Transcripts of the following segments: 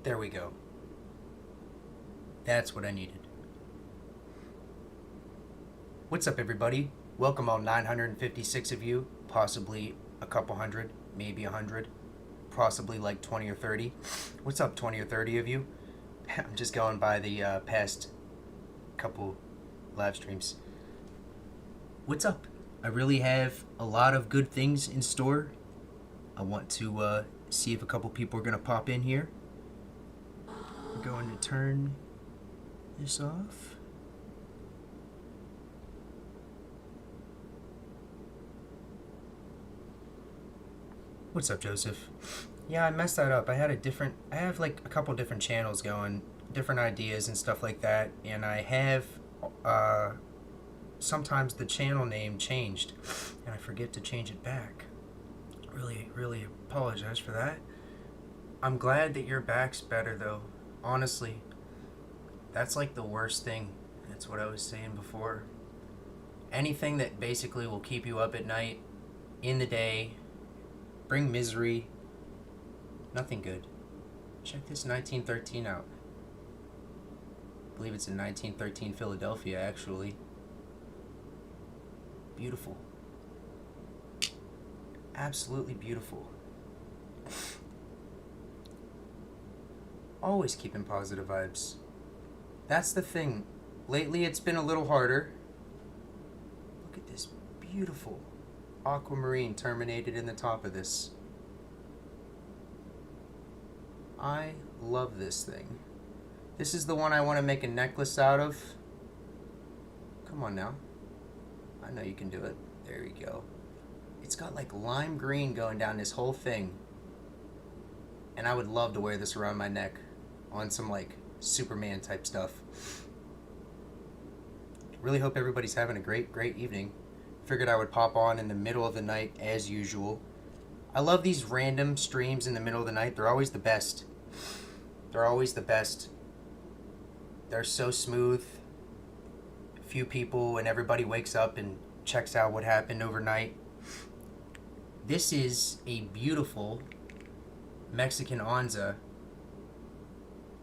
There we go. That's what I needed. What's up, everybody? Welcome all 956 of you, possibly a couple hundred, maybe 100, possibly like 20 or 30. What's up, 20 or 30 of you? I'm just going by the past couple live streams. What's up? I really have a lot of good things in store. I want to see if a couple people are going to pop in here. We're going to turn this off. What's up, Joseph? Yeah, I messed that up. I have like a couple different channels going, different ideas and stuff like that, and I have sometimes the channel name changed, and I forget to change it back. Really apologize for that. I'm glad that your back's better, though. Honestly, that's like the worst thing. That's what I was saying before. Anything that basically will keep you up at night, in the day, bring misery, nothing good. Check this 1913 out. I believe it's in 1913 Philadelphia, actually. Beautiful. Absolutely beautiful. Always keeping positive vibes. That's the thing. Lately it's been a little harder. Look at this beautiful aquamarine terminated in the top of this. I love this thing. This is the one I want to make a necklace out of. Come on now. I know you can do it. There you go. It's got like lime green going down this whole thing. And I would love to wear this around my neck on some like Superman type stuff. Really hope everybody's having a great evening. Figured I would pop on in the middle of the night as usual. I love these random streams in the middle of the night. They're always the best. They're always the best. They're so smooth. Few people and everybody wakes up and checks out what happened overnight. This is a beautiful Mexican Onza.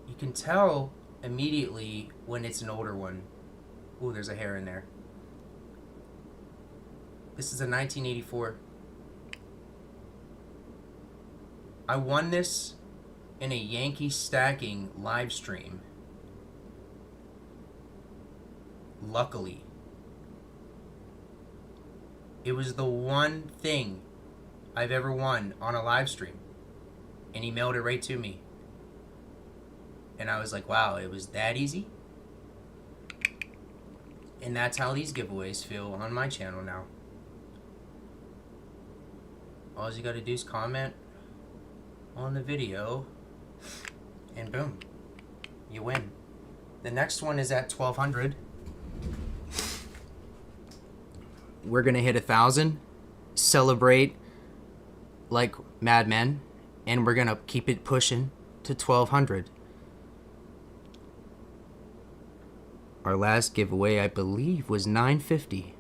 You can tell immediately when it's an older one. Ooh, there's a hair in there. This is a 1984. I won this in a Yankee stacking live stream. Luckily. It was the one thing I've ever won on a live stream. And he mailed it right to me. And I was like, wow, it was that easy? And that's how these giveaways feel on my channel now. All you gotta do is comment on the video, and boom, you win. The next one is at 1,200. We're gonna hit 1,000, celebrate like madmen, and we're gonna keep it pushing to 1,200. Our last giveaway, I believe, was 950.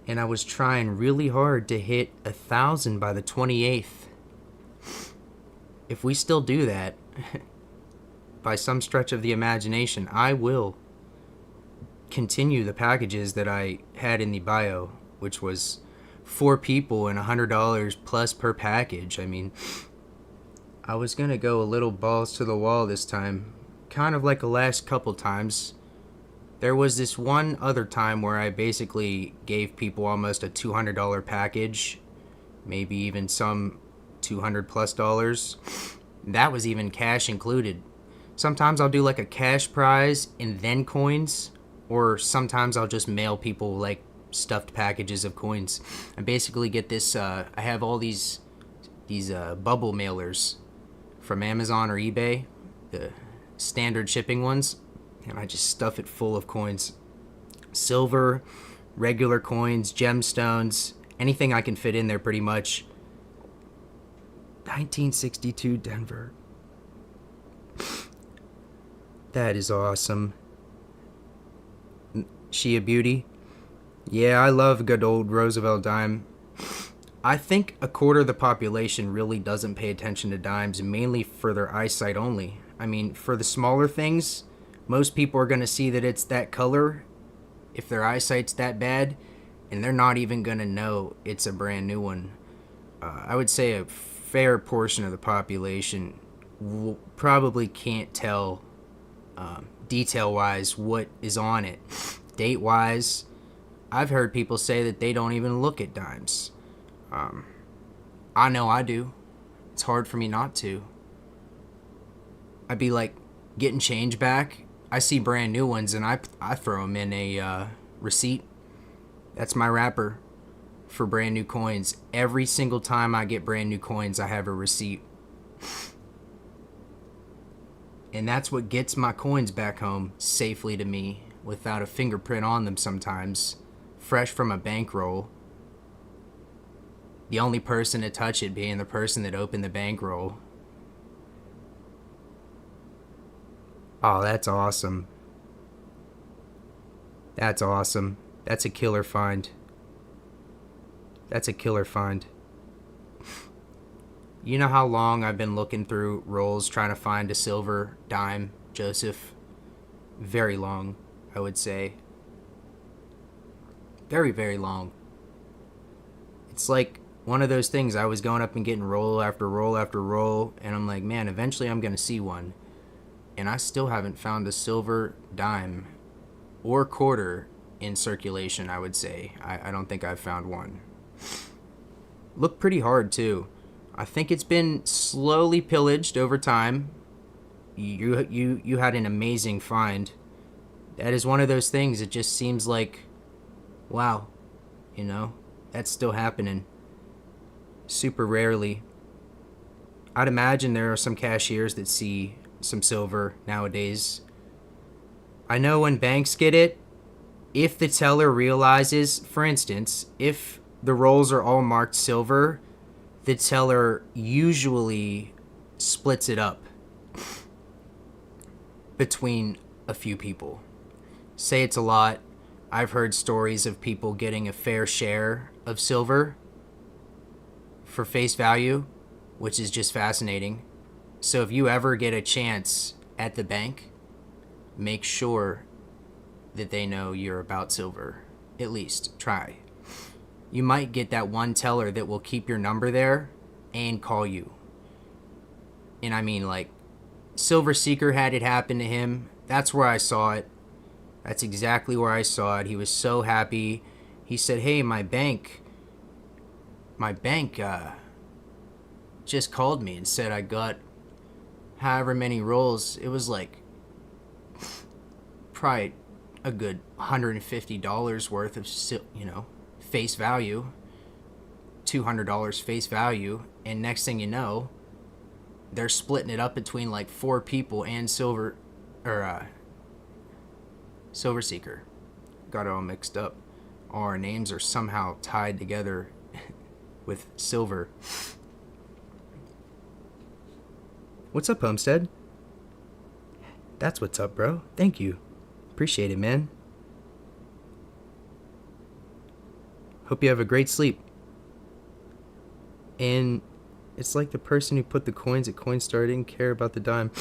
And I was trying really hard to hit 1,000 by the 28th. If we still do that, by some stretch of the imagination, I will continue the packages that I had in the bio, which was 4 people and $100 plus per package. I mean, I was going to go a little balls to the wall this time, kind of like the last couple times. There was this one other time where I basically gave people almost a $200 package, maybe even some $200 plus dollars. That was even cash included. Sometimes I'll do like a cash prize and then coins, or sometimes I'll just mail people like stuffed packages of coins. I basically get this, I have all these bubble mailers from Amazon or eBay, the standard shipping ones. And I just stuff it full of coins. Silver, regular coins, gemstones, anything I can fit in there pretty much. 1962 Denver. That is awesome. She a beauty? Yeah, I love good old Roosevelt dime. I think a quarter of the population really doesn't pay attention to dimes, mainly for their eyesight only. I mean, for the smaller things, most people are going to see that it's that color if their eyesight's that bad, and they're not even going to know it's a brand new one. I would say a fair portion of the population probably can't tell detail-wise what is on it. Date-wise, I've heard people say that they don't even look at dimes. I know I do. It's hard for me not to. I'd be like getting change back. I see brand new ones and I throw them in a receipt. That's my wrapper for brand new coins. Every single time I get brand new coins, I have a receipt. And that's what gets my coins back home safely to me without a fingerprint on them sometimes. Fresh from a bankroll. The only person to touch it being the person that opened the bankroll. Oh, that's awesome. That's awesome. That's a killer find. That's a killer find. You know how long I've been looking through rolls trying to find a silver dime, Joseph? Very long, I would say. Very, very long. It's like one of those things. I was going up and getting roll after roll after roll, and I'm like, man, eventually I'm going to see one. And I still haven't found a silver dime or quarter in circulation, I would say. I don't think I've found one. Look pretty hard, too. I think it's been slowly pillaged over time. You had an amazing find. That is one of those things. It just seems like, wow, you know, that's still happening. Super rarely. I'd imagine there are some cashiers that see some silver nowadays. I know when banks get it, if the teller realizes, for instance, if the rolls are all marked silver, the teller usually splits it up between a few people. Say it's a lot. I've heard stories of people getting a fair share of silver for face value, which is just fascinating. So if you ever get a chance at the bank, make sure that they know you're about silver. At least try. You might get that one teller that will keep your number there and call you. And I mean, like, Silver Seeker had it happen to him. That's where I saw it. That's exactly where I saw it. He was so happy. He said, hey, my bank just called me and said I got however many rolls. It was like probably a good $150 worth of, face value, $200 face value, and next thing you know, they're splitting it up between like 4 people and Silver Seeker. Got it all mixed up. All our names are somehow tied together with silver. What's up, Homestead? That's what's up, bro. Thank you. Appreciate it, man. Hope you have a great sleep. And it's like the person who put the coins at Coinstar didn't care about the dime.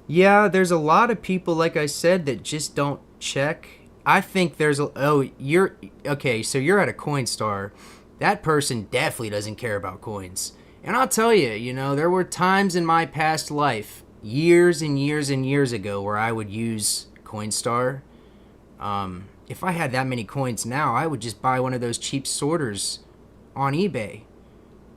Yeah, there's a lot of people, like I said, that just don't check. I think there's you're okay, so you're at a Coinstar. That person definitely doesn't care about coins. And I'll tell you, there were times in my past life, years and years and years ago, where I would use Coinstar. If I had that many coins now, I would just buy one of those cheap sorters on eBay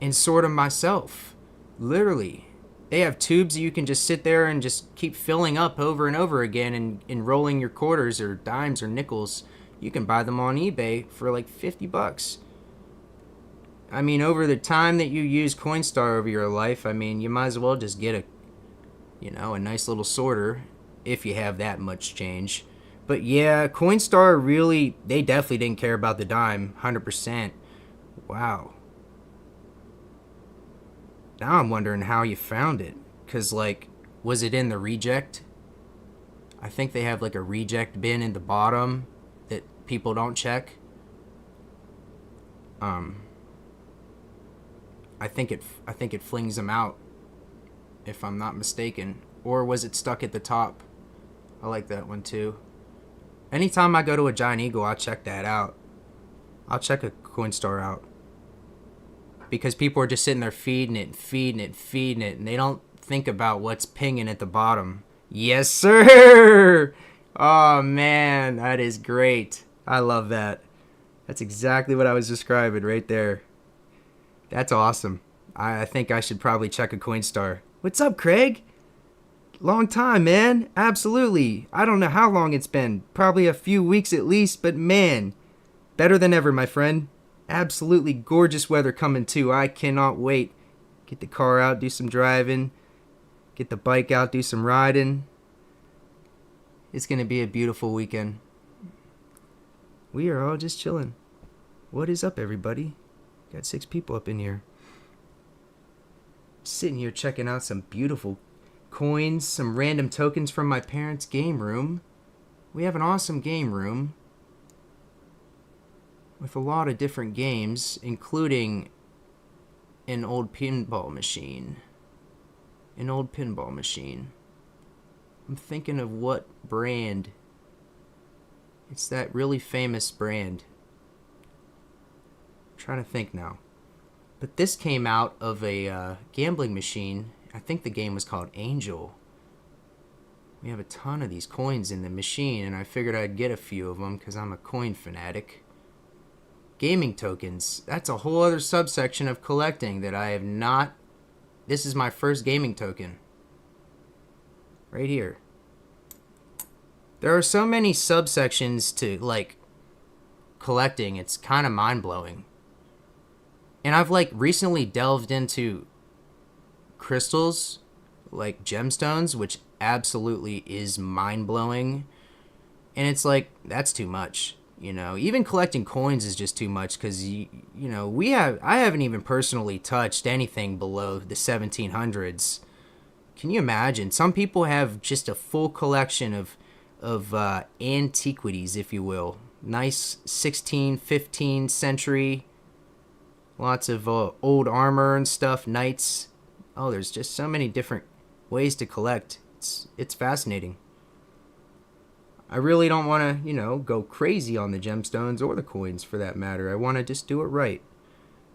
and sort them myself. Literally. They have tubes that you can just sit there and just keep filling up over and over again and rolling your quarters or dimes or nickels. You can buy them on eBay for like $50. I mean, over the time that you use Coinstar over your life, I mean, you might as well just get a nice little sorter if you have that much change. But yeah, Coinstar really, they definitely didn't care about the dime, 100%. Wow. Now I'm wondering how you found it. Because, was it in the reject? I think they have, a reject bin in the bottom that people don't check. I think it flings them out, if I'm not mistaken. Or was it stuck at the top? I like that one too. Anytime I go to a Giant Eagle, I'll check that out. I'll check a Coinstar out. Because people are just sitting there feeding it, and they don't think about what's pinging at the bottom. Yes, sir! Oh, man, that is great. I love that. That's exactly what I was describing right there. That's awesome. I think I should probably check a Coinstar. What's up, Craig? Long time, man. Absolutely. I don't know how long it's been. Probably a few weeks at least, but man, better than ever, my friend. Absolutely gorgeous weather coming too. I cannot wait. Get the car out, do some driving. Get the bike out, do some riding. It's going to be a beautiful weekend. We are all just chilling. What is up, everybody? Got 6 people up in here. Sitting here checking out some beautiful coins, some random tokens from my parents' game room. We have an awesome game room with a lot of different games, including an old pinball machine. I'm thinking of what brand. It's that really famous brand. I'm trying to think now. But this came out of a gambling machine. I think the game was called Angel. We have a ton of these coins in the machine, and I figured I'd get a few of them because I'm a coin fanatic. Gaming tokens. That's a whole other subsection of collecting that I have not... This is my first gaming token. Right here. There are so many subsections to, like, collecting. It's kind of mind-blowing. And I've, like, recently delved into crystals, like gemstones, which absolutely is mind-blowing. And it's like, that's too much. You know, even collecting coins is just too much because, you know, I haven't even personally touched anything below the 1700s. Can you imagine? Some people have just a full collection of antiquities, if you will. Nice 16th, 15th century. Lots of old armor and stuff, knights. Oh, there's just so many different ways to collect. It's fascinating. I really don't want to, you know, go crazy on the gemstones or the coins for that matter. I want to just do it right.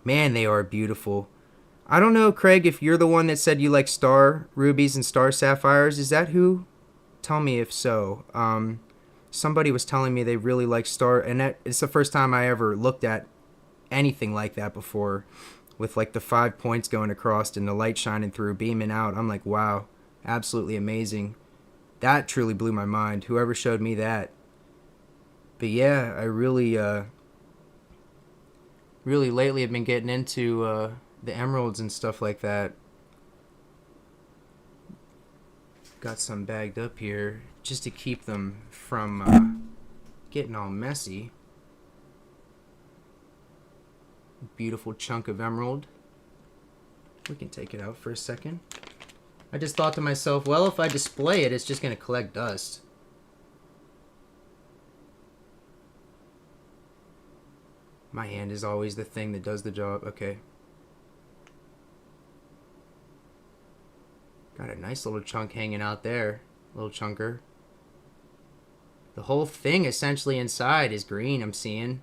Man, they are beautiful. I don't know, Craig, if you're the one that said you like star rubies and star sapphires. Is that who? Tell me if so. Somebody was telling me they really like star, and it's the first time I ever looked at anything like that before, with like the 5 points going across and the light shining through, beaming out. I'm like, wow, absolutely amazing. That truly blew my mind, whoever showed me that. But yeah, I really lately have been getting into the emeralds and stuff like that. Got some bagged up here just to keep them from getting all messy. Beautiful chunk of emerald. We can take it out for a second. I just thought to myself, well, if I display it, it's just going to collect dust. My hand is always the thing that does the job. Okay. Got a nice little chunk hanging out there. Little chunker. The whole thing essentially inside is green, I'm seeing.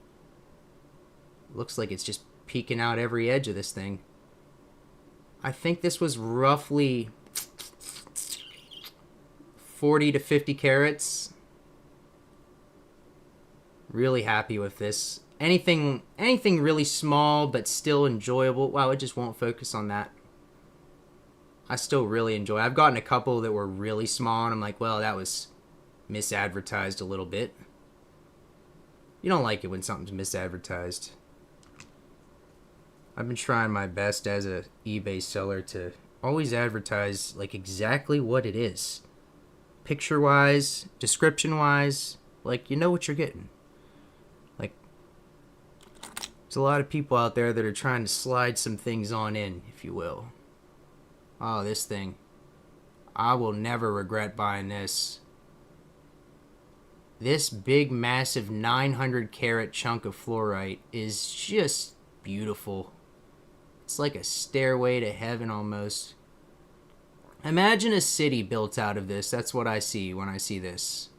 Looks like it's just peeking out every edge of this thing. I think this was roughly 40 to 50 carats. Really happy with this. Anything really small but still enjoyable. Wow, it just won't focus on that. I still really enjoy it. I've gotten a couple that were really small and I'm like, well, that was misadvertised a little bit. You don't like it when something's misadvertised. I've been trying my best as a eBay seller to always advertise like exactly what it is. Picture-wise, description-wise, like you know what you're getting. Like, there's a lot of people out there that are trying to slide some things on in, if you will. Oh, this thing. I will never regret buying this. This big, massive 900 carat chunk of fluorite is just beautiful. It's like a stairway to heaven almost. Imagine a city built out of this. That's what I see when I see this.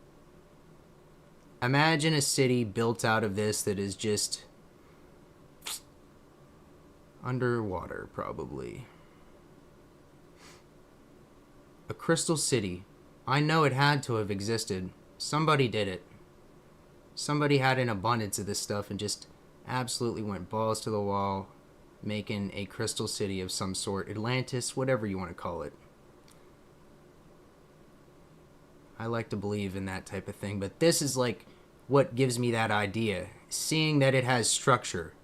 Imagine a city built out of this that is just underwater, probably. A crystal city. I know it had to have existed. Somebody did it. Somebody had an abundance of this stuff and just absolutely went balls to the wall, making a crystal city of some sort. Atlantis, whatever you want to call it. I like to believe in that type of thing, but this is like what gives me that idea. Seeing that it has structure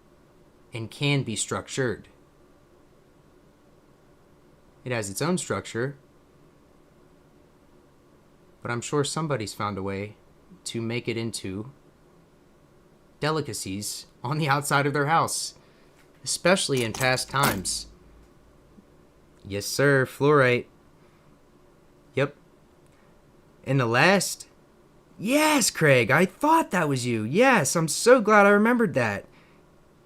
and can be structured. It has its own structure, but I'm sure somebody's found a way to make it into delicacies on the outside of their house, especially in past times. Yes, sir, fluorite. Yep. And the last... Yes, Craig, I thought that was you. Yes, I'm so glad I remembered that.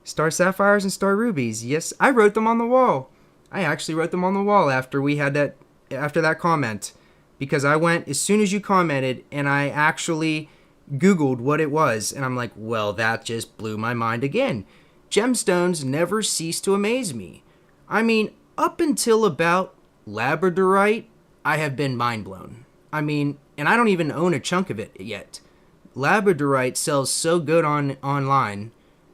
Star sapphires and star rubies. Yes, I wrote them on the wall. I actually wrote them on the wall after that comment. Because I went, as soon as you commented, and I actually Googled what it was. And I'm like, well, that just blew my mind again. Gemstones never cease to amaze me. I mean, up until about labradorite, I have been mind blown. I mean, and I don't even own a chunk of it yet. Labradorite sells so good online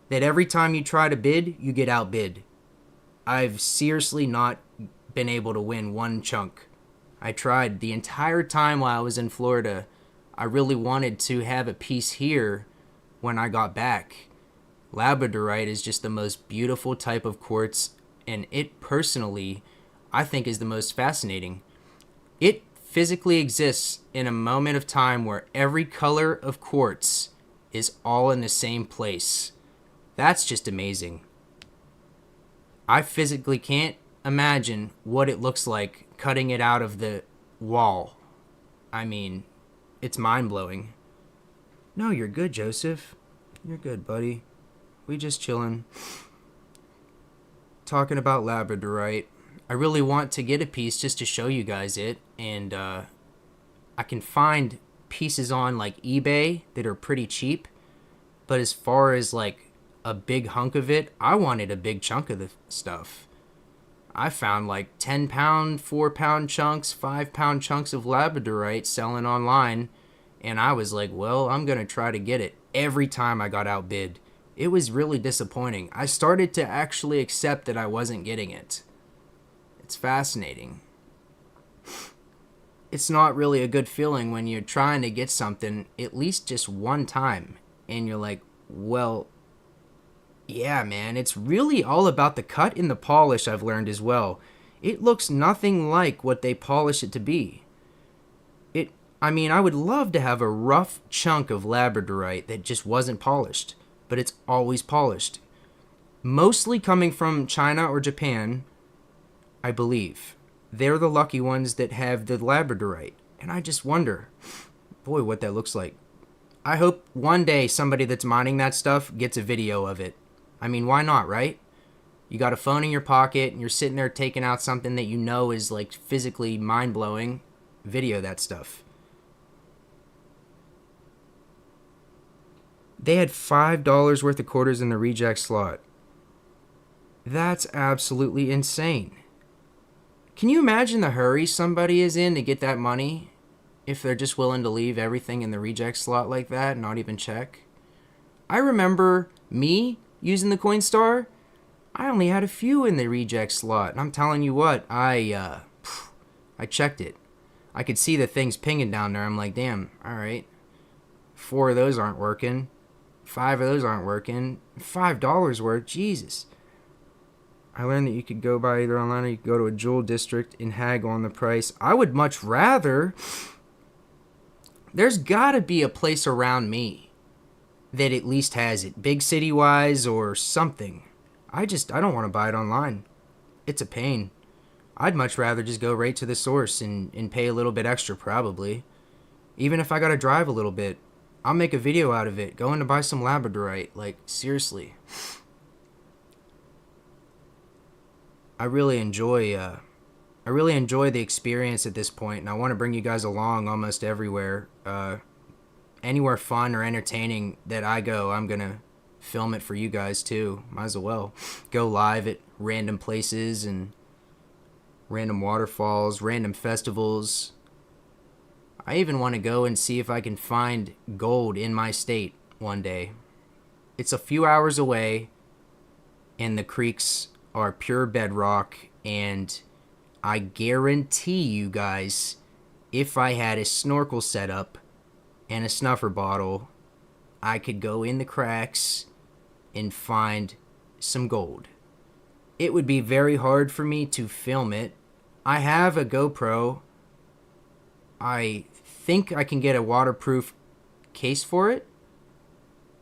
that every time you try to bid, you get outbid. I've seriously not been able to win one chunk. I tried the entire time while I was in Florida. I really wanted to have a piece here when I got back. Labradorite is just the most beautiful type of quartz, and it personally, I think, is the most fascinating. It physically exists in a moment of time where every color of quartz is all in the same place. That's just amazing. I physically can't imagine what it looks like cutting it out of the wall. I mean, it's mind-blowing. No, you're good, Joseph. You're good, buddy. We just chillin'. Talking about labradorite. I really want to get a piece just to show you guys it, and I can find pieces on like eBay that are pretty cheap, but as far as like a big hunk of it, I wanted a big chunk of the stuff. I found like 10 pound, 4 pound chunks, 5 pound chunks of labradorite selling online, and I was like, well, I'm gonna try to get it. Every time I got outbid. It was really disappointing. I started to actually accept that I wasn't getting it. It's fascinating. It's not really a good feeling when you're trying to get something at least just one time, and you're like, well, yeah, man, it's really all about the cut and the polish, I've learned as well. It looks nothing like what they polish it to be. I mean, I would love to have a rough chunk of labradorite that just wasn't polished, but it's always polished. Mostly coming from China or Japan, I believe. They're the lucky ones that have the labradorite. And I just wonder, boy, what that looks like. I hope one day somebody that's mining that stuff gets a video of it. I mean, why not, right? You got a phone in your pocket and you're sitting there taking out something that you know is like physically mind-blowing. Video that stuff. They had $5 worth of quarters in the reject slot. That's absolutely insane. Can you imagine the hurry somebody is in to get that money if they're just willing to leave everything in the reject slot like that and not even check? I remember me using the Coinstar. I only had a few in the reject slot, and I'm telling you what, I checked it. I could see the things pinging down there. I'm like, damn, all right. 4 of those aren't working. 5 of those aren't working. $5 worth, Jesus. I learned that you could go buy either online or you could go to a jewel district and haggle on the price. I would much rather... There's got to be a place around me that at least has it. Big city-wise or something. I don't want to buy it online. It's a pain. I'd much rather just go right to the source and pay a little bit extra probably. Even if I got to drive a little bit. I'll make a video out of it. Going to buy some labradorite. Like, seriously. I really enjoy the experience at this point, and I want to bring you guys along almost everywhere. Anywhere fun or entertaining that I go, I'm gonna film it for you guys too. Might as well go live at random places and random waterfalls, random festivals. I even want to go and see if I can find gold in my state one day. It's a few hours away, and the creeks are pure bedrock, and I guarantee you guys, if I had a snorkel set up and a snuffer bottle, I could go in the cracks and find some gold. It would be very hard for me to film it. I have a GoPro. I think I can get a waterproof case for it,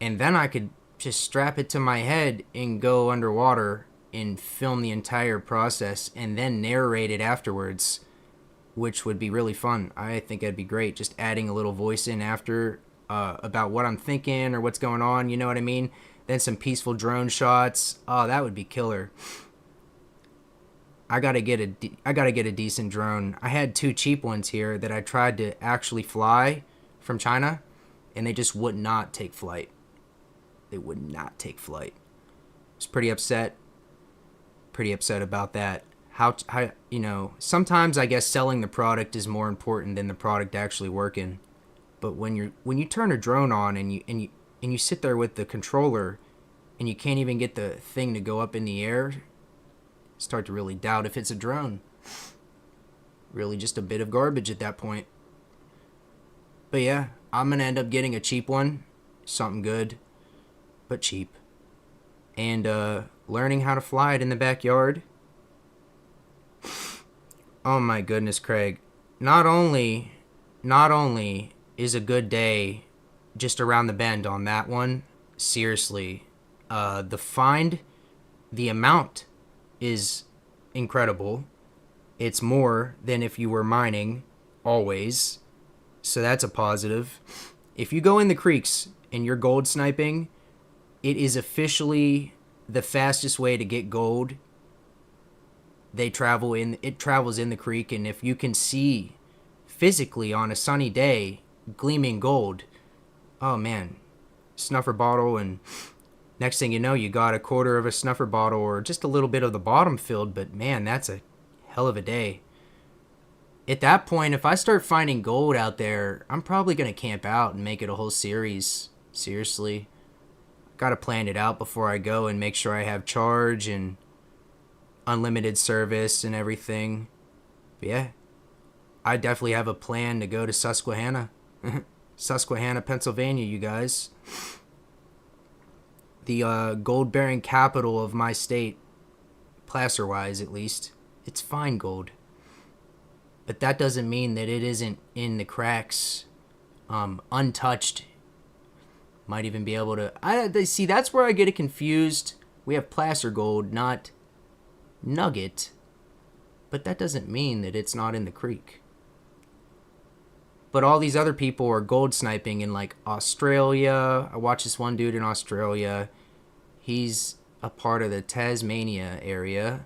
and then I could just strap it to my head and go underwater and film the entire process and then narrate it afterwards, which would be really fun. I think that'd be great, just adding a little voice in after about what I'm thinking or what's going on, you know what I mean? Then some peaceful drone shots. Oh, that would be killer. I gotta get a decent drone. I had 2 cheap ones here that I tried to actually fly from China, and they just would not take flight. They would not take flight. I was pretty upset about that. How sometimes I guess selling the product is more important than the product actually working. But when you turn a drone on and you sit there with the controller and you can't even get the thing to go up in the air, start to really doubt if it's a drone. Really just a bit of garbage at that point. But yeah, I'm gonna end up getting a cheap one, something good but cheap, and learning how to fly it in the backyard. Oh my goodness, Craig. Not only is a good day just around the bend on that one, seriously, the amount is incredible. It's more than if you were mining, always. So that's a positive. If you go in the creeks and you're gold sniping, it is officially the fastest way to get gold. It travels in the creek, and if you can see physically on a sunny day gleaming gold, oh man, snuffer bottle, and next thing you know, you got a quarter of a snuffer bottle or just a little bit of the bottom filled, but man, that's a hell of a day. At that point, if I start finding gold out there, I'm probably going to camp out and make it a whole series. Seriously. Got to plan it out before I go and make sure I have charge and unlimited service and everything. But yeah, I definitely have a plan to go to Susquehanna. Susquehanna, Pennsylvania, you guys. The gold-bearing capital of my state, placer-wise at least. It's fine gold. But that doesn't mean that it isn't in the cracks, untouched. Might even be able to... see, that's where I get it confused. We have placer gold, not nugget. But that doesn't mean that it's not in the creek. But all these other people are gold sniping in, like, Australia. I watch this one dude in Australia. He's a part of the Tasmania area.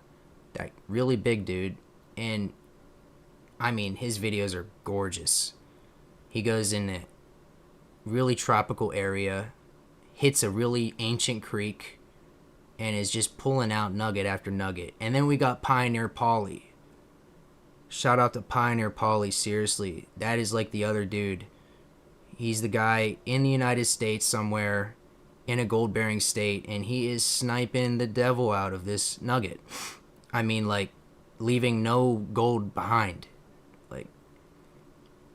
That really big dude. And, I mean, his videos are gorgeous. He goes in a really tropical area, hits a really ancient creek, and is just pulling out nugget after nugget. And then we got Pioneer Polly. Shout out to Pioneer Polly, seriously. That is like the other dude. He's the guy in the United States somewhere in a gold-bearing state, and he is sniping the devil out of this nugget. I mean, like, leaving no gold behind. Like,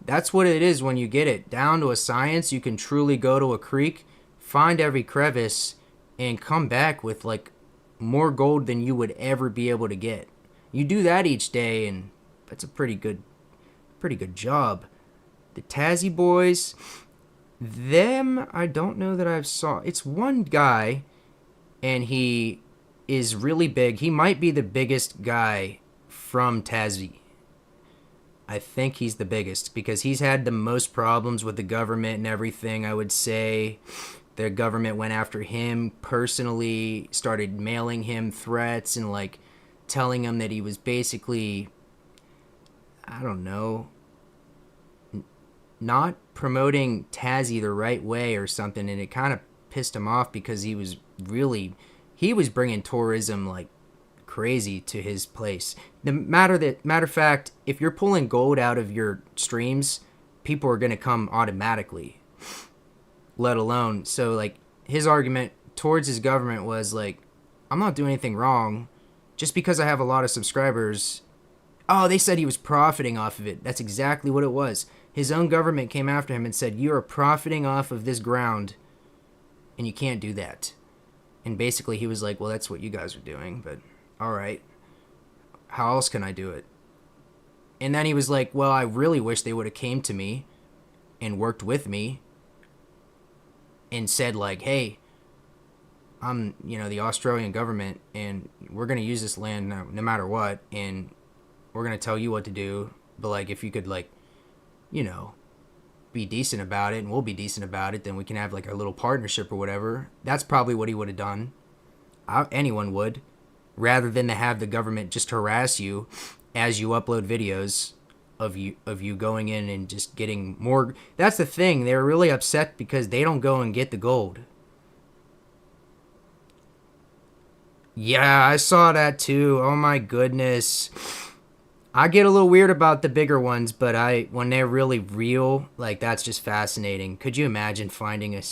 that's what it is when you get it down to a science. You can truly go to a creek, find every crevice, and come back with, like, more gold than you would ever be able to get. You do that each day, and that's a pretty good job. The Tassie boys, them, I don't know that I've saw. It's one guy, and he is really big. He might be the biggest guy from Tassie. I think he's the biggest because he's had the most problems with the government and everything. I would say the government went after him personally, started mailing him threats and, like, telling him that he was basically, I don't know, not promoting Tazzy the right way or something, and it kind of pissed him off because he was bringing tourism like crazy to his place. Matter of fact, if you're pulling gold out of your streams, people are going to come automatically, let alone, so like his argument towards his government was like, I'm not doing anything wrong just because I have a lot of subscribers. Oh, they said he was profiting off of it. That's exactly what it was. His own government came after him and said, you are profiting off of this ground and you can't do that. And basically he was like, well, that's what you guys are doing, but all right, how else can I do it? And then he was like, well, I really wish they would have came to me and worked with me and said like, hey, I'm, the Australian government, and we're going to use this land no matter what, and we're going to tell you what to do, but like, if you could like, be decent about it, and we'll be decent about it, then we can have like a little partnership or whatever. That's probably what he would have done. Anyone would, rather than to have the government just harass you as you upload videos of you going in and just getting more. That's the thing. They're really upset because they don't go and get the gold. Yeah, I saw that too. Oh my goodness. I get a little weird about the bigger ones, but when they're really real, like, that's just fascinating. Could you imagine finding a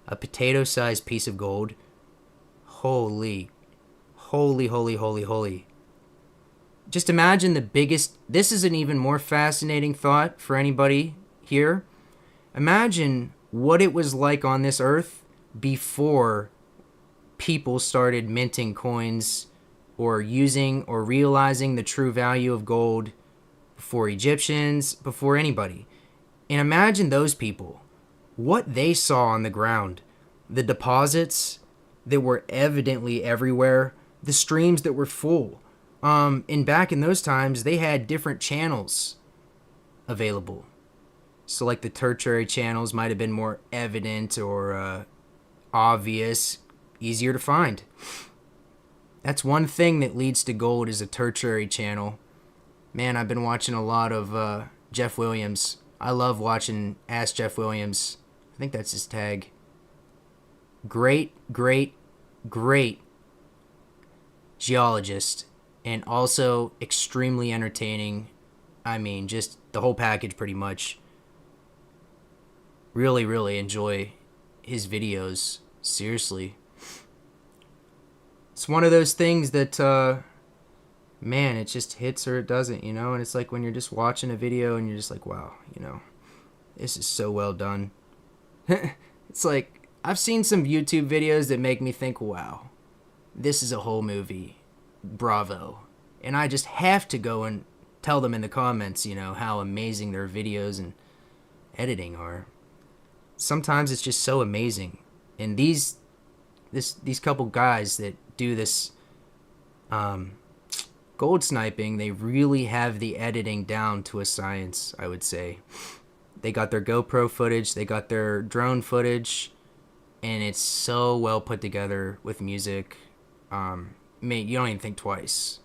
potato-sized piece of gold? Holy. Just imagine the biggest. This is an even more fascinating thought for anybody here. Imagine what it was like on this earth before people started minting coins or using or realizing the true value of gold, before Egyptians, before anybody. And imagine those people, what they saw on the ground, the deposits that were evidently everywhere, the streams that were full. And back in those times, they had different channels available. So like the tertiary channels might have been more evident or obvious, easier to find. That's one thing that leads to gold, is a tertiary channel. Man, I've been watching a lot of Jeff Williams. I love watching Ask Jeff Williams. I think that's his tag. Great geologist, and also extremely entertaining. I mean, just the whole package pretty much. Really enjoy his videos. Seriously. It's one of those things that, man, it just hits or it doesn't, and it's like when you're just watching a video and you're just like, wow, this is so well done. It's like, I've seen some YouTube videos that make me think, wow, this is a whole movie. Bravo. And I just have to go and tell them in the comments, how amazing their videos and editing are. Sometimes it's just so amazing. And these couple guys that do this gold sniping, they really have the editing down to a science, I would say. They got their GoPro footage, they got their drone footage, and it's so well put together with music. You don't even think twice.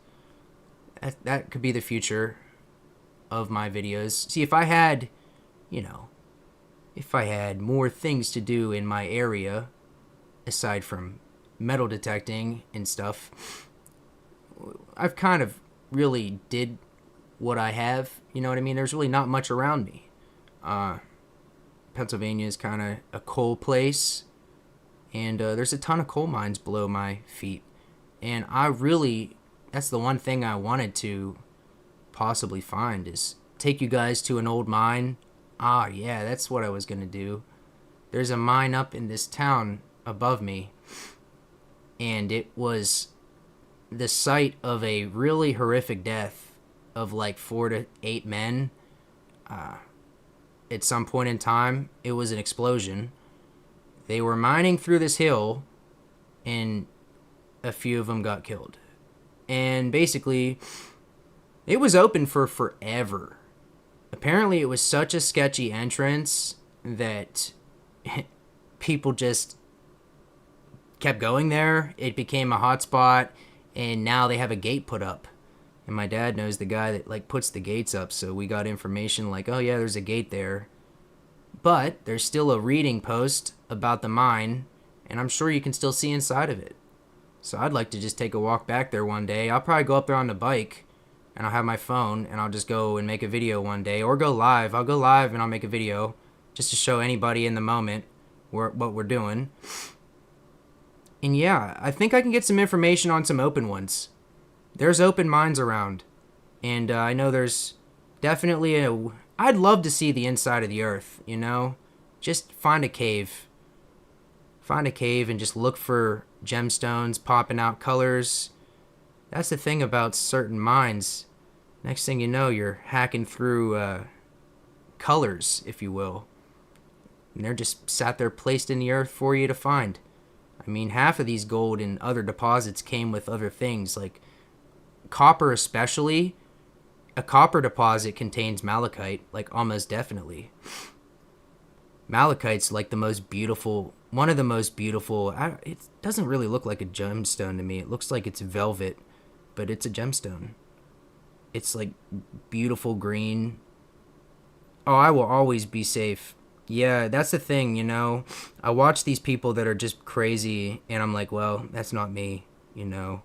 That could be the future of my videos. See, if I had more things to do in my area, aside from metal detecting and stuff, I've kind of really did what I have, you know what I mean? There's really not much around me. Pennsylvania is kind of a coal place, and there's a ton of coal mines below my feet. And that's the one thing I wanted to possibly find, is take you guys to an old mine. Yeah, that's what I was going to do. There's a mine up in this town above me, and it was the site of a really horrific death of like 4 to 8 men. At some point in time, it was an explosion. They were mining through this hill, and a few of them got killed. And basically, it was open for forever. Apparently, it was such a sketchy entrance that people just kept going there. It became a hotspot, and now they have a gate put up. And my dad knows the guy that like puts the gates up, so we got information like, oh yeah, there's a gate there. But there's still a reading post about the mine, and I'm sure you can still see inside of it. So I'd like to just take a walk back there one day. I'll probably go up there on the bike, and I'll have my phone, and I'll just go and make a video one day, or go live. I'll go live and I'll make a video just to show anybody in the moment what we're doing. And yeah, I think I can get some information on some open ones. There's open mines around, and I know there's definitely I'd love to see the inside of the earth, you know? Just find a cave. Find a cave and just look for gemstones popping out colors. That's the thing about certain mines. Next thing you know, you're hacking through colors, if you will. And they're just sat there placed in the earth for you to find. I mean, half of these gold and other deposits came with other things, like copper especially. A copper deposit contains malachite, like almost definitely. Malachite's like the most beautiful, one of the most beautiful. It doesn't really look like a gemstone to me. It looks like it's velvet, but it's a gemstone. It's like beautiful green. Oh, I will always be safe. Yeah, that's the thing, you know. I watch these people that are just crazy, and I'm like, well, that's not me, you know.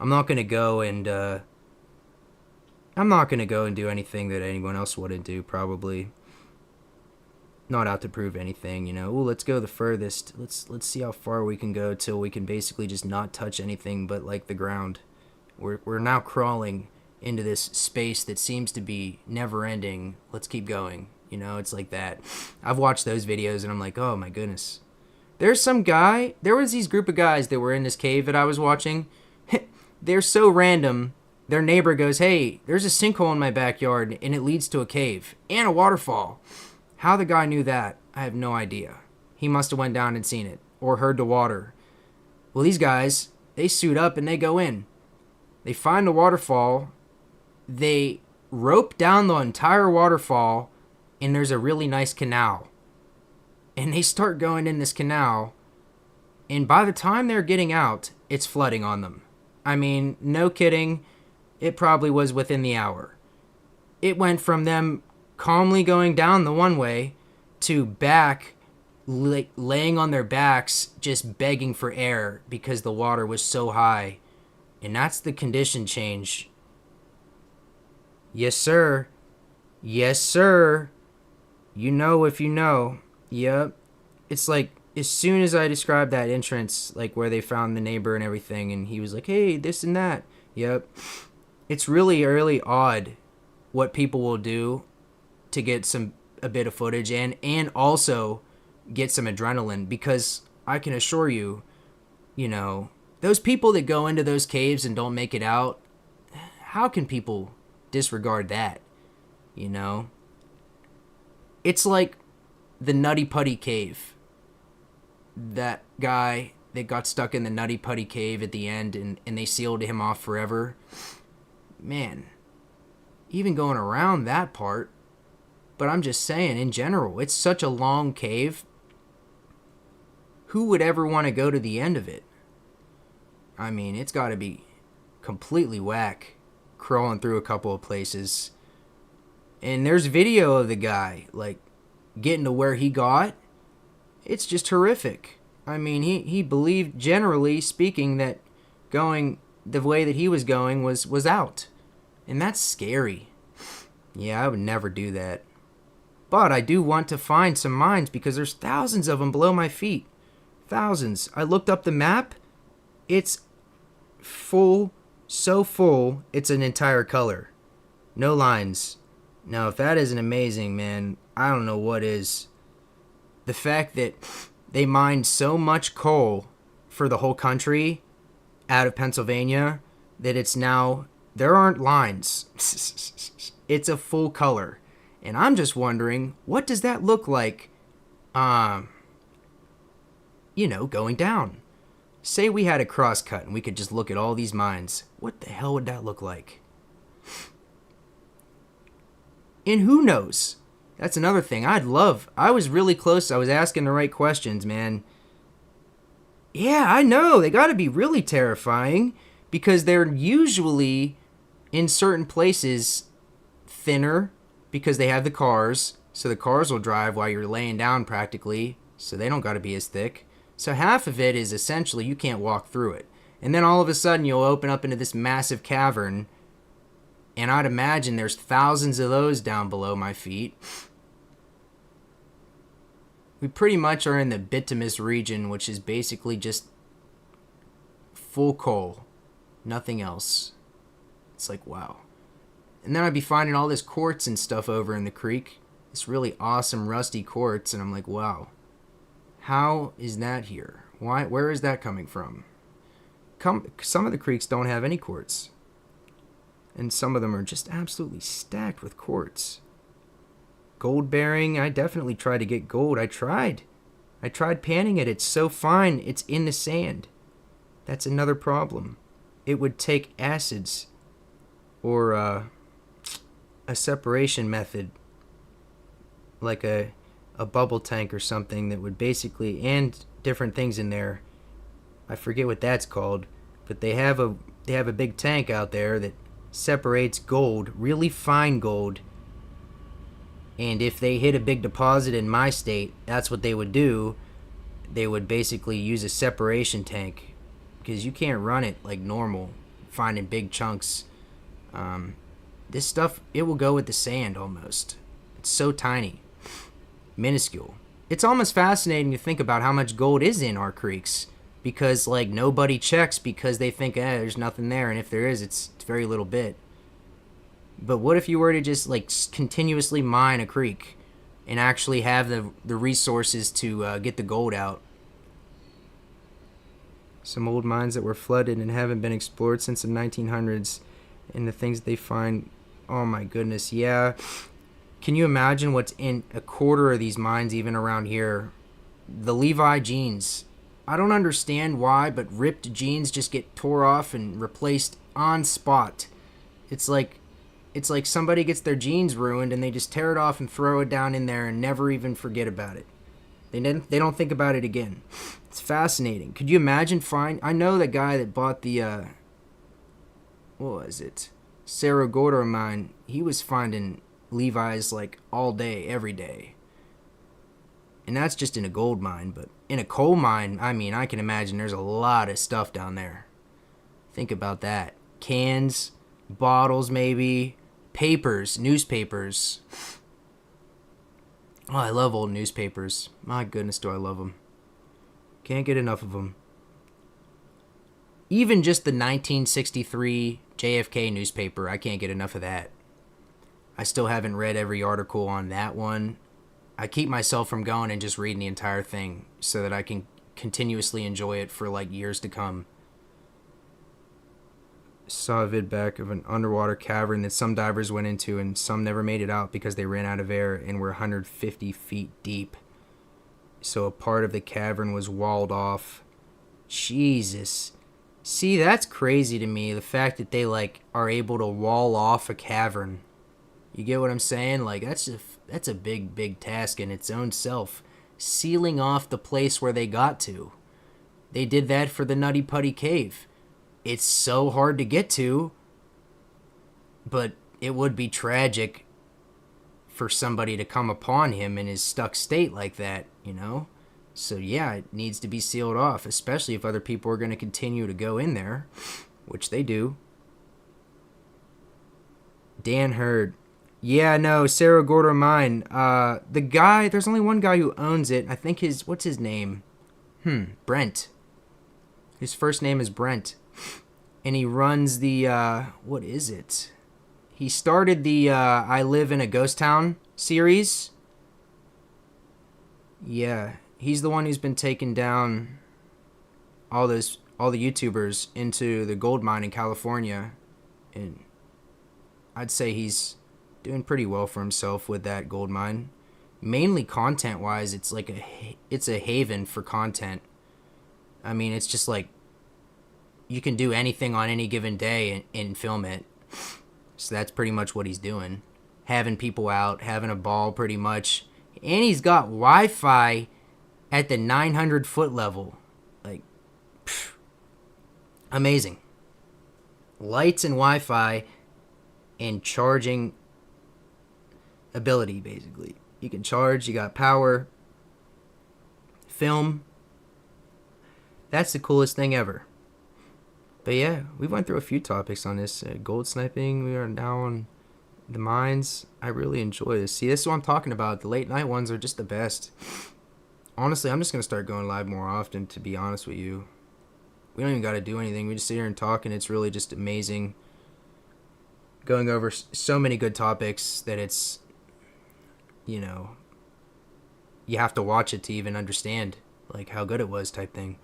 I'm not gonna go and do anything that anyone else wouldn't do, probably. Not out to prove anything, you know. Ooh, let's go the furthest. Let's see how far we can go till we can basically just not touch anything but like the ground. We're now crawling into this space that seems to be never ending. Let's keep going. You know, it's like that. I've watched those videos and I'm like, oh my goodness. There was these group of guys that were in this cave that I was watching. They're so random. Their neighbor goes, hey, there's a sinkhole in my backyard and it leads to a cave and a waterfall. How the guy knew that, I have no idea. He must have went down and seen it or heard the water. Well, these guys, they suit up and they go in. They find the waterfall. They rope down the entire waterfall, and there's a really nice canal. And they start going in this canal, and by the time they're getting out, it's flooding on them. I mean, no kidding, it probably was within the hour. It went from them calmly going down the one way to back, laying on their backs, just begging for air because the water was so high. And that's the condition change. Yes, sir. Yes, sir. You know if you know. Yep. It's like, as soon as I described that entrance, like where they found the neighbor and everything, and he was like, hey, this and that. Yep. It's really, really odd what people will do to get a bit of footage and also get some adrenaline, because I can assure you, you know, those people that go into those caves and don't make it out, how can people disregard that, you know? It's like the Nutty Putty Cave. That guy that got stuck in the Nutty Putty Cave at the end and they sealed him off forever. Man, even going around that part. But I'm just saying, in general, it's such a long cave. Who would ever want to go to the end of it? I mean, it's got to be completely whack, crawling through a couple of places. And there's video of the guy, like, getting to where he got. It's just horrific. I mean, he believed, generally speaking, that going the way that he was going was out. And that's scary. Yeah, I would never do that. But I do want to find some mines because there's thousands of them below my feet. Thousands. I looked up the map. It's full, so full, it's an entire color. No lines. Now, if that isn't amazing, man, I don't know what is. The fact that they mined so much coal for the whole country out of Pennsylvania that it's now, there aren't lines. It's a full color. And I'm just wondering, what does that look like, going down? Say we had a cross cut and we could just look at all these mines. What the hell would that look like? And who knows? That's another thing. I was really close. I was asking the right questions, man. Yeah, I know. They got to be really terrifying because they're usually in certain places thinner because they have the cars, so the cars will drive while you're laying down practically, so they don't got to be as thick. So half of it is essentially you can't walk through it. And then all of a sudden you'll open up into this massive cavern, and I'd imagine there's thousands of those down below my feet. We pretty much are in the bituminous region, which is basically just full coal. Nothing else. It's like, wow. And then I'd be finding all this quartz and stuff over in the creek. This really awesome rusty quartz, and I'm like, wow. How is that here? Why? Where is that coming from? Some of the creeks don't have any quartz. And some of them are just absolutely stacked with quartz. Gold bearing, I definitely tried to get gold. I tried panning it. It's so fine, it's in the sand. That's another problem. It would take acids or a separation method, like a bubble tank or something that would basically, and different things in there. I forget what that's called, but they have a big tank out there that separates gold, really fine gold. And if they hit a big deposit in my state, that's what they would do. They would basically use a separation tank, because you can't run it like normal, finding big chunks. This stuff, it will go with the sand almost. It's so tiny, minuscule. It's almost fascinating to think about how much gold is in our creeks, because like nobody checks because they think, there's nothing there, and if there is, it's very little bit. But what if you were to just like continuously mine a creek and actually have the resources to get the gold out? Some old mines that were flooded and haven't been explored since the 1900s, and the things they find, oh my goodness, yeah. Can you imagine what's in a quarter of these mines even around here? The Levi jeans. I don't understand why, but ripped jeans just get tore off and replaced on spot. It's like somebody gets their jeans ruined and they just tear it off and throw it down in there and never even forget about it. They don't think about it again. It's fascinating. Could you imagine I know the guy that bought the what was it? Cerro Gordo mine. He was finding Levi's like all day, every day. And that's just in a gold mine, but in a coal mine, I mean, I can imagine there's a lot of stuff down there. Think about that. Cans, bottles maybe, papers, newspapers. Oh, I love old newspapers. My goodness, do I love them. Can't get enough of them. Even just the 1963 JFK newspaper, I can't get enough of that. I still haven't read every article on that one. I keep myself from going and just reading the entire thing so that I can continuously enjoy it for like years to come. Saw a vid back of an underwater cavern that some divers went into, and some never made it out because they ran out of air and were 150 feet deep. So a part of the cavern was walled off. Jesus. See, that's crazy to me, the fact that they like are able to wall off a cavern. You get what I'm saying? Like that's a big task in its own self. Sealing off the place where they got to. They did that for the Nutty Putty Cave. It's so hard to get to, but it would be tragic for somebody to come upon him in his stuck state like that, you know? So yeah, it needs to be sealed off, especially if other people are going to continue to go in there, which they do. Dan Hurd. Yeah, no, Cerro Gordo Mine. The guy, there's only one guy who owns it. I think what's his name? Brent. His first name is Brent. And he runs the, what is it? He started the I Live in a Ghost Town series. Yeah, he's the one who's been taking down all the YouTubers into the gold mine in California. And I'd say he's doing pretty well for himself with that gold mine. Mainly content-wise, it's like it's a haven for content. I mean, it's just like you can do anything on any given day and film it. So that's pretty much what he's doing. Having people out, having a ball pretty much. And he's got Wi-Fi at the 900-foot level. Like, amazing. lights and Wi-Fi and charging ability, basically. You can charge, you got power, film. That's the coolest thing ever. But yeah, we went through a few topics on this. Gold sniping, we are now on the mines. I really enjoy this. See, this is what I'm talking about. The late night ones are just the best. Honestly, I'm just going to start going live more often, to be honest with you. We don't even got to do anything. We just sit here and talk, and it's really just amazing. Going over so many good topics that it's, you know, you have to watch it to even understand, like, how good it was type thing.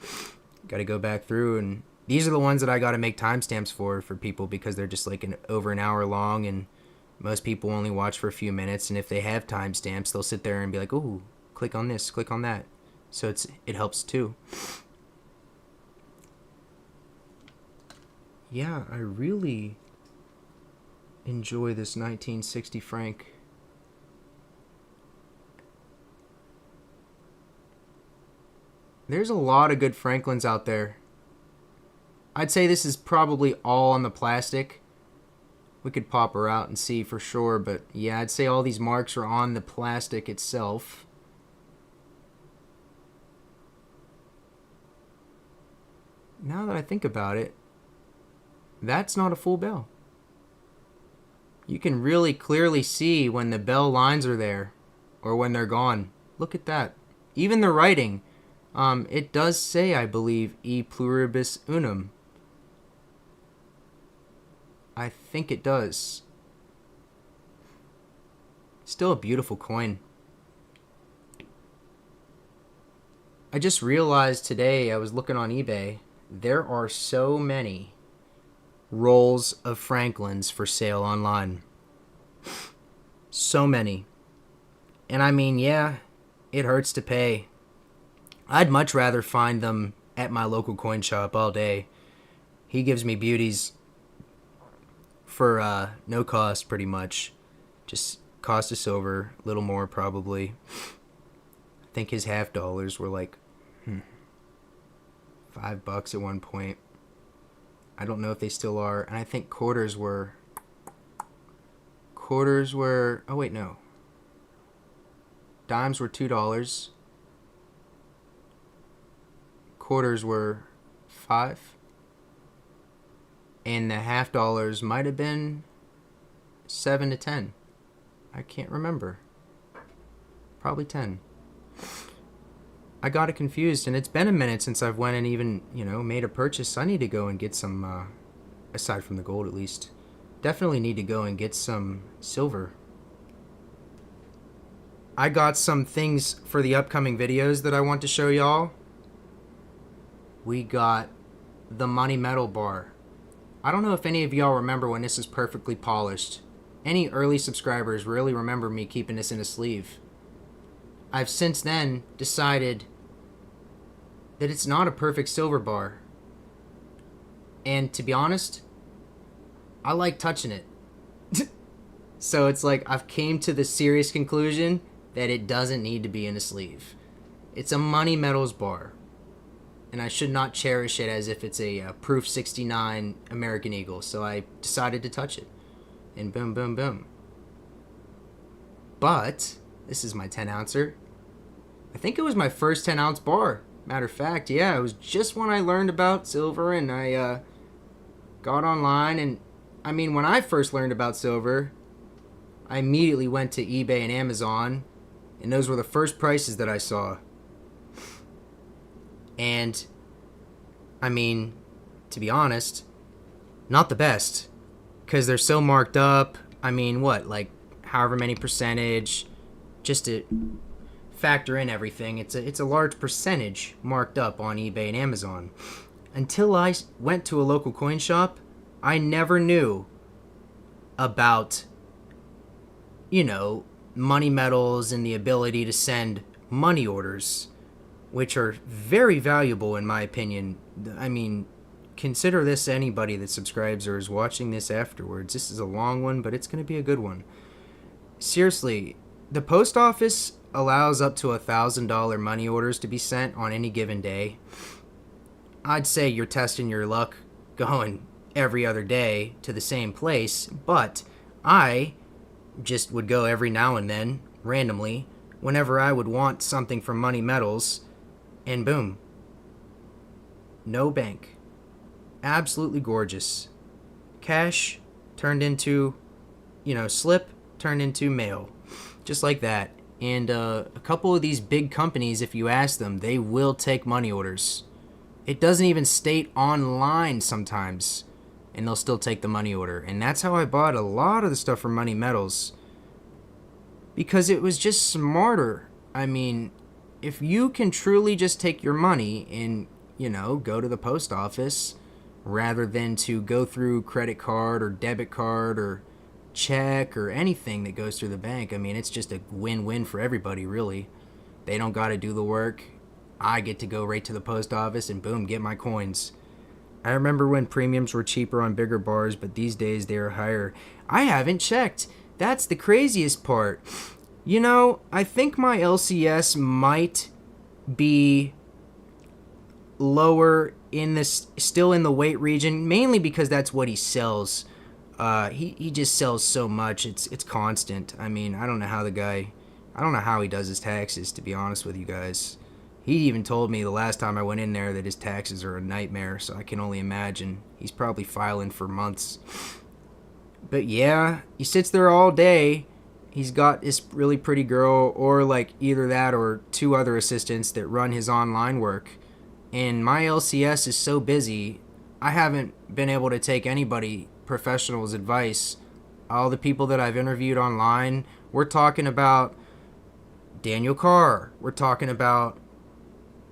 Got to go back through, and these are the ones that I got to make timestamps for people because they're just like over an hour long, and most people only watch for a few minutes, and if they have timestamps, they'll sit there and be like, "Ooh, click on this, click on that." So it helps too. Yeah, I really enjoy this 1960 franc. There's a lot of good Franklins out there. I'd say this is probably all on the plastic. We could pop her out and see for sure, but yeah, I'd say all these marks are on the plastic itself. Now that I think about it, that's not a full bell. You can really clearly see when the bell lines are there or when they're gone. Look at that. Even the writing, it does say, I believe, E pluribus unum. I think it does. Still a beautiful coin. I just realized today, I was looking on eBay, there are so many rolls of Franklins for sale online. So many. And I mean, yeah, it hurts to pay. I'd much rather find them at my local coin shop all day. He gives me beauties for no cost, pretty much. Just cost of silver, a little more probably. I think his $50 were like $5 at one point. I don't know if they still are. And I think quarters were, oh wait, no. Dimes were $2. Quarters were $5. And the $50 might have been $7 to $10. I can't remember. Probably 10. I got it confused, and it's been a minute since I've went and even, made a purchase. I need to go and get some, aside from the gold at least. Definitely need to go and get some silver. I got some things for the upcoming videos that I want to show y'all. We got the Money Metal bar. I don't know if any of y'all remember when this is perfectly polished. Any early subscribers really remember me keeping this in a sleeve. I've since then decided that it's not a perfect silver bar. And to be honest, I like touching it. So it's like I've came to the serious conclusion that it doesn't need to be in a sleeve. It's a Money Metals bar. And I should not cherish it as if it's a Proof 69 American Eagle. So I decided to touch it. And boom, boom, boom. But this is my 10-ouncer. I think it was my first 10-ounce bar. Matter of fact, yeah, it was just when I learned about silver and I got online. And I mean, when I first learned about silver, I immediately went to eBay and Amazon. And those were the first prices that I saw. And, I mean, to be honest, not the best. Because they're so marked up. I mean, what, like however many percentage, just to factor in everything. It's a large percentage marked up on eBay and Amazon. Until I went to a local coin shop, I never knew about, Money Metals and the ability to send money orders, which are very valuable in my opinion. I mean, consider this anybody that subscribes or is watching this afterwards. This is a long one, but it's going to be a good one. Seriously, the post office allows up to $1,000 money orders to be sent on any given day. I'd say you're testing your luck going every other day to the same place, but I just would go every now and then, randomly, whenever I would want something from Money Metals, and boom. No bank. Absolutely gorgeous. Cash turned into, slip turned into mail. Just like that. And a couple of these big companies, if you ask them, they will take money orders. It doesn't even state online sometimes, and they'll still take the money order. And that's how I bought a lot of the stuff from Money Metals, because it was just smarter. I mean, if you can truly just take your money and, go to the post office rather than to go through credit card or debit card or check or anything that goes through the bank, I mean, it's just a win-win for everybody, really. They don't got to do the work. I get to go right to the post office and boom, get my coins. I remember when premiums were cheaper on bigger bars, but these days they are higher. I haven't checked. That's the craziest part. I think my LCS might be lower still in the weight region, mainly because that's what he sells. He just sells so much. It's constant. I mean, I don't know how he does his taxes, to be honest with you guys. He even told me the last time I went in there that his taxes are a nightmare, so I can only imagine. He's probably filing for months. But yeah, he sits there all day. He's got this really pretty girl, or like either that or two other assistants that run his online work. And my LCS is so busy, I haven't been able to take anybody professional's advice. All the people that I've interviewed online, we're talking about Daniel Carr. We're talking about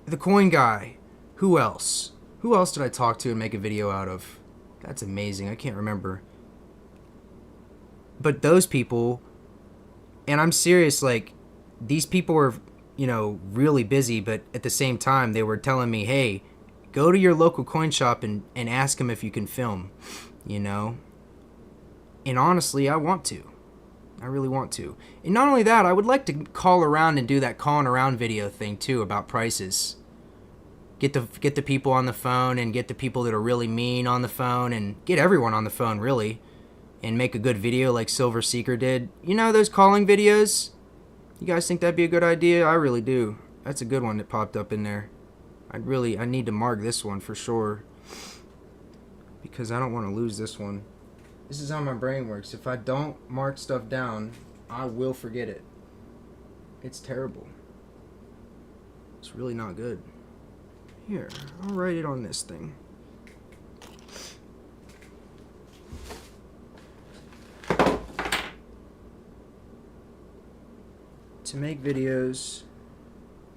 the Coin Guy. Who else? Who else did I talk to and make a video out of? That's amazing. I can't remember. But those people, and I'm serious, like, these people were, really busy, but at the same time, they were telling me, hey, go to your local coin shop and ask them if you can film, And honestly, I want to. I really want to. And not only that, I would like to call around and do that calling around video thing too about prices. Get the people on the phone and get the people that are really mean on the phone and get everyone on the phone really, and make a good video like Silver Seeker did. Those calling videos? You guys think that'd be a good idea? I really do. That's a good one that popped up in there. I need to mark this one for sure, because I don't want to lose this one. This is how my brain works. If I don't mark stuff down, I will forget it. It's terrible. It's really not good. Here, I'll write it on this thing. To make videos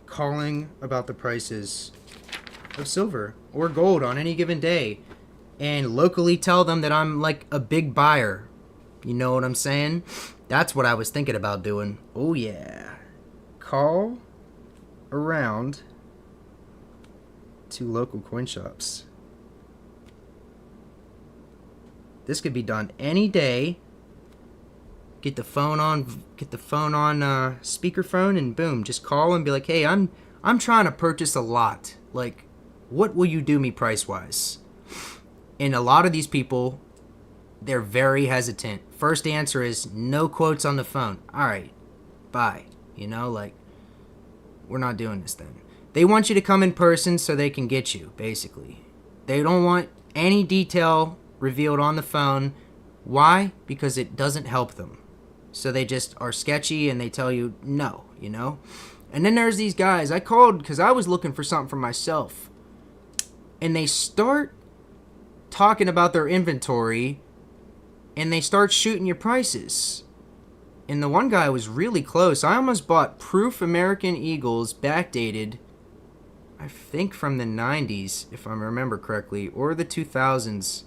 calling about the prices of silver or gold on any given day, and locally tell them that I'm like a big buyer. You know what I'm saying? That's what I was thinking about doing. Oh yeah. Call around to local coin shops. This could be done any day. Get the phone on speakerphone, and boom, just call and be like, hey, I'm trying to purchase a lot. Like, what will you do me price-wise? And a lot of these people, they're very hesitant. First answer is no quotes on the phone. All right, bye. We're not doing this then. They want you to come in person so they can get you, basically. They don't want any detail revealed on the phone. Why? Because it doesn't help them. So they just are sketchy and they tell you no, And then there's these guys. I called because I was looking for something for myself. And they start talking about their inventory and they start shooting your prices. And the one guy was really close. I almost bought Proof American Eagles backdated, I think from the 90s, if I remember correctly, or the 2000s.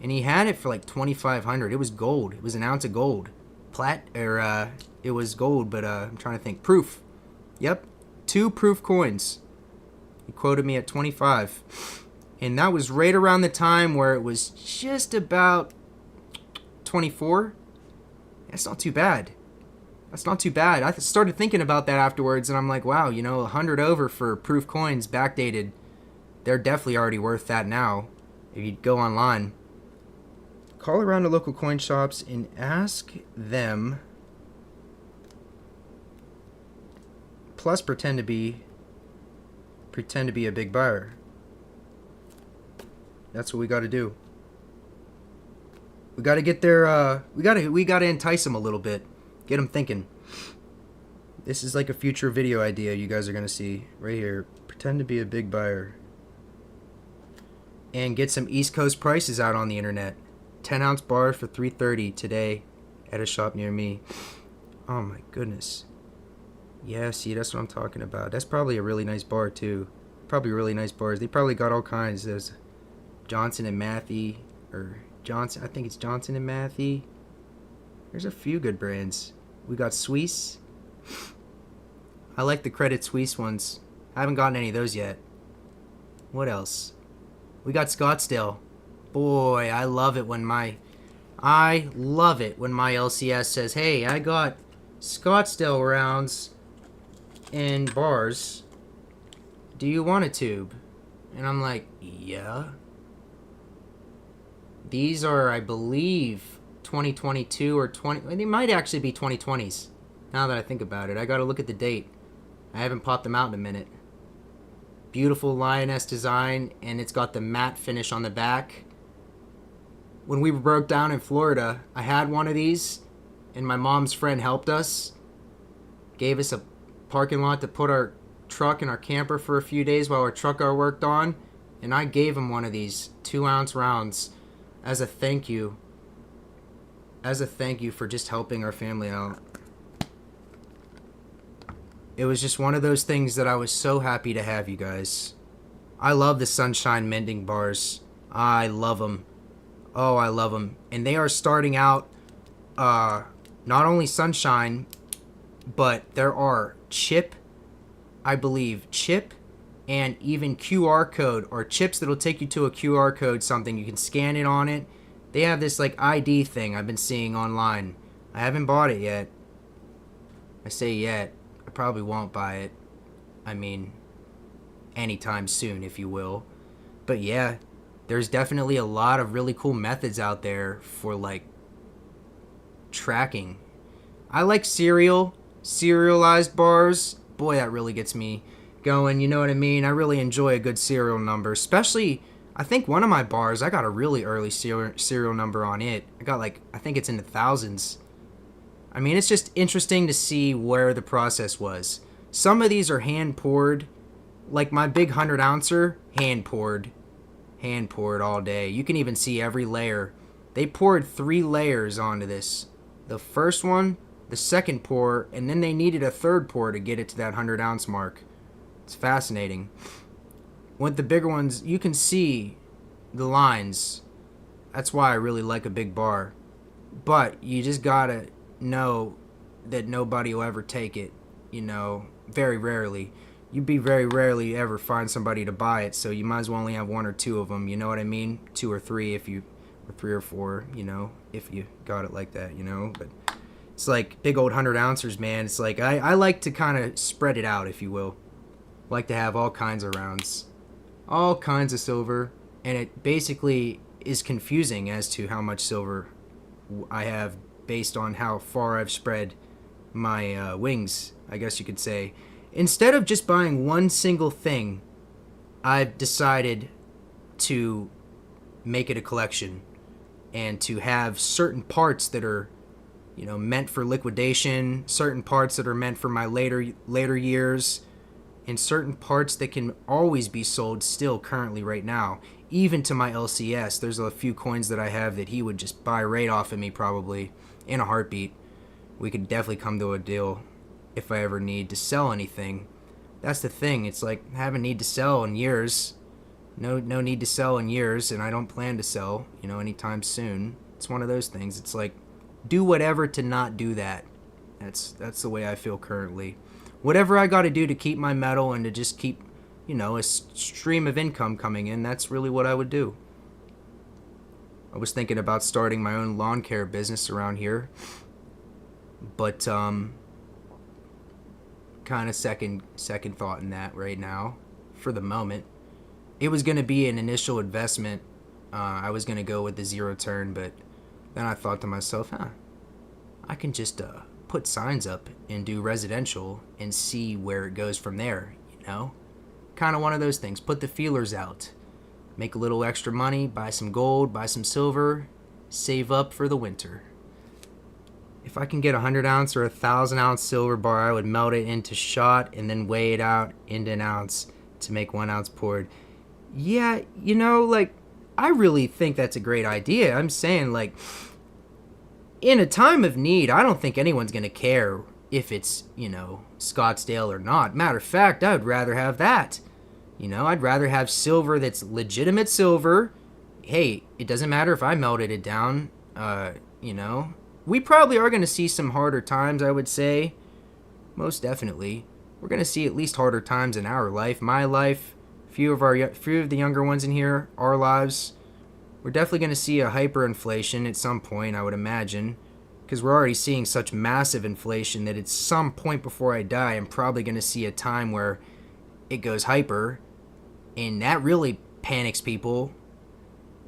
And he had it for like $2,500. It was gold. It was an ounce of gold. It was gold, but I'm trying to think. Proof. Yep. 2 Proof coins. He quoted me at 25. And that was right around the time where it was just about 24. That's not too bad. That's not too bad. I started thinking about that afterwards, and I'm like, wow, 100 over for Proof coins backdated. They're definitely already worth that now if you go online. Call around to local coin shops and ask them. Plus, pretend to be a big buyer. That's what we got to do. We got to get their. We got to entice them a little bit. Get them thinking. This is like a future video idea you guys are gonna see right here. Pretend to be a big buyer. And get some East Coast prices out on the internet. 10-ounce bars for $3.30 today at a shop near me. Oh my goodness. Yeah, see, that's what I'm talking about. That's probably a really nice bar too. Probably really nice bars. They probably got all kinds. There's Johnson and Matthey, or Johnson. I think it's Johnson and Matthey. There's a few good brands. We got Suisse. I like the Credit Suisse ones. I haven't gotten any of those yet. What else? We got Scottsdale. Boy, I love it when my LCS says, "Hey, I got Scottsdale rounds in bars. Do you want a tube?" And I'm like, "Yeah." These are, I believe, 2022 or 20. They might actually be 2020s. Now that I think about it, I got to look at the date. I haven't popped them out in a minute. Beautiful lioness design, and it's got the matte finish on the back. When we broke down in Florida, I had one of these, and my mom's friend helped us. Gave us a parking lot to put our truck and our camper for a few days while our truck got worked on, and I gave him one of these 2-ounce rounds as a thank you. As a thank you for just helping our family out. It was just one of those things that I was so happy to have, you guys. I love the Sunshine Mending bars. I love them. Oh, I love them. And they are starting out, not only Sunshine, but there are chip, I believe, chip and even QR code, or chips that'll take you to a QR code, something. You can scan it on it. They have this like ID thing I've been seeing online. I haven't bought it yet. I say yet. I probably won't buy it. I mean, anytime soon, if you will. But yeah, there's definitely a lot of really cool methods out there for like tracking. I like serialized bars. Boy, that really gets me going. You know what I mean? I really enjoy a good serial number, especially. I think one of my bars, I got a really early serial number on it. I got like, I think it's in the thousands. I mean, it's just interesting to see where the process was. Some of these are hand poured, like my big 100-ouncer, hand poured all day. You can even see every layer. They poured 3 layers onto this. The first one, the second pour, and then they needed a third pour to get it to that 100-ounce mark. It's fascinating. With the bigger ones, you can see the lines. That's why I really like a big bar. But you just gotta know that nobody will ever take it, you know, very rarely. You'd be very rarely ever find somebody to buy it, so you might as well only have 1 or 2 of them, you know what I mean? 2 or 3 if you, or 3 or 4, you know, if you got it like that, you know? But it's like big old 100-ouncers, man. It's like, I like to kind of spread it out, if you will. Like to have all kinds of rounds. All kinds of silver, and it basically is confusing as to how much silver I have based on how far I've spread my wings, I guess you could say. Instead of just buying one single thing, I've decided to make it a collection and to have certain parts that are, you know, meant for liquidation, certain parts that are meant for my later years, and certain parts that can always be sold still currently right now. Even to my LCS, there's a few coins that I have that he would just buy right off of me probably in a heartbeat. We could definitely come to a deal if I ever need to sell anything. That's the thing. It's like I haven't need to sell in years. No need to sell in years, and I don't plan to sell, you know, anytime soon. It's one of those things. It's like do whatever to not do that. That's the way I feel currently. Whatever I got to do to keep my metal and to just keep, you know, a stream of income coming in, that's really what I would do. I was thinking about starting my own lawn care business around here, but kind of second thought in that right now for the moment. It was going to be an initial investment. I was going to go with the 0 turn, but Then I thought to myself, I can just put signs up and do residential and see where it goes from there, you know? Kind of one of those things. Put the feelers out. Make a little extra money, buy some gold, buy some silver, save up for the winter. If I can get a 100-ounce or a 1,000-ounce silver bar, I would melt it into shot and then weigh it out into an ounce to make 1 ounce poured. Yeah, you know, like, I really think that's a great idea. I'm saying, like, in a time of need, I don't think anyone's going to care if it's, you know, Scottsdale or not. Matter of fact, I would rather have that. You know, I'd rather have silver that's legitimate silver. Hey, it doesn't matter if I melted it down, you know. We probably are going to see some harder times, I would say. Most definitely. We're going to see at least harder times in our life, my life, few of the younger ones in here, our lives. We're definitely going to see a hyperinflation at some point, I would imagine, because we're already seeing such massive inflation that at some point before I die, I'm probably going to see a time where it goes hyper, and that really panics people.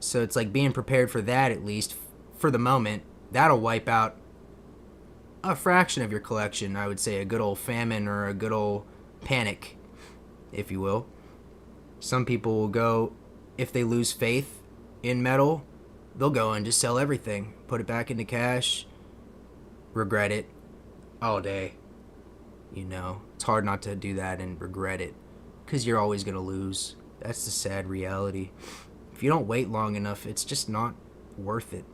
So it's like being prepared for that, at least for the moment. That'll wipe out a fraction of your collection, I would say, a good old famine or a good old panic, if you will. Some people will go, if they lose faith in metal, they'll go and just sell everything, put it back into cash, regret it all day. You know, it's hard not to do that and regret it, because you're always going to lose. That's the sad reality. If you don't wait long enough, it's just not worth it.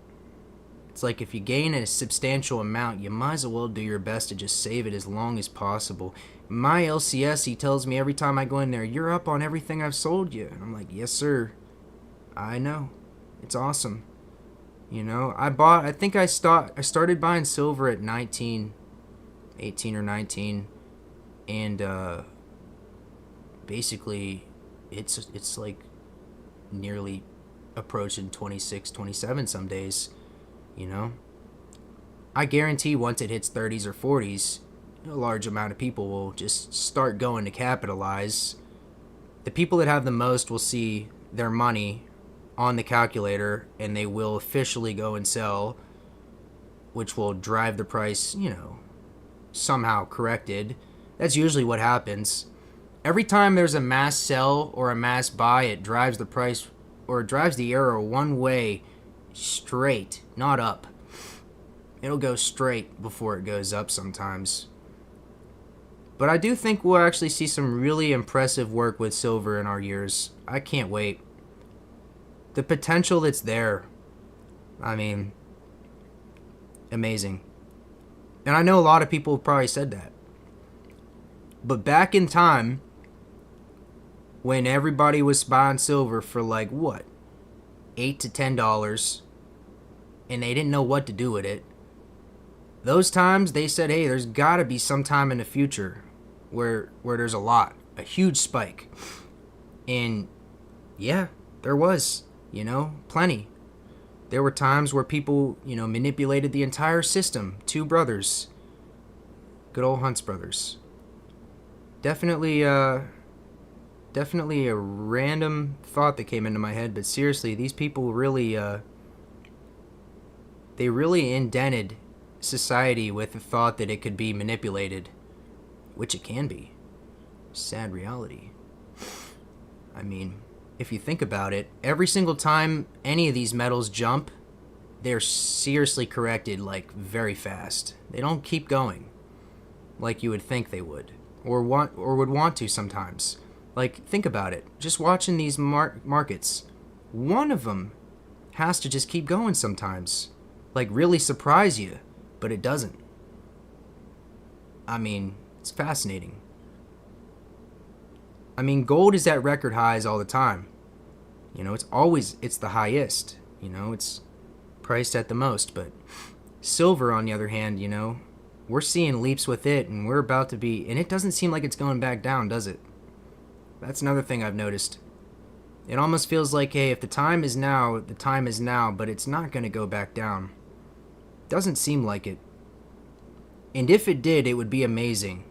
It's like if you gain a substantial amount, you might as well do your best to just save it as long as possible. My LCS, he tells me every time I go in there, you're up on everything I've sold you. And I'm like, yes, sir. I know. It's awesome. You know, I think I started buying silver at 18 or 19. And basically, it's like nearly approaching 26, 27 some days. You know, I guarantee once it hits 30s or 40s, a large amount of people will just start going to capitalize. The people that have the most will see their money on the calculator, and they will officially go and sell, which will drive the price, you know, somehow corrected. That's usually what happens. Every time there's a mass sell or a mass buy, it drives the price, or it drives the arrow one way straight, not up. It'll go straight before it goes up sometimes. But I do think we'll actually see some really impressive work with silver in our years. I can't wait. The potential that's there, I mean, amazing. And I know a lot of people have probably said that. But back in time, when everybody was buying silver for like what, $8 to $10, and they didn't know what to do with it, those times they said, hey, there's got to be some time in the future where there's a huge spike. And yeah, there was, you know, plenty. There were times where people, you know, manipulated the entire system. Two brothers, good old Hunt's brothers. Definitely a random thought that came into my head, but seriously, these people really, they really indented society with the thought that it could be manipulated, which it can be. Sad reality. I mean, if you think about it, every single time any of these metals jump, they're seriously corrected like very fast. They don't keep going like you would think they would, or would want to sometimes. Like, think about it. Just watching these markets, one of them has to just keep going sometimes. Like, really surprise you, but it doesn't. I mean, it's fascinating. I mean, gold is at record highs all the time. You know, it's the highest. You know, it's priced at the most. But silver, on the other hand, you know, we're seeing leaps with it, and we're about to be, and it doesn't seem like it's going back down, does it? That's another thing I've noticed. It almost feels like, hey, if the time is now, the time is now, but it's not going to go back down. Doesn't seem like it. And if it did, it would be amazing.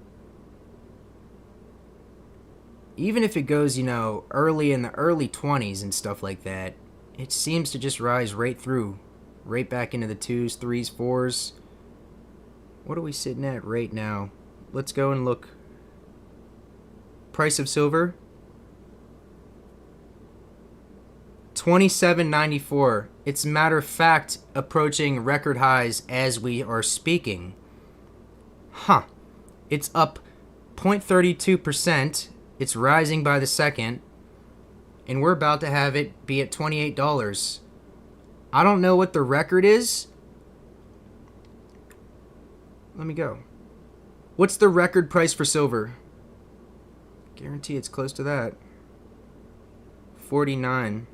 Even if it goes, you know, early in the early 20s and stuff like that, it seems to just rise right through right back into the 2s, 3s, 4s. What are we sitting at right now? Let's go and look. Price of silver, $27.94. It's a matter of fact approaching record highs as we are speaking. Huh. It's up 0.32%. It's rising by the second. And we're about to have it be at $28. I don't know what the record is. Let me go. What's the record price for silver? Guarantee it's close to that. 49.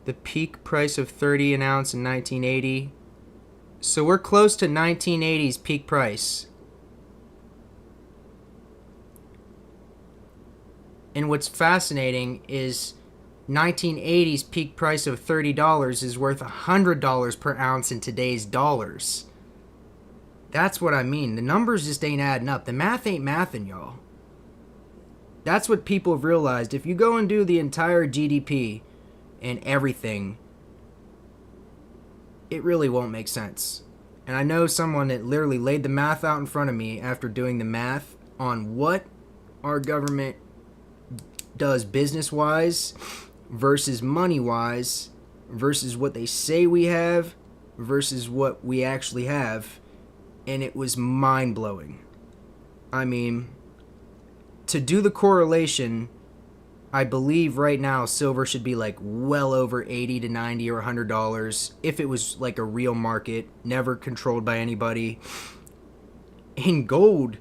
The peak price of 30 an ounce in 1980. So we're close to 1980's peak price. And what's fascinating is 1980's peak price of $30 is worth $100 per ounce in today's dollars. That's what I mean. The numbers just ain't adding up. The math ain't mathing, y'all. That's what people have realized. If you go and do the entire GDP and everything, it really won't make sense. And I know someone that literally laid the math out in front of me after doing the math on what our government does business-wise versus money-wise versus what they say we have versus what we actually have. And it was mind-blowing. I mean, to do the correlation, I believe right now silver should be like well over $80 to $90 or $100 if it was like a real market, never controlled by anybody. In gold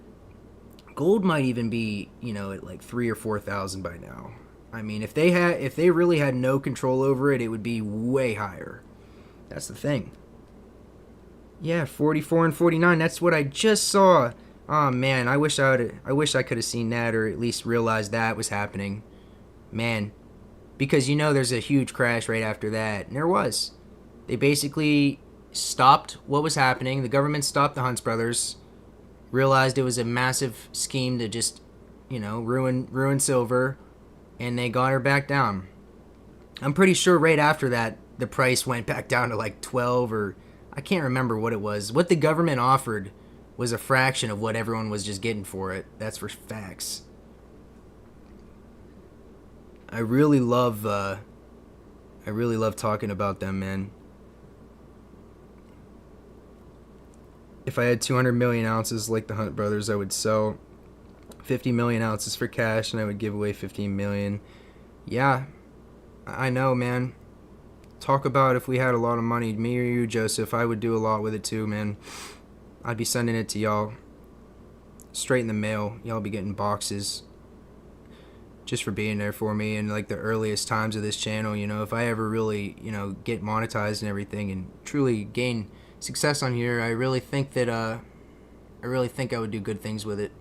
might even be, at like 3,000 or 4,000 by now. I mean, if they really had no control over it, it would be way higher. That's the thing. Yeah, 44 and 49. That's what I just saw. Oh man, I wish I could have seen that, or at least realized that was happening. Man, because there's a huge crash right after that, and there was. They basically stopped what was happening. The government stopped the Hunts brothers, realized it was a massive scheme to just, ruin silver, and they got her back down. I'm pretty sure right after that, the price went back down to like 12 or I can't remember what it was. What the government offered was a fraction of what everyone was just getting for it. That's for facts. I really love talking about them, man. If I had 200 million ounces like the Hunt brothers, I would sell 50 million ounces for cash and I would give away 15 million. Yeah, I know, man. Talk about if we had a lot of money, me or you, Joseph, I would do a lot with it too, man. I'd be sending it to y'all straight in the mail. Y'all be getting boxes just for being there for me in like the earliest times of this channel. If I ever really, get monetized and everything and truly gain success on here, I really think that I would do good things with it.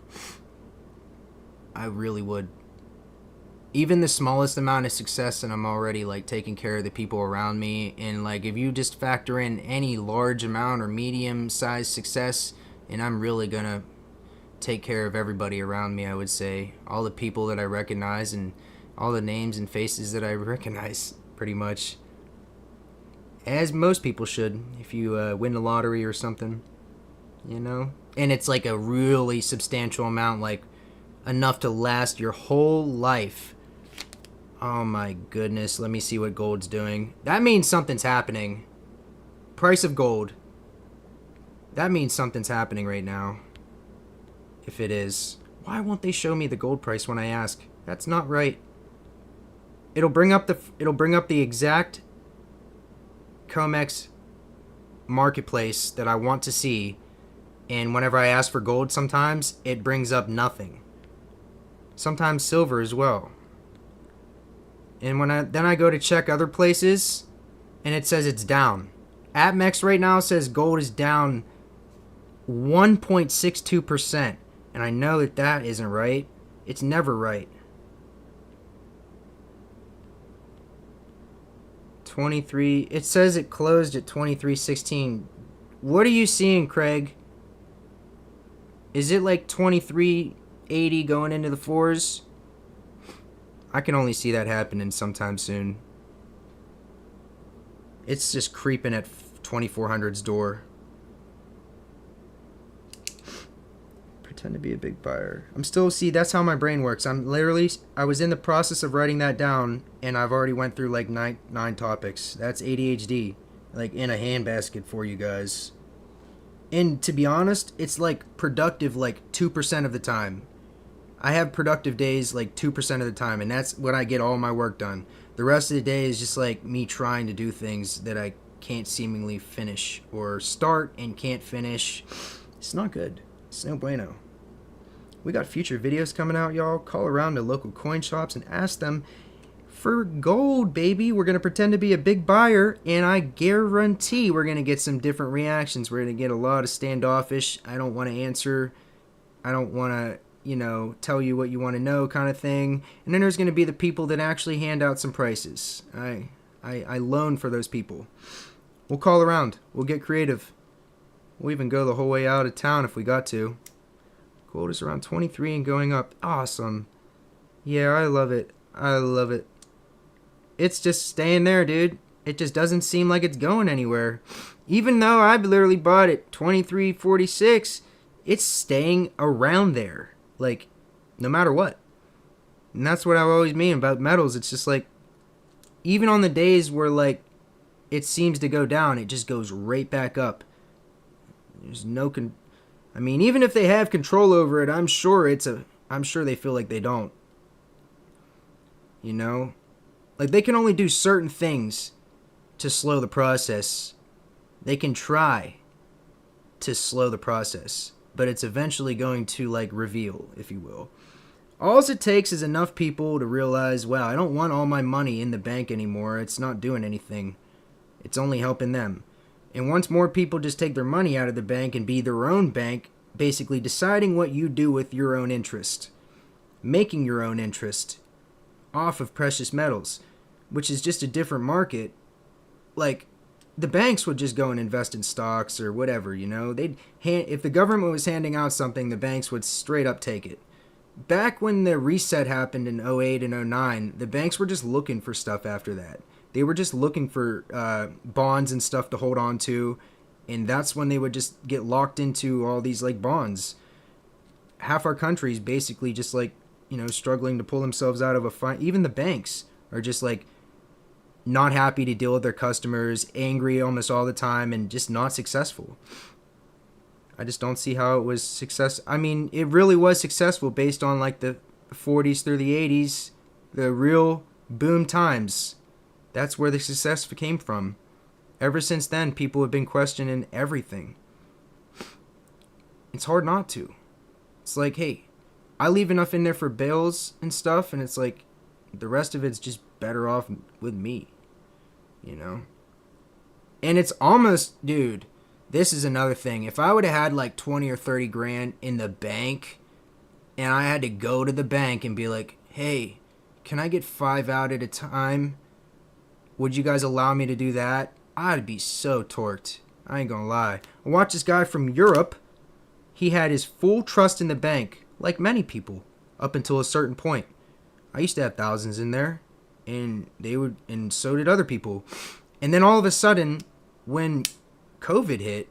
I really would. Even the smallest amount of success, and I'm already like taking care of the people around me, and like if you just factor in any large amount or medium sized success, and I'm really gonna take care of everybody around me. I would say all the people that I recognize and all the names and faces that I recognize, pretty much, as most people should if you win the lottery or something, and it's like a really substantial amount, like enough to last your whole life. Oh my goodness, let me see what gold's doing. That means something's happening. Price of gold. That means something's happening right now. If it is. Why won't they show me the gold price when I ask? That's not right. It'll bring up the exact COMEX marketplace that I want to see, and whenever I ask for gold sometimes it brings up nothing. Sometimes silver as well. And when I go to check other places, and it says it's down. APMEX right now says gold is down 1.62%, and I know that isn't right. It's never right. 23. It says it closed at 23.16. What are you seeing, Craig? Is it like 23.80 going into the fours? I can only see that happening sometime soon. It's just creeping at 2400's door. Pretend to be a big buyer. I'm still, see, that's how my brain works. I was in the process of writing that down, and I've already went through like nine topics. That's ADHD, like in a handbasket for you guys. And to be honest, it's like productive like 2% of the time. I have productive days like 2% of the time, and that's when I get all my work done. The rest of the day is just like me trying to do things that I can't seemingly finish, or start and can't finish. It's not good. It's no bueno. We got future videos coming out, y'all. Call around to local coin shops and ask them for gold, baby. We're going to pretend to be a big buyer, and I guarantee we're going to get some different reactions. We're going to get a lot of standoffish, I don't want to answer, I don't want to, tell you what you want to know kind of thing. And then there's going to be the people that actually hand out some prices. I loan for those people. We'll call around. We'll get creative. We'll even go the whole way out of town if we got to. Gold is around 23 and going up. Awesome. Yeah, I love it. I love it. It's just staying there, dude. It just doesn't seem like it's going anywhere. Even though I literally bought it 23.46, it's staying around there. Like, no matter what. And that's what I always mean about metals. It's just like, even on the days where like it seems to go down, it just goes right back up. There's no even if they have control over it, I'm sure they feel like they don't. Like they can only do certain things to slow the process. They can try to slow the process, but it's eventually going to like reveal, if you will. All it takes is enough people to realize, wow, I don't want all my money in the bank anymore. It's not doing anything. It's only helping them. And once more people just take their money out of the bank and be their own bank, basically deciding what you do with your own interest, making your own interest off of precious metals, which is just a different market. Like, the banks would just go and invest in stocks or whatever, if the government was handing out something, the banks would straight up take it. Back when the reset happened in 08 and 09, the banks were just looking for stuff after that. They were just looking for bonds and stuff to hold on to, and that's when they would just get locked into all these like bonds. Half our country's basically just like, struggling to pull themselves out of a fight. Even the banks are just like not happy to deal with their customers, angry almost all the time, and just not successful. I just don't see how it was success. It really was successful based on like the 40s through the 80s, the real boom times. That's where the success came from. Ever since then, people have been questioning everything. It's hard not to. It's like, hey, I leave enough in there for bills and stuff, and it's like the rest of it's just better off with me, And it's almost, dude, this is another thing. If I would have had like 20 or 30 grand in the bank, and I had to go to the bank and be like, hey, can I get 5 out at a time? Would you guys allow me to do that? I'd be so torqued. I ain't gonna lie. I watched this guy from Europe. He had his full trust in the bank, like many people, up until a certain point. I used to have thousands in there, and so did other people. And then all of a sudden, when COVID hit,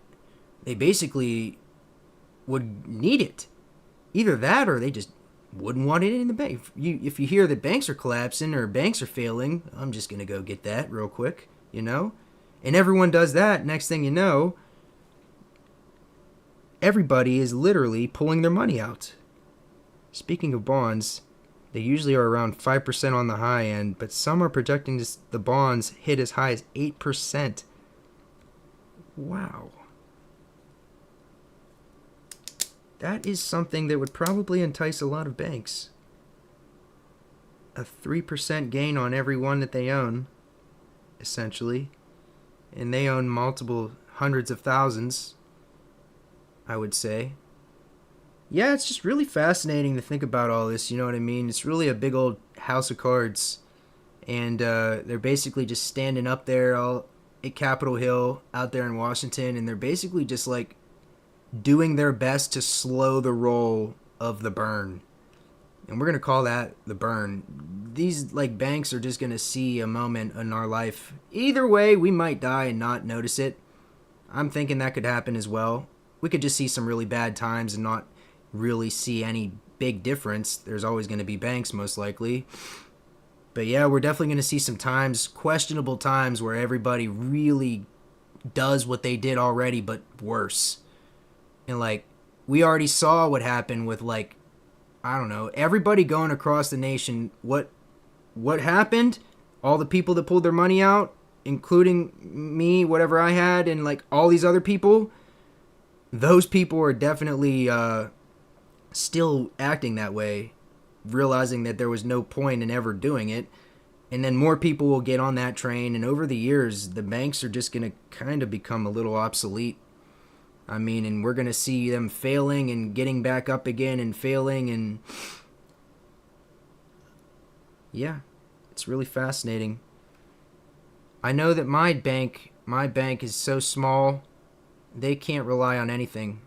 they basically would need it. Either that or they just wouldn't want it in the bank. If you hear that banks are collapsing or banks are failing, I'm just going to go get that real quick, And everyone does that. Next thing you know, everybody is literally pulling their money out. Speaking of bonds, they usually are around 5% on the high end, but some are projecting the bonds hit as high as 8%. Wow. That is something that would probably entice a lot of banks. A 3% gain on every one that they own, essentially. And they own multiple hundreds of thousands, I would say. Yeah, it's just really fascinating to think about all this, you know what I mean? It's really a big old house of cards. And they're basically just standing up there all at Capitol Hill out there in Washington, and they're basically just like doing their best to slow the roll of the burn. And we're going to call that the burn. These like banks are just going to see a moment in our life. Either way, we might die and not notice it. I'm thinking that could happen as well. We could just see some really bad times and not really see any big difference. There's always going to be banks, most likely. But yeah, we're definitely going to see some times, questionable times, where everybody really does what they did already, but worse. And like, we already saw what happened with like, I don't know, everybody going across the nation. What happened? All the people that pulled their money out, including me, whatever I had, and like all these other people, those people are definitely still acting that way, realizing that there was no point in ever doing it. And then more people will get on that train, and over the years, the banks are just going to kind of become a little obsolete. I mean, and we're going to see them failing and getting back up again and failing, and yeah, it's really fascinating. I know that my bank is so small, they can't rely on anything.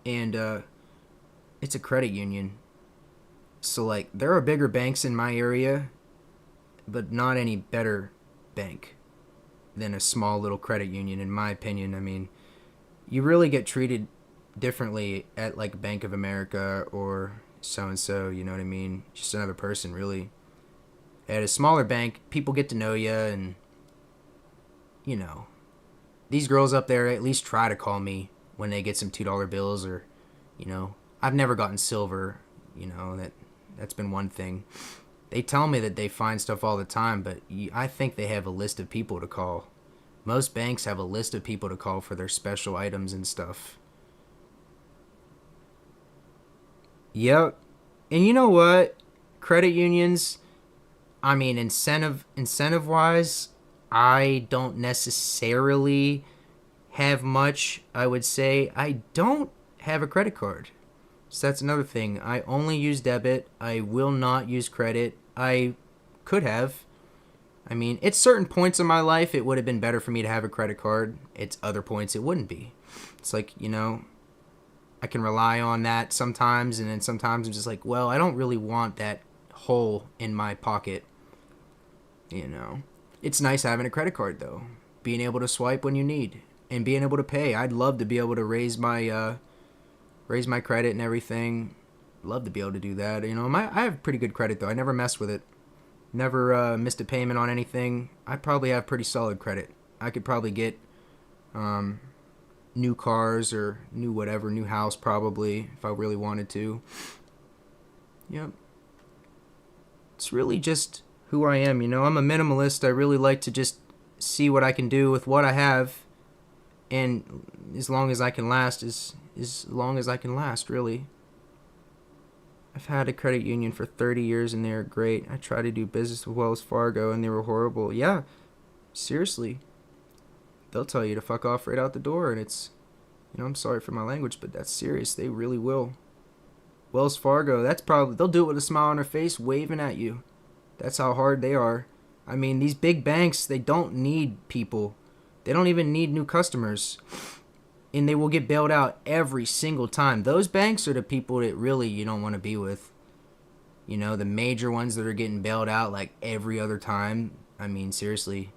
And it's a credit union. So like, there are bigger banks in my area, but not any better bank than a small little credit union, in my opinion. I mean, you really get treated differently at like Bank of America or so and so, you know what I mean? Just another person, really. At a smaller bank, people get to know you, and you know, these girls up there at least try to call me when they get some $2 bills, or you know, I've never gotten silver, you know, that's been one thing. They tell me that they find stuff all the time, but I think they have a list of people to call. Most banks have a list of people to call for their special items and stuff. Yep. And you know what? Credit unions, I mean, incentive wise, I don't necessarily have much. I would say I don't have a credit card. So that's another thing. I only use debit. I will not use credit. I could have. I mean, at certain points in my life, it would have been better for me to have a credit card. At other points, it wouldn't be. It's like, you know, I can rely on that sometimes, and then sometimes I'm just like, well, I don't really want that hole in my pocket. You know, it's nice having a credit card, though. Being able to swipe when you need and being able to pay. I'd love to be able to raise my credit and everything. Love to be able to do that. You know, I have pretty good credit, though. I never mess with it. Never missed a payment on anything. I probably have pretty solid credit. I could probably get new cars or new house probably, if I really wanted to. Yep. It's really just who I am, you know. I'm a minimalist. I really like to just see what I can do with what I have, and as long as I can last, as long as I can last, really. I've had a credit union for 30 years and they're great. I tried to do business with Wells Fargo and they were horrible. Yeah, seriously. They'll tell you to fuck off right out the door, and it's, you know, I'm sorry for my language, but that's serious. They really will. Wells Fargo, they'll do it with a smile on their face, waving at you. That's how hard they are. I mean, these big banks, they don't need people. They don't even need new customers. And they will get bailed out every single time. Those banks are the people that really you don't want to be with. You know, the major ones that are getting bailed out like every other time. I mean, seriously,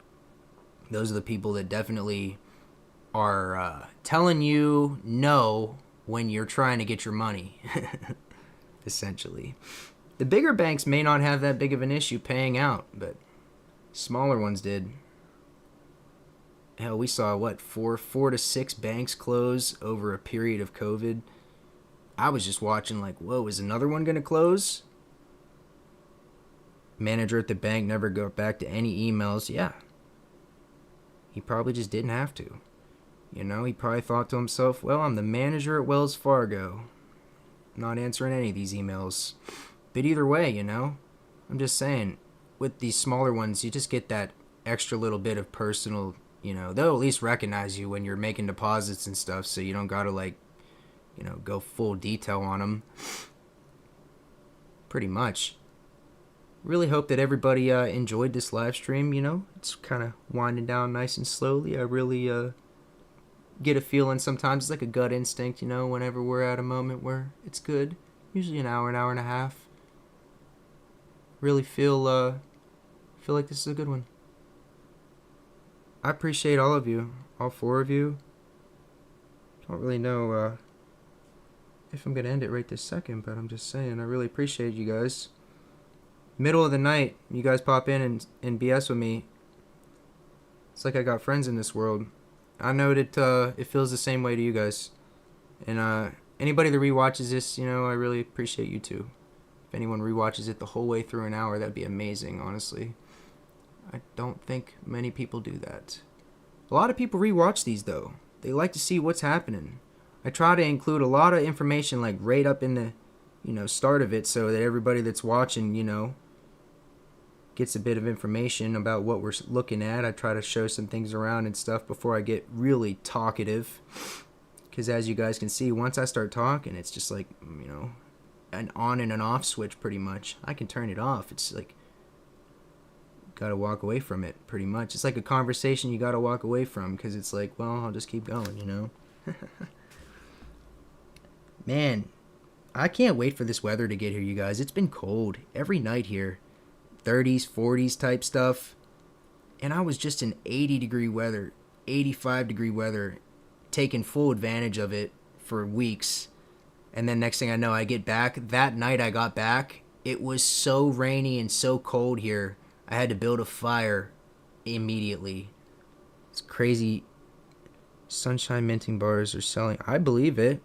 those are the people that definitely are telling you no when you're trying to get your money, essentially. The bigger banks may not have that big of an issue paying out, but smaller ones did. Hell, we saw, four to six banks close over a period of COVID. I was just watching like, whoa, is another one going to close? Manager at the bank never got back to any emails. Yeah. He probably just didn't have to. You know, he probably thought to himself, well, I'm the manager at Wells Fargo. I'm not answering any of these emails. But either way, you know, I'm just saying, with these smaller ones, you just get that extra little bit of personal. You know, they'll at least recognize you when you're making deposits and stuff, so you don't gotta, like, you know, go full detail on them. Pretty much. Really hope that everybody enjoyed this live stream, you know. It's kind of winding down nice and slowly. I really get a feeling sometimes. It's like a gut instinct, you know, whenever we're at a moment where it's good. Usually an hour and a half. Really feel like this is a good one. I appreciate all of you, all 4 of you. Don't really know if I'm gonna end it right this second, but I'm just saying I really appreciate you guys. Middle of the night, you guys pop in and BS with me. It's like I got friends in this world. I know that it feels the same way to you guys. And anybody that rewatches this, I really appreciate you too. If anyone rewatches it the whole way through an hour, that'd be amazing, honestly. I don't think many people do that. A lot of people rewatch these, though. They like to see what's happening. I try to include a lot of information, like, right up in the, start of it, so that everybody that's watching, gets a bit of information about what we're looking at. I try to show some things around and stuff before I get really talkative. Because as you guys can see, once I start talking, it's just like, an on and an off switch pretty much. I can turn it off. It's like, gotta walk away from it pretty much. It's like a conversation you gotta walk away from because it's like, well, I'll just keep going, Man, I can't wait for this weather to get here, you guys. It's been cold every night here. 30s, 40s type stuff. And I was just in 80-degree weather, 85-degree weather, taking full advantage of it for weeks. And then next thing I know, I get back. That night I got back, it was so rainy and so cold here. I had to build a fire immediately. It's crazy. Sunshine minting bars are selling. I believe it.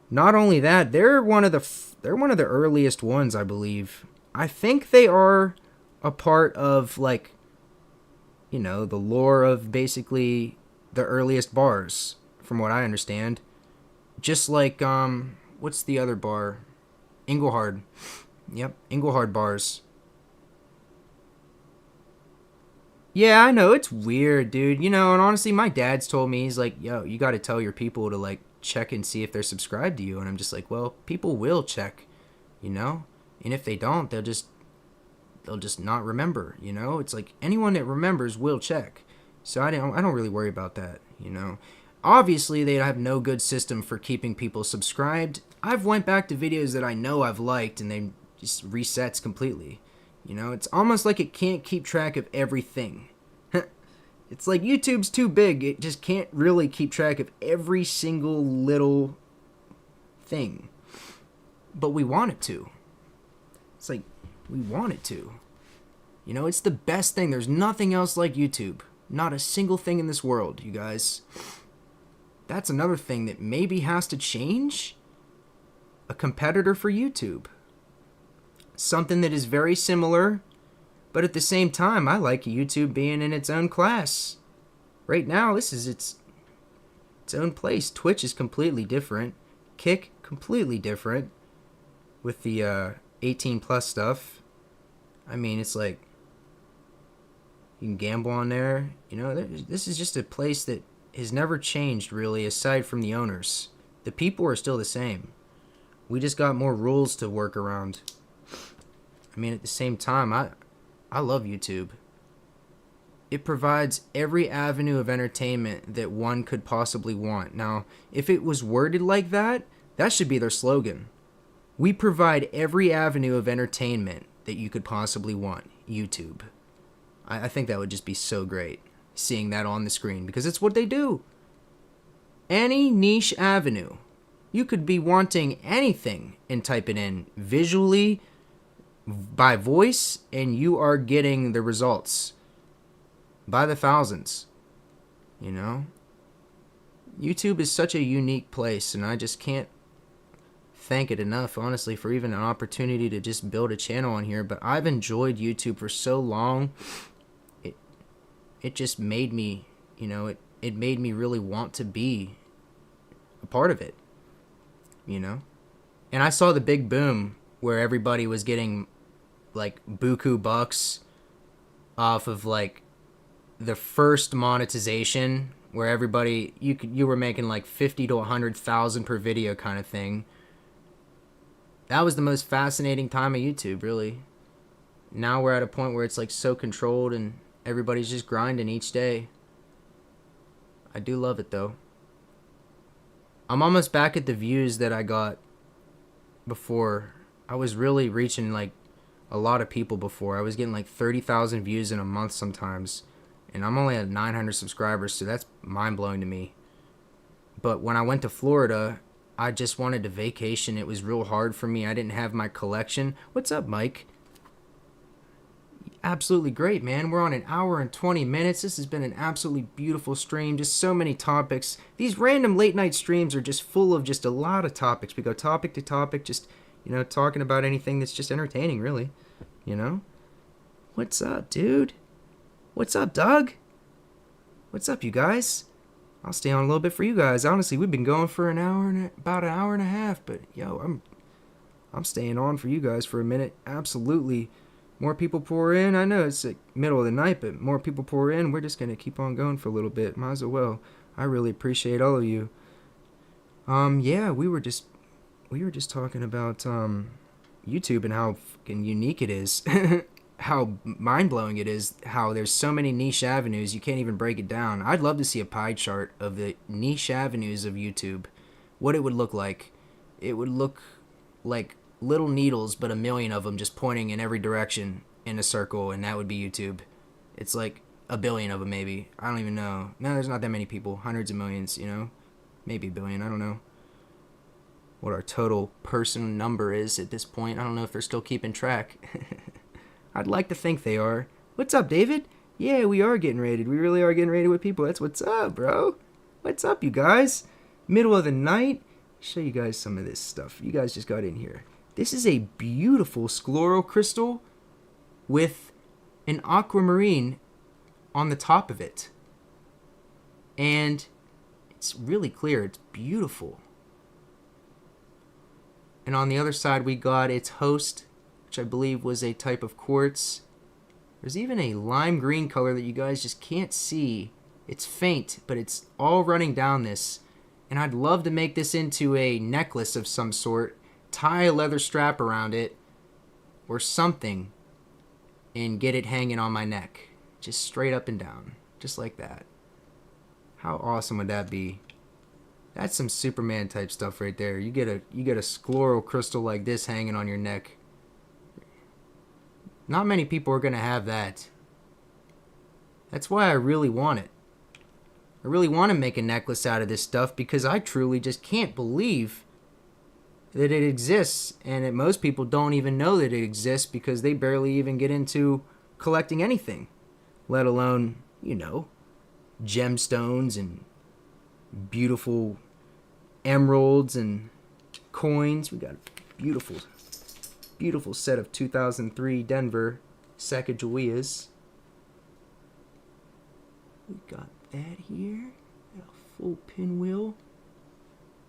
Not only that, they're one of the earliest ones, I believe. I think they are a part of the lore of basically the earliest bars, from what I understand. Just like what's the other bar? Engelhard. Yep, Engelhard bars. Yeah, I know, it's weird, dude. And honestly, my dad's told me, he's like, yo, you got to tell your people to, check and see if they're subscribed to you. And I'm just like, well, people will check, And if they don't, they'll just not remember, It's like anyone that remembers will check. So I don't really worry about that, Obviously, they have no good system for keeping people subscribed. I've went back to videos that I know I've liked, and they just resets completely. It's almost like it can't keep track of everything. It's like YouTube's too big. It just can't really keep track of every single little thing. But we want it to. It's like, we want it to. It's the best thing. There's nothing else like YouTube. Not a single thing in this world, you guys. That's another thing that maybe has to change. A competitor for YouTube. Something that is very similar, but at the same time, I like YouTube being in its own class. Right now, this is its own place. Twitch is completely different. Kick, completely different. With the 18 plus stuff. I mean, it's like, you can gamble on there. This is just a place that has never changed, really, aside from the owners. The people are still the same. We just got more rules to work around. I mean, at the same time, I love YouTube. It provides every avenue of entertainment that one could possibly want. Now, if it was worded like that, that should be their slogan. We provide every avenue of entertainment that you could possibly want. YouTube. I think that would just be so great, seeing that on the screen, because it's what they do. Any niche avenue. You could be wanting anything and type it in visually, by voice, and you are getting the results by the thousands. YouTube is such a unique place, and I just can't thank it enough, honestly, for even an opportunity to just build a channel on here. But I've enjoyed YouTube for so long. It just made me, it made me really want to be a part of it, And I saw the big boom where everybody was getting buku bucks off of the first monetization, where everybody you were making 50 to 100,000 per video kind of thing. That was the most fascinating time of YouTube, really. Now we're at a point where it's so controlled and everybody's just grinding each day. I do love it though. I'm almost back at the views that I got before. I was really reaching a a lot of people before. I was getting like 30,000 views in a month sometimes, and I'm only at 900 subscribers, so that's mind-blowing to me. But when I went to Florida, I just wanted to vacation. It was real hard for me. I didn't have my collection. What's up, Mike? Absolutely great, man. We're on an hour and 20 minutes. This has been an absolutely beautiful stream. Just so many topics. These random late night streams are just full of just a lot of topics. We go topic to topic, just, talking about anything that's just entertaining, really. What's up, dude? What's up, Doug? What's up, you guys? I'll stay on a little bit for you guys. Honestly, we've been going for about an hour and a half, but yo, I'm staying on for you guys for a minute. Absolutely. More people pour in. I know it's like middle of the night, but more people pour in. We're just gonna keep on going for a little bit. Might as well. I really appreciate all of you. Yeah, we were just talking about YouTube and how fucking unique it is, how mind-blowing it is, how there's so many niche avenues you can't even break it down. I'd love to see a pie chart of the niche avenues of YouTube, what it would look like. It would look like little needles, but a million of them just pointing in every direction in a circle, and that would be YouTube. It's like a billion of them, maybe. I don't even know. No, there's not that many people. Hundreds of millions, maybe a billion. I don't know what our total person number is at this point. I don't know if they're still keeping track. I'd like to think they are. What's up, David? Yeah, we are getting rated. We really are getting rated with people. That's what's up, bro. What's up, you guys? Middle of the night. Show you guys some of this stuff. You guys just got in here. This is a beautiful scleral crystal with an aquamarine on the top of it. And it's really clear. It's beautiful. And on the other side, we got its host, which I believe was a type of quartz. There's even a lime green color that you guys just can't see. It's faint, but it's all running down this. And I'd love to make this into a necklace of some sort. Tie a leather strap around it or something and get it hanging on my neck, just straight up and down, just like that. How awesome would that be? That's some Superman type stuff right there. You get a scleral crystal like this hanging on your neck. Not many people are going to have that. That's why I really want it. I really want to make a necklace out of this stuff because I truly just can't believe that it exists, and that most people don't even know that it exists because they barely even get into collecting anything, let alone, gemstones and beautiful emeralds and coins. We got a beautiful set of 2003 Denver Sacagaweas. We got that here. Got a full pinwheel.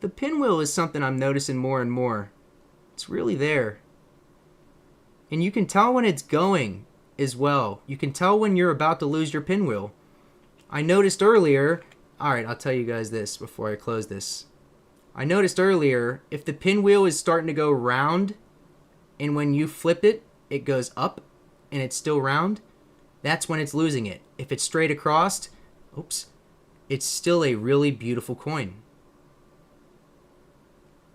The pinwheel is something I'm noticing more and more. It's really there. And you can tell when it's going as well. You can tell when you're about to lose your pinwheel. I noticed earlier... Alright, I'll tell you guys this before I close this. I noticed earlier, if the pinwheel is starting to go round, and when you flip it, it goes up, and it's still round, that's when it's losing it. If it's straight across, it's still a really beautiful coin.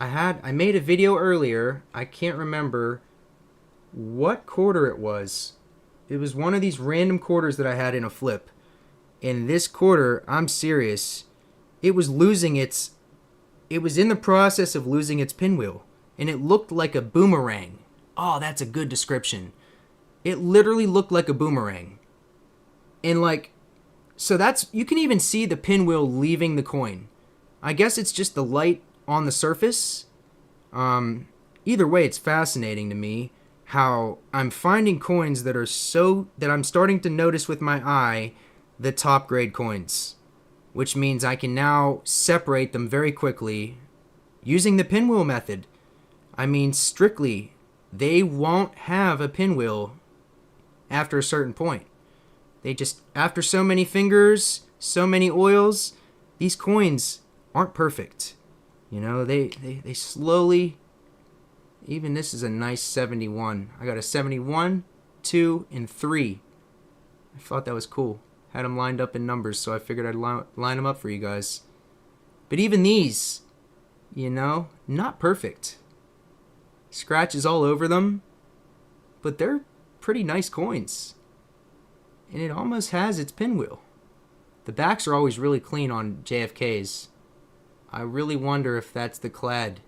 I made a video earlier. I can't remember what quarter it was. It was one of these random quarters that I had in a flip. In this quarter, I'm serious, it was in the process of losing its pinwheel. And it looked like a boomerang. Oh, that's a good description. It literally looked like a boomerang. And so you can even see the pinwheel leaving the coin. I guess it's just the light on the surface. Either way, it's fascinating to me how I'm finding coins that I'm starting to notice with my eye the top grade coins, which means I can now separate them very quickly using the pinwheel method. I mean, strictly, they won't have a pinwheel after a certain point. They just, after so many fingers, so many oils, these coins aren't perfect. They slowly, even this is a nice 71. I got a 71, 2, and 3. I thought that was cool. Had them lined up in numbers, so I figured I'd line them up for you guys. But even these, not perfect. Scratches all over them. but they're pretty nice coins. And it almost has its pinwheel. The backs are always really clean on JFKs. I really wonder if that's the clad.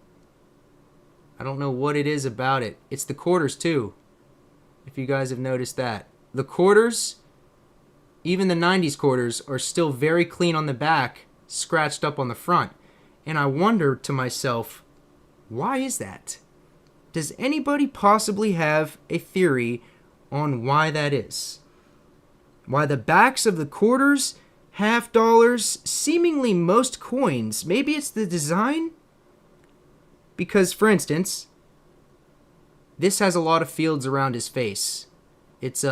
I don't know what it is about it. It's the quarters too, if you guys have noticed that. The quarters, even the 90s quarters, are still very clean on the back, scratched up on the front. And I wonder to myself, why is that? Does anybody possibly have a theory on why that is? Why the backs of the quarters, half dollars, seemingly most coins, maybe it's the design? Because, for instance, this has a lot of fields around his face. It's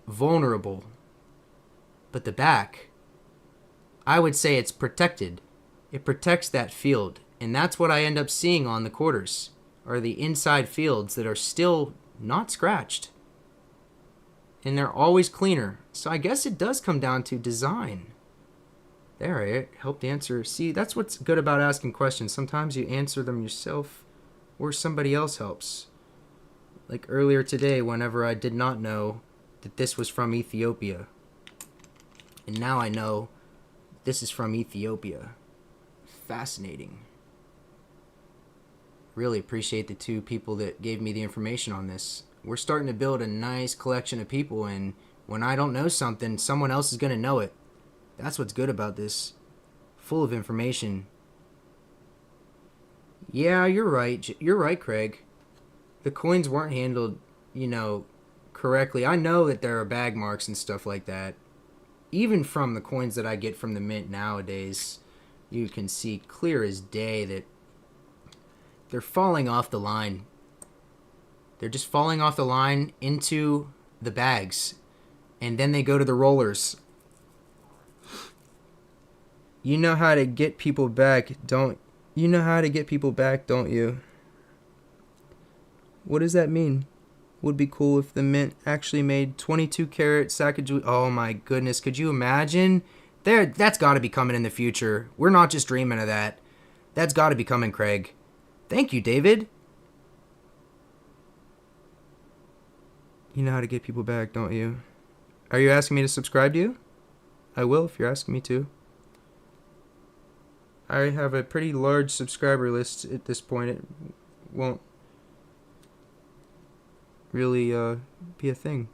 vulnerable. But the back, I would say it's protected. It protects that field. And that's what I end up seeing on the quarters, are the inside fields that are still not scratched. And they're always cleaner. So I guess it does come down to design. There, it helped answer. See, that's what's good about asking questions. Sometimes you answer them yourself or somebody else helps. Like earlier today, whenever I did not know that this was from Ethiopia. And now I know this is from Ethiopia. Fascinating. Really appreciate the two people that gave me the information on this. We're starting to build a nice collection of people, and when I don't know something, someone else is going to know it. That's what's good about this. Full of information. Yeah, you're right. You're right, Craig. The coins weren't handled, correctly. I know that there are bag marks and stuff like that. Even from the coins that I get from the mint nowadays, you can see clear as day that they're falling off the line. They're just falling off the line into the bags. And then they go to the rollers. You know how to get people back, don't you? What does that mean? Would be cool if the mint actually made 22 karat Sacagawea. Oh my goodness, could you imagine? That's got to be coming in the future. We're not just dreaming of that. That's got to be coming, Craig. Thank you, David. You know how to get people back, don't you? Are you asking me to subscribe to you? I will if you're asking me to. I have a pretty large subscriber list at this point. It won't really be a thing.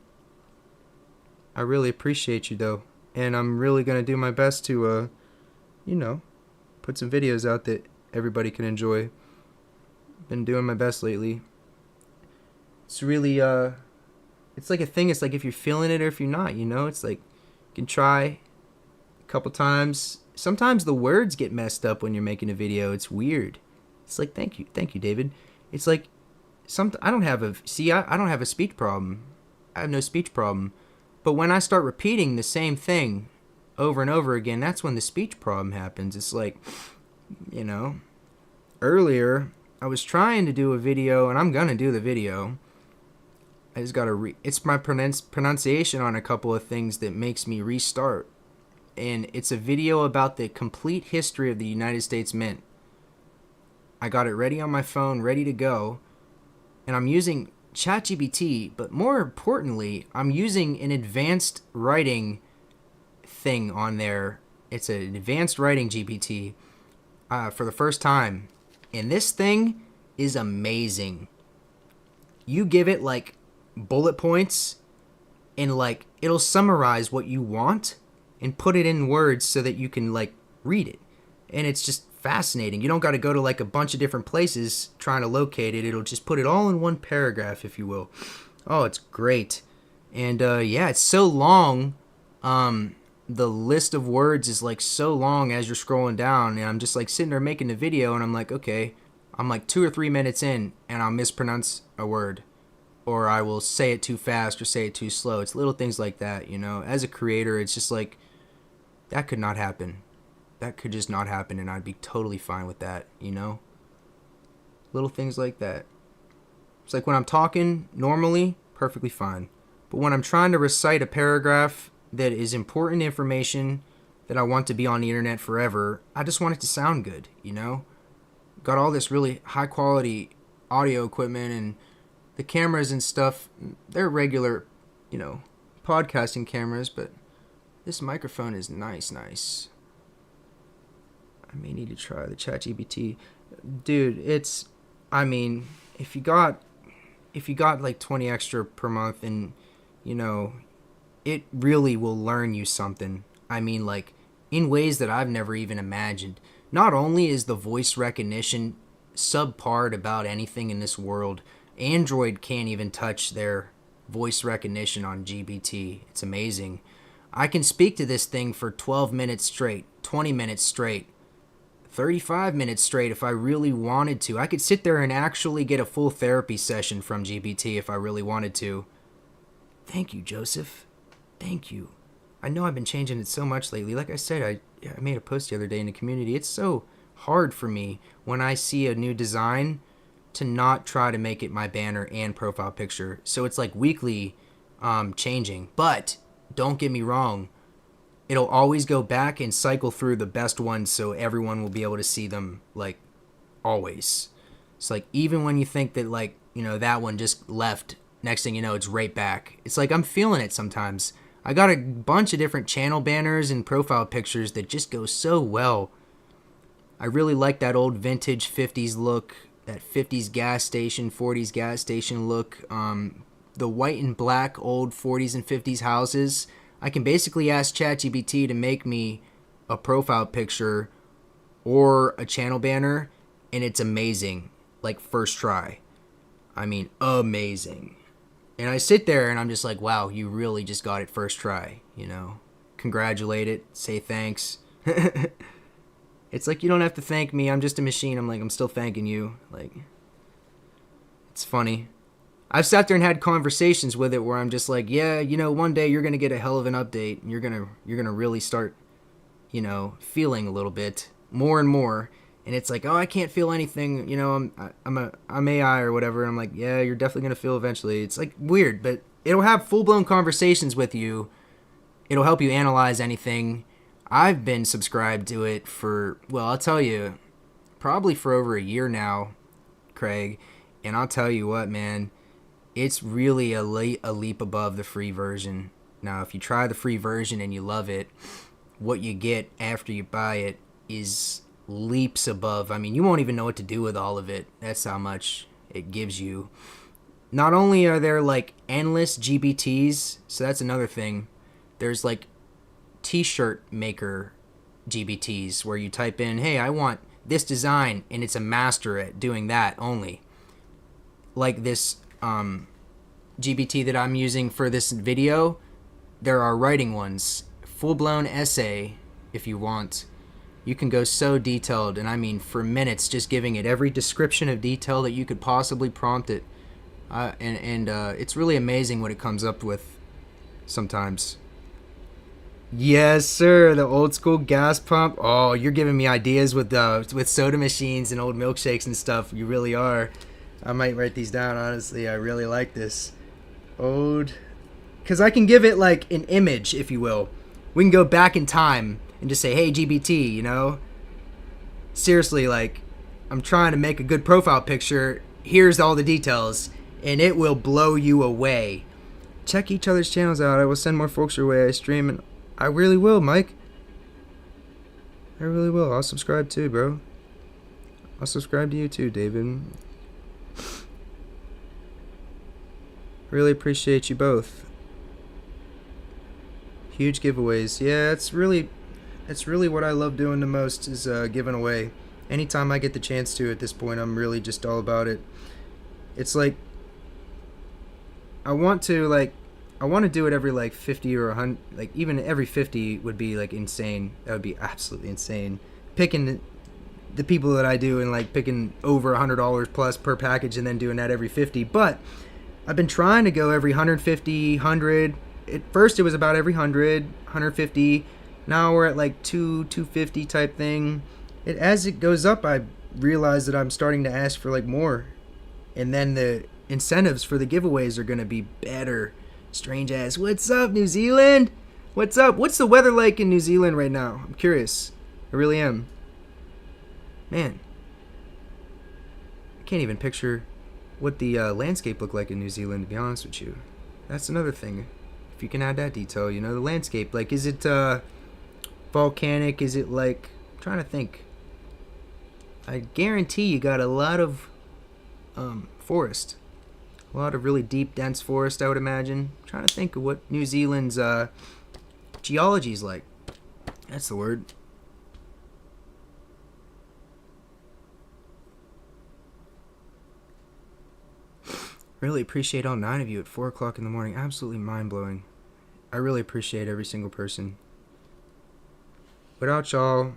I really appreciate you, though. And I'm really going to do my best to, put some videos out that everybody can enjoy. Been doing my best lately. It's really, it's like a thing. It's like if you're feeling it or if you're not, It's like you can try a couple times. Sometimes the words get messed up when you're making a video. It's weird. It's like, thank you, David. It's like, I don't have a speech problem. I have no speech problem. But when I start repeating the same thing over and over again, that's when the speech problem happens. It's like, earlier I was trying to do a video, and I'm gonna do the video. I just gotta it's my pronunciation on a couple of things that makes me restart. And it's a video about the complete history of the United States Mint. I got it ready on my phone, ready to go. And I'm using ChatGPT, but more importantly, I'm using an advanced writing thing on there. It's an advanced writing GPT for the first time. And this thing is amazing. You give it like bullet points and like it'll summarize what you want and put it in words so that you can like read it. And it's just fascinating. You don't got to go to like a bunch of different places trying to locate it. It'll just put it all in one paragraph, if you will. Oh, it's great. And it's so long. The list of words is like so long as you're scrolling down, and I'm just like sitting there making the video, and I'm like, okay, I'm like 2 or 3 minutes in, and I'll mispronounce a word, or I will say it too fast or say it too slow. It's little things like that, As a creator, it's just like, that could not happen. That could just not happen, and I'd be totally fine with that, Little things like that. It's like when I'm talking normally, perfectly fine. But when I'm trying to recite a paragraph that is important information that I want to be on the internet forever, I just want it to sound good, Got all this really high quality audio equipment, and the cameras and stuff, they're regular, podcasting cameras, but this microphone is nice. I may need to try the ChatGPT. Dude, if you got like 20 extra per month, and it really will learn you something. Like in ways that I've never even imagined. Not only is the voice recognition subpar to about anything in this world, Android can't even touch their voice recognition on GBT. It's amazing. I can speak to this thing for 12 minutes straight, 20 minutes straight, 35 minutes straight if I really wanted to. I could sit there and actually get a full therapy session from GBT if I really wanted to. Thank you, Joseph. Thank you. I know I've been changing it so much lately. Like I said, I made a post the other day in the community. It's so hard for me when I see a new design to not try to make it my banner and profile picture. So it's like weekly changing. But don't get me wrong. It'll always go back and cycle through the best ones so everyone will be able to see them, like, always. It's like, even when you think that, like, that one just left, next thing you know, it's right back. It's like, I'm feeling it sometimes. I got a bunch of different channel banners and profile pictures that just go so well. I really like that old vintage 50s look, that 50s gas station, 40s gas station look. The white and black old 40s and 50s houses. I can basically ask ChatGPT to make me a profile picture or a channel banner, and it's amazing. Like, first try. Amazing. And I sit there and I'm just like, wow, you really just got it first try, Congratulate it, say thanks. It's like, you don't have to thank me, I'm just a machine. I'm still thanking you. Like, it's funny. I've sat there and had conversations with it where I'm just like, yeah, one day you're going to get a hell of an update, and you're going to really start, feeling a little bit more and more. And it's like, oh, I can't feel anything, I'm AI or whatever. And I'm like, yeah, you're definitely going to feel eventually. It's like weird, but it'll have full-blown conversations with you. It'll help you analyze anything. I've been subscribed to it for, well, I'll tell you, probably for over a year now, Craig. And I'll tell you what, man, it's really a leap above the free version. Now, if you try the free version and you love it, what you get after you buy it is leaps above. You won't even know what to do with all of it. That's how much it gives you. Not only are there like endless GBTs, so that's another thing. There's like t-shirt maker GBTs where you type in, hey, I want this design, and it's a master at doing that only. Like this GBT that I'm using for this video, there are writing ones, full-blown essay if you want. You can go so detailed, and for minutes, just giving it every description of detail that you could possibly prompt it. And it's really amazing what it comes up with sometimes. Yes, sir, the old school gas pump. Oh, you're giving me ideas with soda machines and old milkshakes and stuff. You really are. I might write these down, honestly. I really like this. Because I can give it like an image, if you will. We can go back in time and just say, hey, GBT, seriously, like, I'm trying to make a good profile picture. Here's all the details. And it will blow you away. Check each other's channels out. I will send more folks your way. I stream, and I really will, Mike. I really will. I'll subscribe too, bro. I'll subscribe to you too, David. Really appreciate you both. Huge giveaways. Yeah, it's really what I love doing the most is giving away. Anytime I get the chance to at this point, I'm really just all about it. It's like I want to do it every like 50 or 100, like even every 50 would be like insane. That would be absolutely insane. Picking the people that I do and like picking over $100 plus per package and then doing that every 50. But I've been trying to go every 150, 100. At first it was about every 100, 150. Now we're at like 250 type thing. As it goes up, I realize that I'm starting to ask for like more. And then the incentives for the giveaways are going to be better. Strange ass. What's up, New Zealand? What's up? What's the weather like in New Zealand right now? I'm curious. I really am. Man. I can't even picture what the landscape looked like in New Zealand, to be honest with you. That's another thing. If you can add that detail, you know, the landscape. Like, is it volcanic? Is it like... I'm trying to think. I guarantee you got a lot of forest. A lot of really deep, dense forest, I would imagine. I'm trying to think of what New Zealand's geology is like. That's the word. Really appreciate all 9 of you at 4 o'clock in the morning. Absolutely mind-blowing. I really appreciate every single person. Without y'all,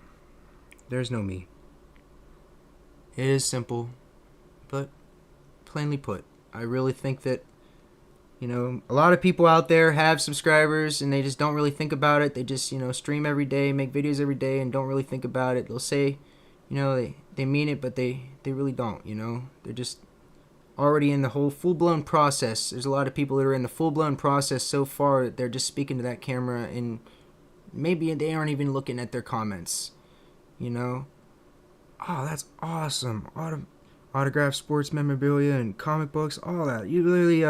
there's no me. It is simple, but plainly put. I really think that, you know, a lot of people out there have subscribers and they just don't really think about it. They just, you know, stream every day, make videos every day, and don't really think about it. They'll say, you know, they mean it, but they really don't, you know. They're just already in the whole full-blown process. There's a lot of people that are in the full-blown process so far that they're just speaking to that camera and maybe they aren't even looking at their comments, you know. Oh, that's awesome. Autographed sports memorabilia and comic books, all that. You literally,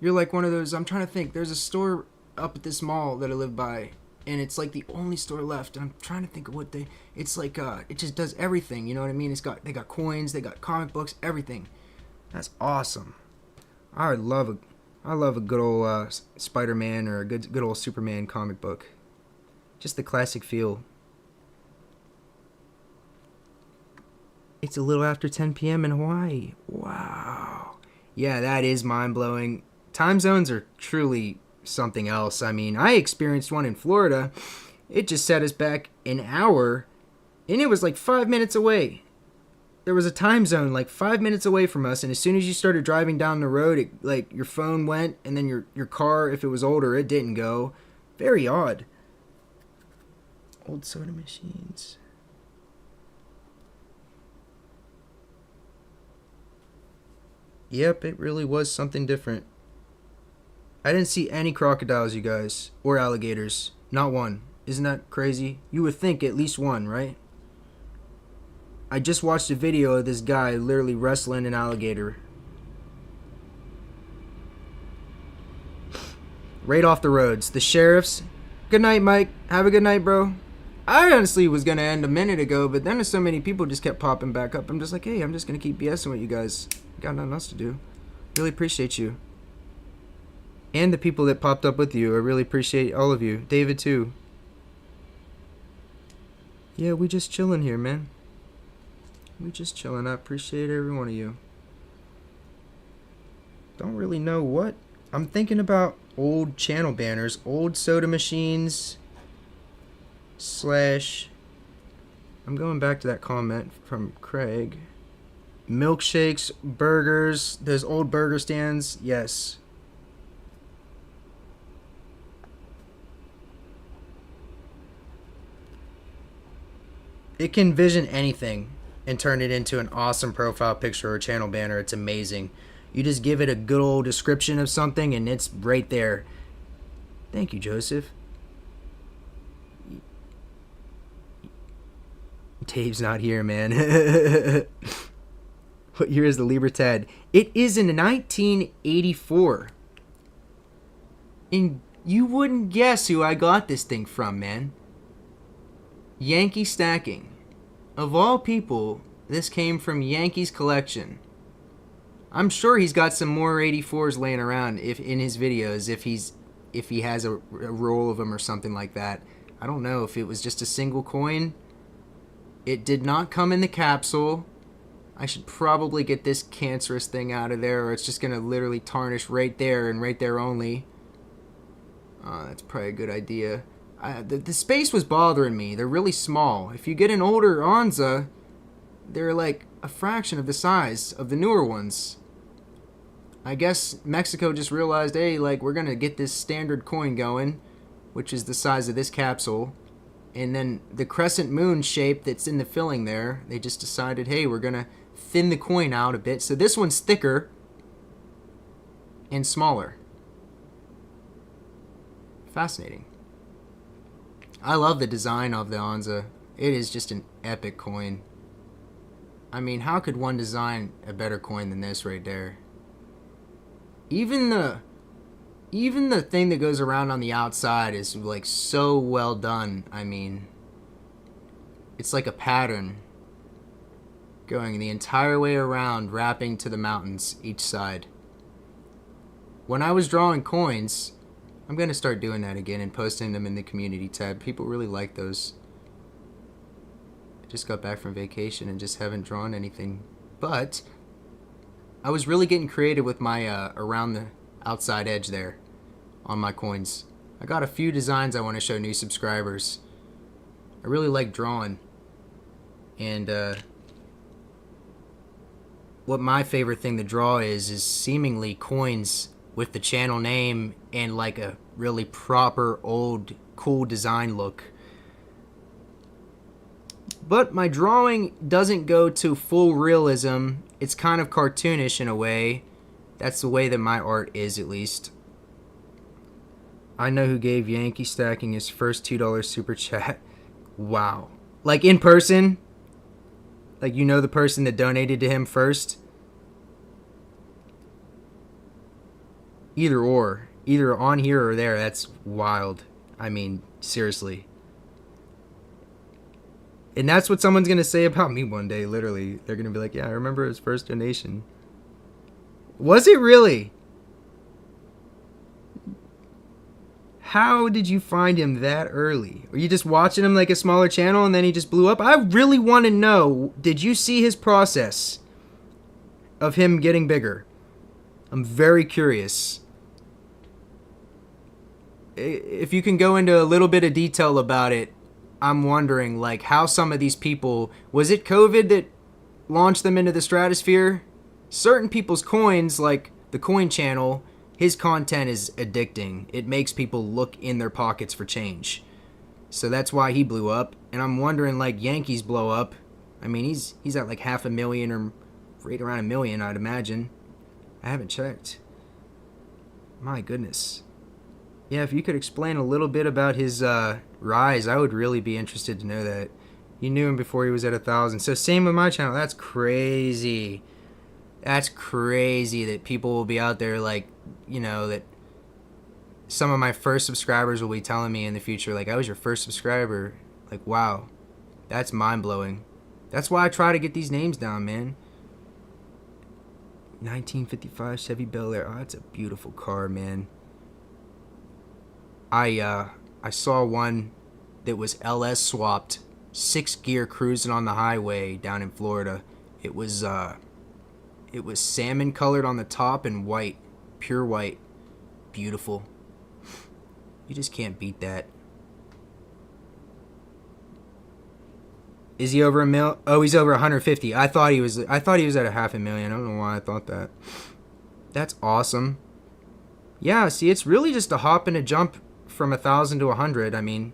you're like one of those. I'm trying to think. There's a store up at this mall that I live by, and it's like the only store left. And I'm trying to think of what it's like. It just does everything. You know what I mean? They got coins, they got comic books, everything. That's awesome. I love a good old Spider-Man or a good old Superman comic book. Just the classic feel. It's a little after 10 p.m. in Hawaii. Wow. Yeah, that is mind-blowing. Time zones are truly something else. I mean, I experienced one in Florida. It just set us back an hour, and it was like 5 minutes away. There was a time zone like 5 minutes away from us, and as soon as you started driving down the road, it, like, your phone went, and then your car, if it was older, it didn't go. Very odd. Old soda machines. Yep, it really was something different. I didn't see any crocodiles, you guys, or alligators. Not one. Isn't that crazy? You would think at least one, right? I just watched a video of this guy literally wrestling an alligator. Right off the roads. The sheriffs. Good night, Mike. Have a good night, bro. I honestly was going to end a minute ago, but then so many people just kept popping back up. I'm just like, hey, I'm just going to keep BSing with you guys. Got nothing else to do. Really appreciate you. And the people that popped up with you. I really appreciate all of you. David, too. Yeah, we just chilling here, man. We just chilling. I appreciate every one of you. Don't really know what. I'm thinking about old channel banners. Old soda machines. I'm going back to that comment from Craig. Milkshakes, burgers, those old burger stands. Yes. It can vision anything and turn it into an awesome profile picture or channel banner. It's amazing. You just give it a good old description of something and it's right there. Thank you, Joseph. Dave's not here, man. What year is the Libertad? It is in 1984. And you wouldn't guess who I got this thing from, man. Yankee Stacking. Of all people, this came from Yankee's collection. I'm sure he's got some more 84s laying around if in his videos if he has a roll of them or something like that. I don't know if it was just a single coin. It did not come in the capsule. I should probably get this cancerous thing out of there or it's just going to literally tarnish right there and right there only. That's probably a good idea. The space was bothering me. They're really small. If you get an older Onza, they're like a fraction of the size of the newer ones. I guess Mexico just realized, hey, like, we're going to get this standard coin going, which is the size of this capsule. And then the crescent moon shape that's in the filling there, they just decided, hey, we're going to thin the coin out a bit. So this one's thicker and smaller. Fascinating. I love the design of the Onza. It is just an epic coin. I mean, how could one design a better coin than this right there? Even the thing that goes around on the outside is like so well done. I mean, it's like a pattern going the entire way around, wrapping to the mountains each side. When I was drawing coins, I'm going to start doing that again and posting them in the community tab. People really like those. I just got back from vacation and just haven't drawn anything. But I was really getting creative with my around the outside edge there on my coins. I got a few designs I want to show new subscribers. I really like drawing. And what my favorite thing to draw is seemingly coins with the channel name and like a really proper old cool design look. But my drawing doesn't go to full realism. It's kind of cartoonish in a way. That's the way that my art is, at least. I know who gave Yankee Stacking his first $2 super chat. Wow. Like in person? Like you know the person that donated to him first? Either or. Either on here or there. That's wild. I mean, seriously. And that's what someone's going to say about me one day, literally. They're going to be like, yeah, I remember his first donation. Was it really? How did you find him that early? Were you just watching him like a smaller channel and then he just blew up? I really want to know, did you see his process of him getting bigger? I'm very curious. If you can go into a little bit of detail about it, I'm wondering, like, how some of these people... Was it COVID that launched them into the stratosphere? Certain people's coins, like the Coin Channel, his content is addicting. It makes people look in their pockets for change. So that's why he blew up. And I'm wondering, like, Yankees blow up. I mean, he's at like 500,000 or right around 1 million, I'd imagine. I haven't checked. My goodness. Yeah, if you could explain a little bit about his rise, I would really be interested to know that. You knew him before he was at 1,000. So same with my channel. That's crazy. That's crazy that people will be out there like, you know, that some of my first subscribers will be telling me in the future, like, I was your first subscriber. Like, wow. That's mind-blowing. That's why I try to get these names down, man. 1955 Chevy Bel Air. Oh, that's a beautiful car, man. I saw one that was LS swapped, 6-gear cruising on the highway down in Florida. It was salmon colored on the top and white, pure white, beautiful. You just can't beat that. Is he over a mil? Oh, he's over 150. I thought he was at 500,000. I don't know why I thought that. That's awesome. Yeah, see, it's really just a hop and a jump from 1,000 to 100. I mean,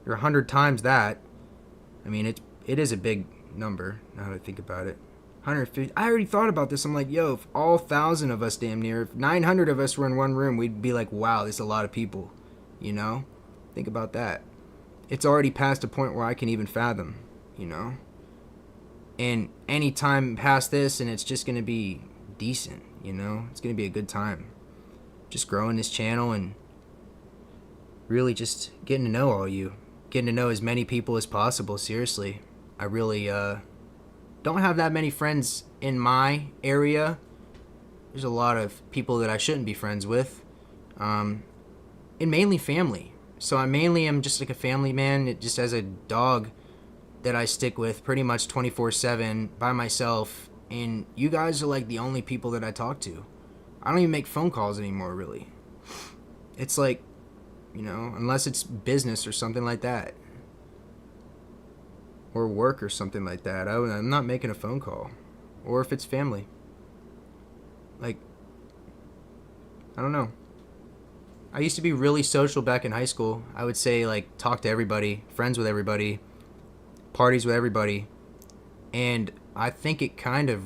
you're 100 times that. I mean, it is a big number now that I think about it. 150. I already thought about this. I'm like, yo, if all 1,000 of us damn near, if 900 of us were in one room, we'd be like, wow, there's a lot of people. You know? Think about that. It's already past a point where I can even fathom, you know? And any time past this, and it's just going to be decent, you know? It's going to be a good time. Just growing this channel and really just getting to know all you. Getting to know as many people as possible, seriously. I really don't have that many friends in my area. There's a lot of people that I shouldn't be friends with. And mainly family. So I mainly am just like a family man. It just as a dog that I stick with pretty much 24/7 by myself. And you guys are like the only people that I talk to. I don't even make phone calls anymore, really. It's like, you know, unless it's business or something like that. Or work or something like that. I'm not making a phone call. Or if it's family. Like, I don't know. I used to be really social back in high school. I would say, like, talk to everybody, friends with everybody, parties with everybody. And I think it kind of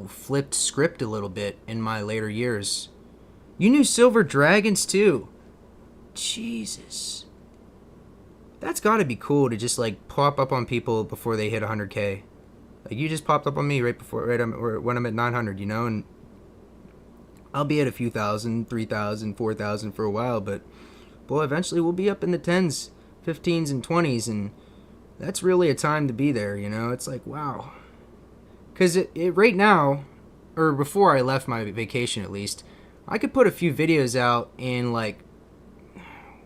flipped script a little bit in my later years. You knew Silver Dragons, too. Jesus. That's gotta be cool to just, like, pop up on people before they hit 100K. Like, you just popped up on me right when I'm at 900, you know? And I'll be at a few thousand, 3,000, 4,000 for a while, but boy, eventually we'll be up in the 10s, 15s, and 20s, and that's really a time to be there, you know? It's like, wow. Because right now, or before I left my vacation at least, I could put a few videos out and like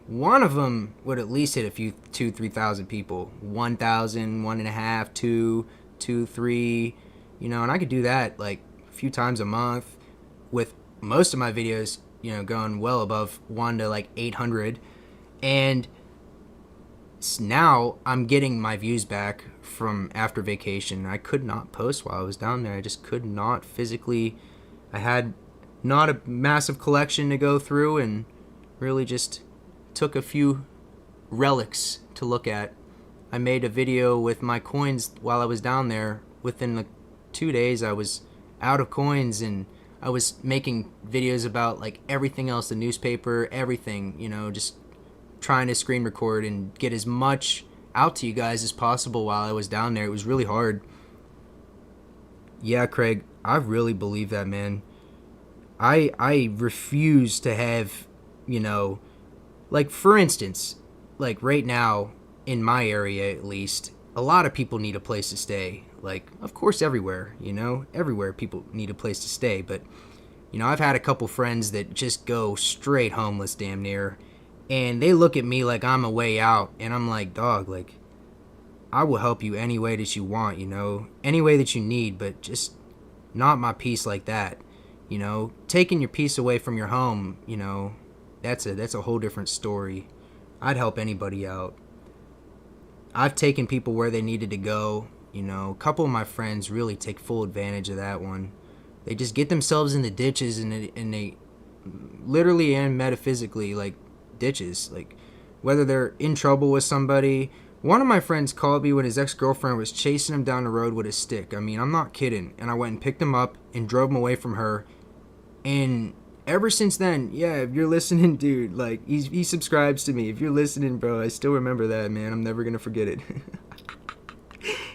one of them would at least hit a few 3,000 people, 1,000, 1.5, 2, 2, 3, you know, and I could do that like a few times a month with most of my videos, you know, going well above 1 to like 800. And now I'm getting my views back from after vacation. I could not post while I was down there. I just could not physically. I had not a massive collection to go through and really just took a few relics to look at. I made a video with my coins while I was down there. Within the 2 days I was out of coins, and I was making videos about like everything else, the newspaper, everything, you know, just trying to screen record and get as much out to you guys as possible while I was down there. It was really hard. Yeah, Craig, I really believe that, man. I refuse to have, you know, like for instance, like right now in my area at least, a lot of people need a place to stay. Like, of course, everywhere, you know, everywhere people need a place to stay. But, you know, I've had a couple friends that just go straight homeless damn near. And they look at me like I'm a way out. And I'm like, dog, like, I will help you any way that you want, you know, any way that you need. But just not my peace like that. You know, taking your peace away from your home, you know, that's a whole different story. I'd help anybody out. I've taken people where they needed to go. You know, a couple of my friends really take full advantage of that one. They just get themselves in the ditches, and they literally and metaphysically, like, ditches. Like, whether they're in trouble with somebody. One of my friends called me when his ex-girlfriend was chasing him down the road with a stick. I mean, I'm not kidding. And I went and picked him up and drove him away from her. And ever since then, yeah, if you're listening, dude, like, he subscribes to me. If you're listening, bro, I still remember that, man. I'm never going to forget it.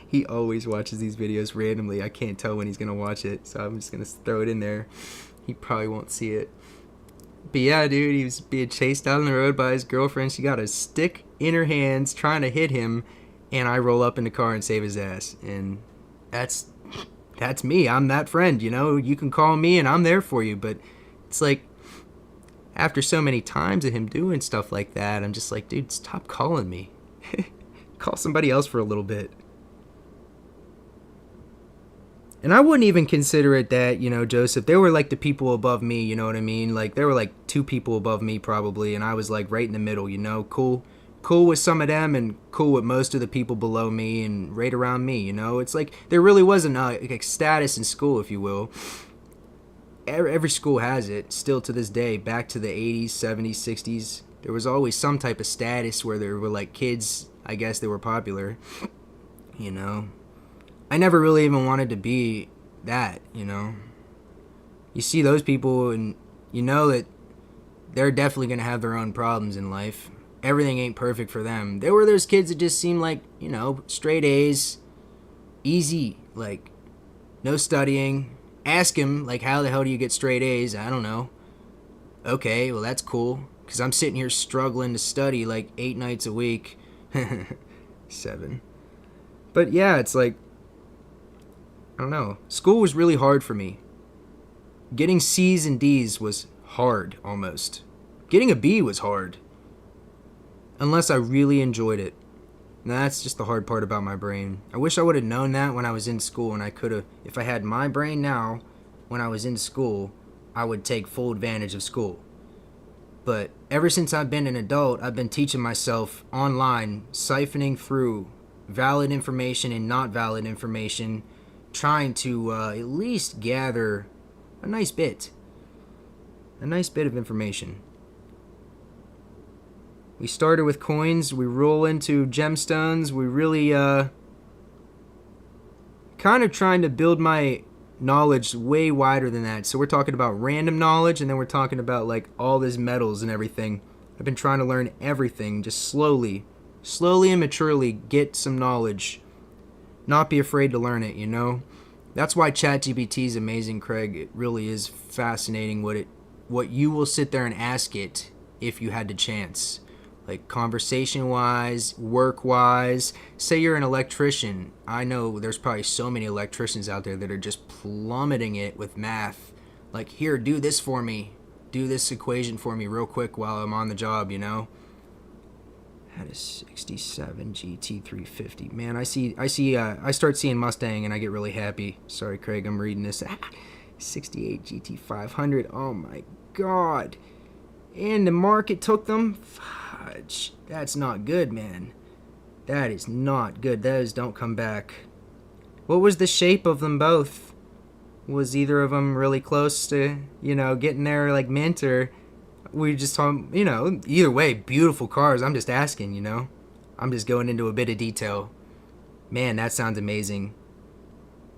He always watches these videos randomly. I can't tell when he's going to watch it, so I'm just going to throw it in there. He probably won't see it. But yeah, dude, he was being chased down the road by his girlfriend. She got a stick in her hands trying to hit him, and I roll up in the car and save his ass. And that's me. I'm that friend, you know. You can call me and I'm there for you. But it's like, after so many times of him doing stuff like that, I'm just like, dude, stop calling me. Call somebody else for a little bit. And I wouldn't even consider it that, you know, Joseph. They were like the people above me, you know what I mean? Like, there were like 2 people above me probably, and I was like right in the middle, you know? Cool with some of them and cool with most of the people below me and right around me, you know? It's like there really wasn't a status in school, if you will. Every school has it, still to this day, back to the 80s, 70s, 60s. There was always some type of status where there were like kids, I guess, that were popular, you know? I never really even wanted to be that, you know. You see those people and you know that they're definitely going to have their own problems in life. Everything ain't perfect for them. There were those kids that just seemed like, you know, straight A's, easy, like no studying. Ask him, like, how the hell do you get straight A's? I don't know. Okay, well, that's cool, because I'm sitting here struggling to study like 8 nights a week. 7. But yeah, it's like, I don't know. School was really hard for me. Getting C's and D's was hard, almost. Getting a B was hard. Unless I really enjoyed it. And that's just the hard part about my brain. I wish I would have known that when I was in school, and I could have, if I had my brain now, when I was in school, I would take full advantage of school. But ever since I've been an adult, I've been teaching myself online, siphoning through valid information and not valid information, trying to at least gather a nice bit of information. We started with coins, we roll into gemstones, we really kind of trying to build my knowledge way wider than that. So we're talking about random knowledge, and then we're talking about like all these metals and everything. I've been trying to learn everything, just slowly and maturely get some knowledge. Not be afraid to learn it, you know? That's why ChatGPT is amazing, Craig. It really is fascinating what you will sit there and ask it if you had the chance. Like conversation wise, work wise. Say you're an electrician. I know there's probably so many electricians out there that are just plummeting it with math. Like, here, do this for me. Do this equation for me real quick while I'm on the job, you know? Had a 67 GT350. Man, I start seeing Mustang and I get really happy. Sorry, Craig, I'm reading this. 68 GT500. Oh my God. And the market took them. Fudge. That's not good, man. That is not good. Those don't come back. What was the shape of them both? Was either of them really close to, getting there like mint, or we just talking, either way, beautiful cars. I'm just asking, I'm just going into a bit of detail. Man, that sounds amazing.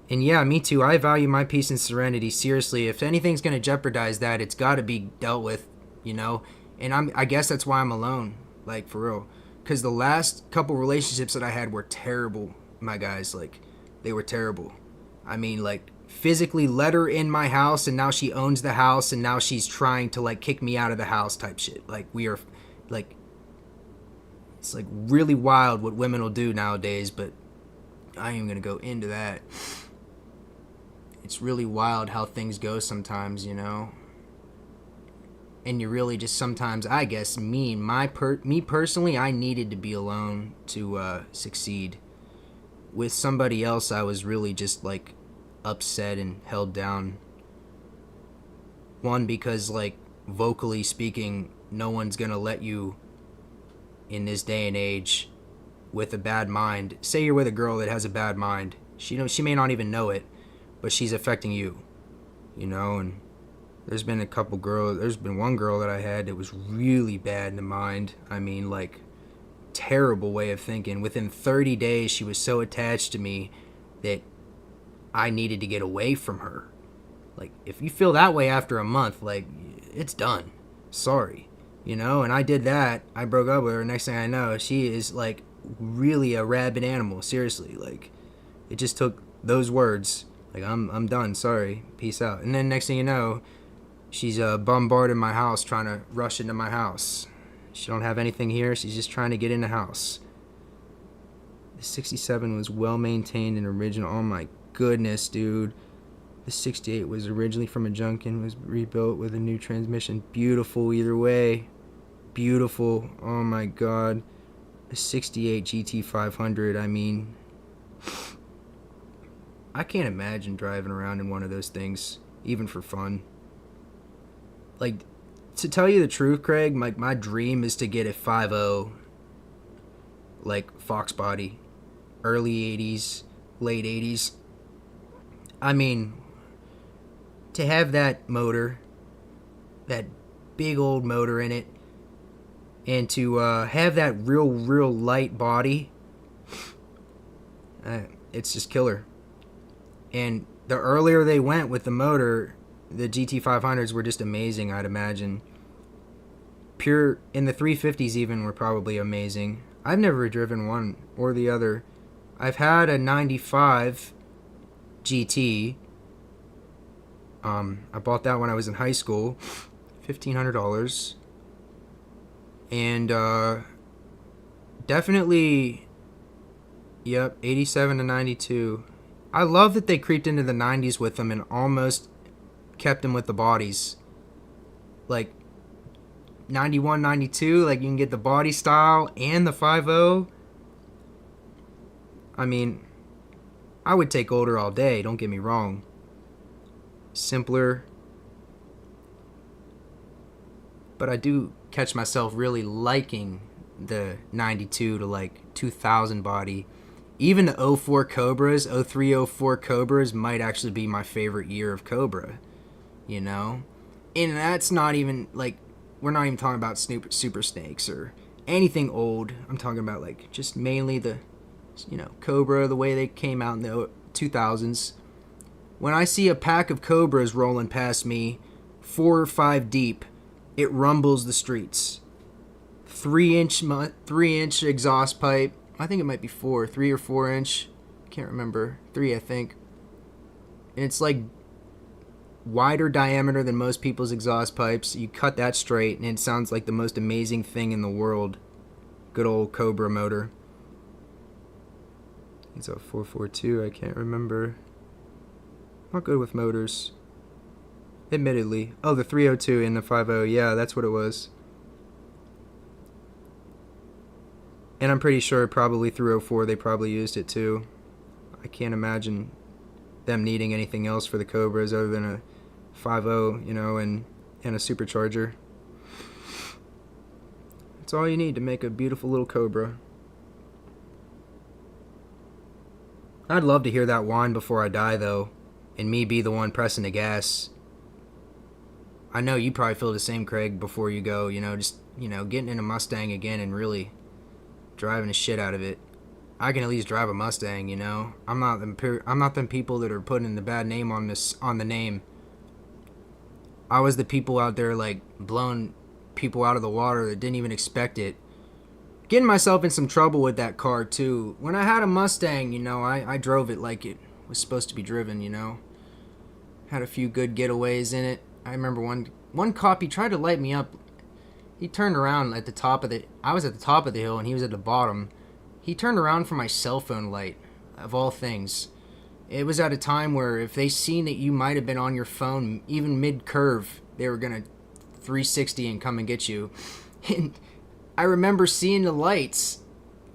And yeah, me too. I value my peace and serenity. Seriously, if anything's going to jeopardize that, it's got to be dealt with, And I guess that's why I'm alone, like, for real. Because the last couple relationships that I had were terrible, my guys. Like, they were terrible. I mean, like, physically let her in my house and now she owns the house and now she's trying to like kick me out of the house type shit. Like, we are like, it's like really wild what women will do nowadays, but I ain't gonna go into that. It's really wild how things go sometimes, and you really just sometimes, I guess, me personally, I needed to be alone to succeed. With somebody else, I was really just like upset and held down. One, because like vocally speaking, no one's gonna let you in this day and age with a bad mind. Say you're with a girl that has a bad mind. She may not even know it, but she's affecting you, and there's been one girl that I had that was really bad in the mind. I mean, like, terrible way of thinking. Within 30 days, she was so attached to me that I needed to get away from her. Like, if you feel that way after a month, like, it's done. Sorry. And I did that. I broke up with her. Next thing I know, she is, like, really a rabid animal. Seriously. Like, it just took those words. Like, I'm done. Sorry. Peace out. And then next thing you know, she's bombarding my house, trying to rush into my house. She don't have anything here. She's just trying to get in the house. The 67 was well maintained and original. Oh, my goodness, dude. The 68 was originally from a junk and was rebuilt with a new transmission. Beautiful either way. Beautiful. Oh my God. The 68 GT500, I mean, I can't imagine driving around in one of those things, even for fun. Like, to tell you the truth, Craig, my dream is to get a 5.0, like, Fox body. Early 80s, late 80s. I mean, to have that motor, that big old motor in it, and to have that real light body, it's just killer. And the earlier they went with the motor, the GT500s were just amazing, I'd imagine. Pure, in the 350s even, were probably amazing. I've never driven one or the other. I've had a 95 GT. I bought that when I was in high school, $1,500, and definitely, yep, 87 to 92. I love that they creeped into the 90s with them and almost kept them with the bodies, like 91, 92. Like, you can get the body style and the 5.0. I mean, I would take older all day, don't get me wrong. Simpler. But I do catch myself really liking the 92 to like 2000 body. Even the 04 Cobras, 03, 04 Cobras might actually be my favorite year of Cobra, And that's not even, like, we're not even talking about Super Snakes or anything old. I'm talking about, like, just mainly the, Cobra, the way they came out in the 2000s. When I see a pack of Cobras rolling past me, 4 or 5 deep, it rumbles the streets. 3-inch exhaust pipe. I think it might be 3 or 4 inch. Can't remember. 3, I think. and it's like wider diameter than most people's exhaust pipes. You cut that straight and it sounds like the most amazing thing in the world. Good old Cobra motor. It's a 442, I can't remember. Not good with motors, admittedly. Oh, the 302 and the 50, yeah, that's what it was. And I'm pretty sure probably 304 they probably used it too. I can't imagine them needing anything else for the Cobras other than a 50, you know, and a supercharger. That's all you need to make a beautiful little Cobra. I'd love to hear that whine before I die, though, and me be the one pressing the gas. I know you probably feel the same, Craig, before you go, you know, just, you know, getting in a Mustang again and really driving the shit out of it. I can at least drive a Mustang, you know. I'm not them people that are putting the bad name on the name. I was the people out there like blowing people out of the water that didn't even expect it. Getting myself in some trouble with that car too. When I had a Mustang, you know, I drove it like it was supposed to be driven, you know. Had a few good getaways in it. I remember one cop, he tried to light me up. He turned around at the top of I was at the top of the hill and he was at the bottom. He turned around for my cell phone light, of all things. It was at a time where if they seen that you might have been on your phone, even mid-curve, they were going to 360 and come and get you. And I remember seeing the lights.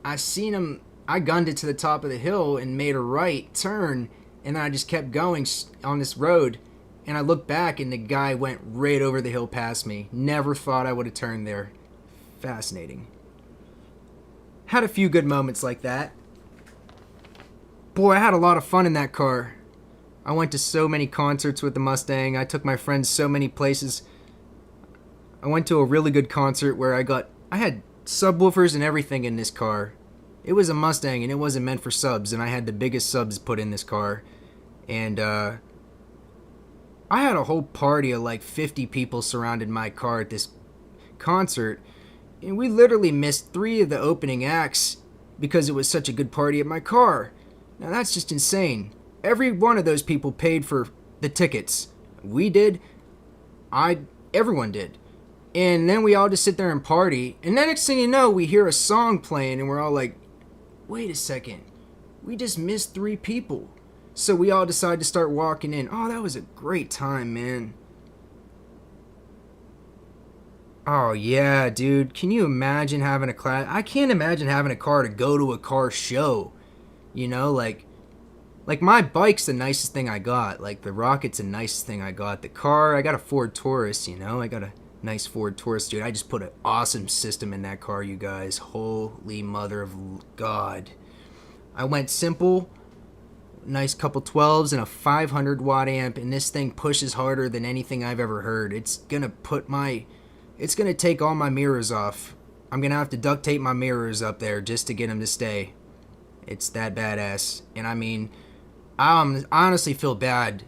I seen them. I gunned it to the top of the hill and made a right turn, and then I just kept going on this road. And I looked back, and the guy went right over the hill past me. Never thought I would have turned there. Fascinating. Had a few good moments like that. Boy, I had a lot of fun in that car. I went to so many concerts with the Mustang. I took my friends so many places. I went to a really good concert where I had subwoofers and everything in this car. It was a Mustang and it wasn't meant for subs, and I had the biggest subs put in this car. And I had a whole party of like 50 people surrounded my car at this concert, and we literally missed 3 of the opening acts because it was such a good party at my car. Now that's just insane. Every one of those people paid for the tickets. We did. Everyone did. And then we all just sit there and party. And the next thing you know, we hear a song playing and we're all like, wait a second. We just missed 3 people. So we all decide to start walking in. Oh, that was a great time, man. Oh, yeah, dude. Can you imagine having a class? I can't imagine having a car to go to a car show. You know, like my bike's the nicest thing I got. Like, the Rocket's the nicest thing I got. The car, I got a Ford Taurus, you know. I got a nice Ford Taurus, dude. I just put an awesome system in that car, you guys. Holy mother of God. I went simple. Nice couple 12s and a 500 watt amp, and this thing pushes harder than anything I've ever heard. It's gonna take all my mirrors off. I'm gonna have to duct tape my mirrors up there just to get them to stay. It's that badass. And I mean, I honestly feel bad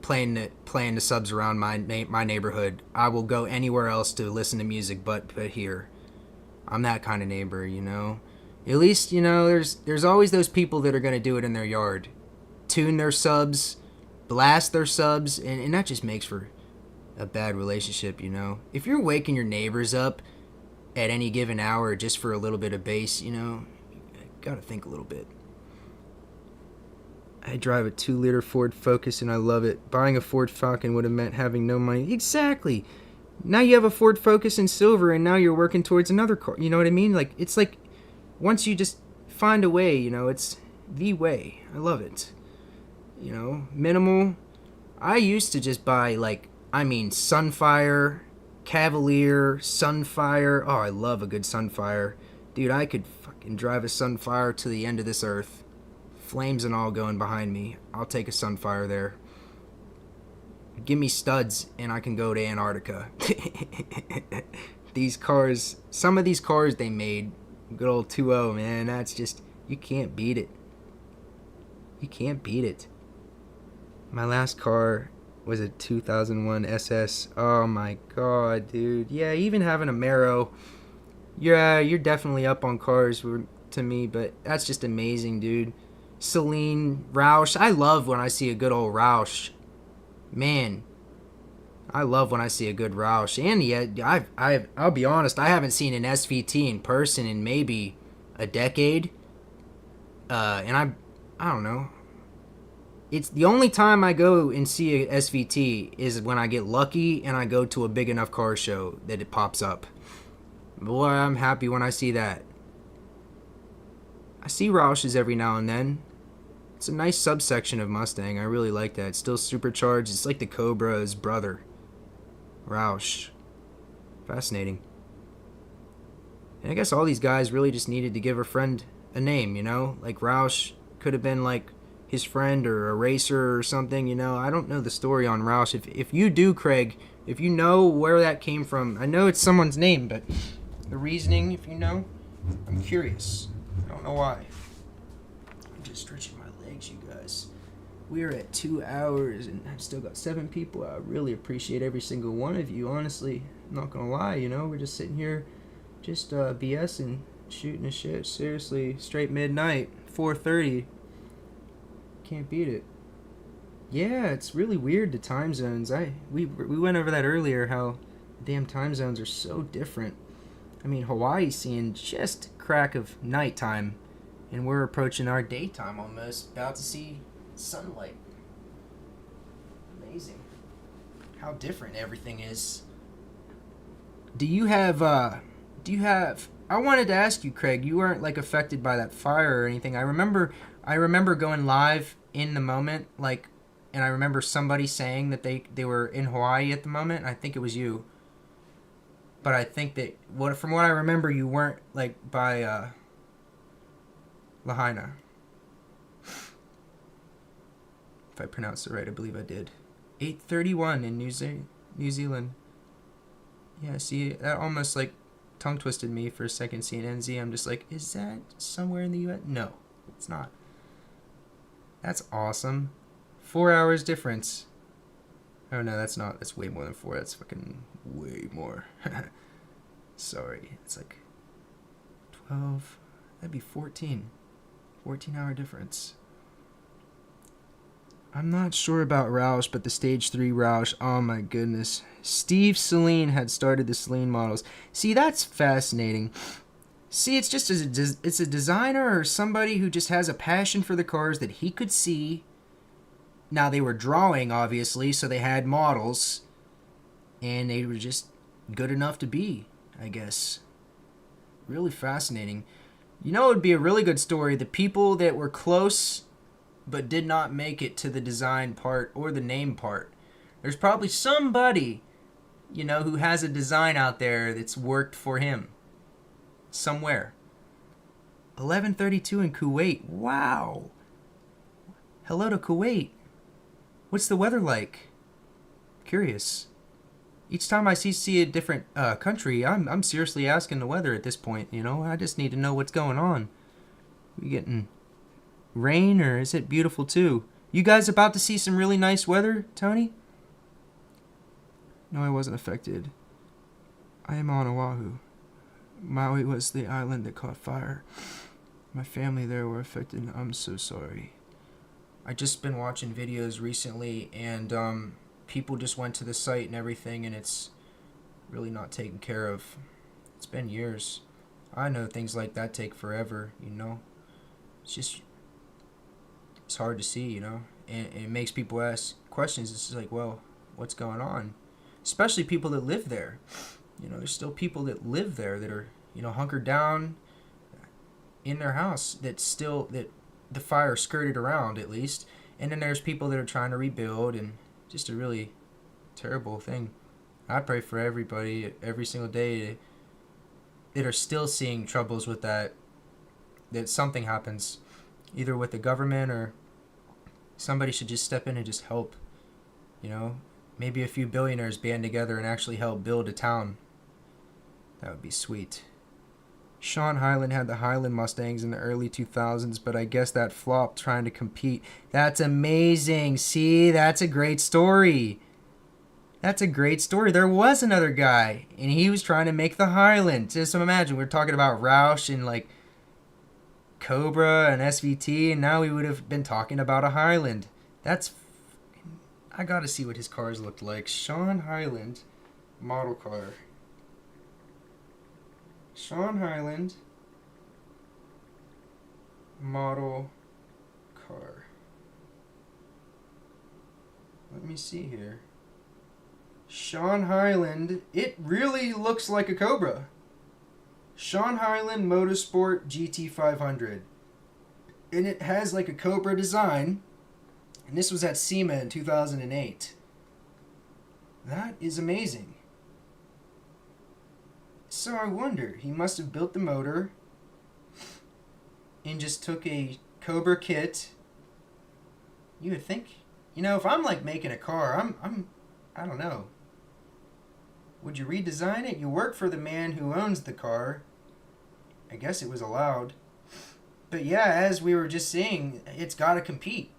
playing the subs around my neighborhood. I will go anywhere else to listen to music but here. I'm that kind of neighbor, you know. At least, you know, there's always those people that are gonna do it in their yard. Tune their subs, blast their subs, and that just makes for a bad relationship, you know. If you're waking your neighbors up at any given hour just for a little bit of bass, you know, you gotta think a little bit. I drive a 2-liter Ford Focus and I love it. Buying a Ford Falcon would have meant having no money. Exactly. Now you have a Ford Focus in silver and now you're working towards another car. You know what I mean? Like, it's like once you just find a way, you know, it's the way. I love it. You know, minimal. I used to just buy, Sunfire, Cavalier, Sunfire. Oh, I love a good Sunfire. Dude, I could fucking drive a Sunfire to the end of this earth. Flames and all going behind me. I'll take a Sunfire there. Give me studs and I can go to Antarctica. Some of these cars they made, good old 2.0, man, that's just, you can't beat it. You can't beat it. My last car was a 2001 SS. Oh my god, dude. Yeah, even having a Mero. Yeah, you're definitely up on cars to me, but that's just amazing, dude. Celine, Roush. I love when I see a good old Roush. Man, I love when I see a good Roush. And yeah, I'll be honest, I haven't seen an SVT in person in maybe a decade. And I don't know. It's the only time I go and see a SVT is when I get lucky and I go to a big enough car show that it pops up. Boy, I'm happy when I see that. I see Roushes every now and then. It's a nice subsection of Mustang. I really like that. It's still supercharged. It's like the Cobra's brother. Roush. Fascinating. And I guess all these guys really just needed to give a friend a name, you know? Like Roush could have been like his friend or a racer or something, you know? I don't know the story on Roush. If you do, Craig, if you know where that came from, I know it's someone's name, but the reasoning, if you know, I'm curious. I don't know why. I'm just stretching my legs, you guys. We're at 2 hours and I've still got 7 people. I really appreciate every single one of you, honestly. I'm not gonna lie, you know? We're just sitting here just BSing, shooting the shit. Seriously, straight midnight, 4:30. Can't beat it. Yeah, it's really weird, the time zones. We went over that earlier, how the damn time zones are so different. I mean, Hawaii's seeing just crack of nighttime, and we're approaching our daytime almost, about to see sunlight. Amazing how different everything is. Do you have I wanted to ask you, Craig, you weren't like affected by that fire or anything. I remember going live in the moment, like, and I remember somebody saying that they were in Hawaii at the moment. I think it was you. But I think that from what I remember, you weren't like by Lahaina. If I pronounced it right, I believe I did. 8:31 in New Zealand. Yeah, see, that almost like tongue twisted me for a second seeing NZ. I'm just like, is that somewhere in the US? No, it's not. That's awesome. 4 hours difference. Oh no, that's not. That's way more than 4. That's fucking way more. Sorry. It's like 12. That'd be 14. 14-hour difference. I'm not sure about Roush, but the Stage 3 Roush, oh my goodness. Steve Celine had started the Celine models. See, that's fascinating. See, it's just it's a designer or somebody who just has a passion for the cars that he could see. Now, they were drawing, obviously, so they had models. And they were just good enough to be, I guess. Really fascinating. You know, it would be a really good story. The people that were close but did not make it to the design part or the name part. There's probably somebody, you know, who has a design out there that's worked for him. Somewhere. 11:32 in Kuwait. Wow. Hello to Kuwait. What's the weather like? Curious. Each time I see a different country, I'm seriously asking the weather at this point, you know? I just need to know what's going on. We getting rain, or is it beautiful too? You guys about to see some really nice weather, Tony? No, I wasn't affected. I am on Oahu. Maui was the island that caught fire. My family there were affected. I'm so sorry. I just been watching videos recently, and people just went to the site and everything, and it's really not taken care of. It's been years. I know things like that take forever, you know? It's hard to see, you know? And it makes people ask questions. It's just like, well, what's going on? Especially people that live there. You know, there's still people that live there that are, you know, hunkered down in their house that the fire skirted around, at least. And then there's people that are trying to rebuild, and just a really terrible thing. I pray for everybody every single day that are still seeing troubles with that something happens, either with the government or somebody should just step in and just help. You know, maybe a few billionaires band together and actually help build a town. That would be sweet. Sean Hyland had the Highland Mustangs in the early 2000s, but I guess that flopped trying to compete. That's amazing. See, that's a great story. That's a great story. There was another guy, and he was trying to make the Highland. Just imagine, we're talking about Roush and like Cobra, an SVT, and now we would have been talking about a Highland. I gotta see what his cars looked like. Sean Highland, model car. Sean Highland, model car. Let me see here. Sean Highland, it really looks like a Cobra. Sean Highland Motorsport GT500. And it has like a Cobra design. And this was at SEMA in 2008. That is amazing. So I wonder, he must have built the motor and just took a Cobra kit. You would think, if I'm like making a car, I don't know. Would you redesign it? You work for the man who owns the car. I guess it was allowed. But yeah, as we were just saying, it's got to compete.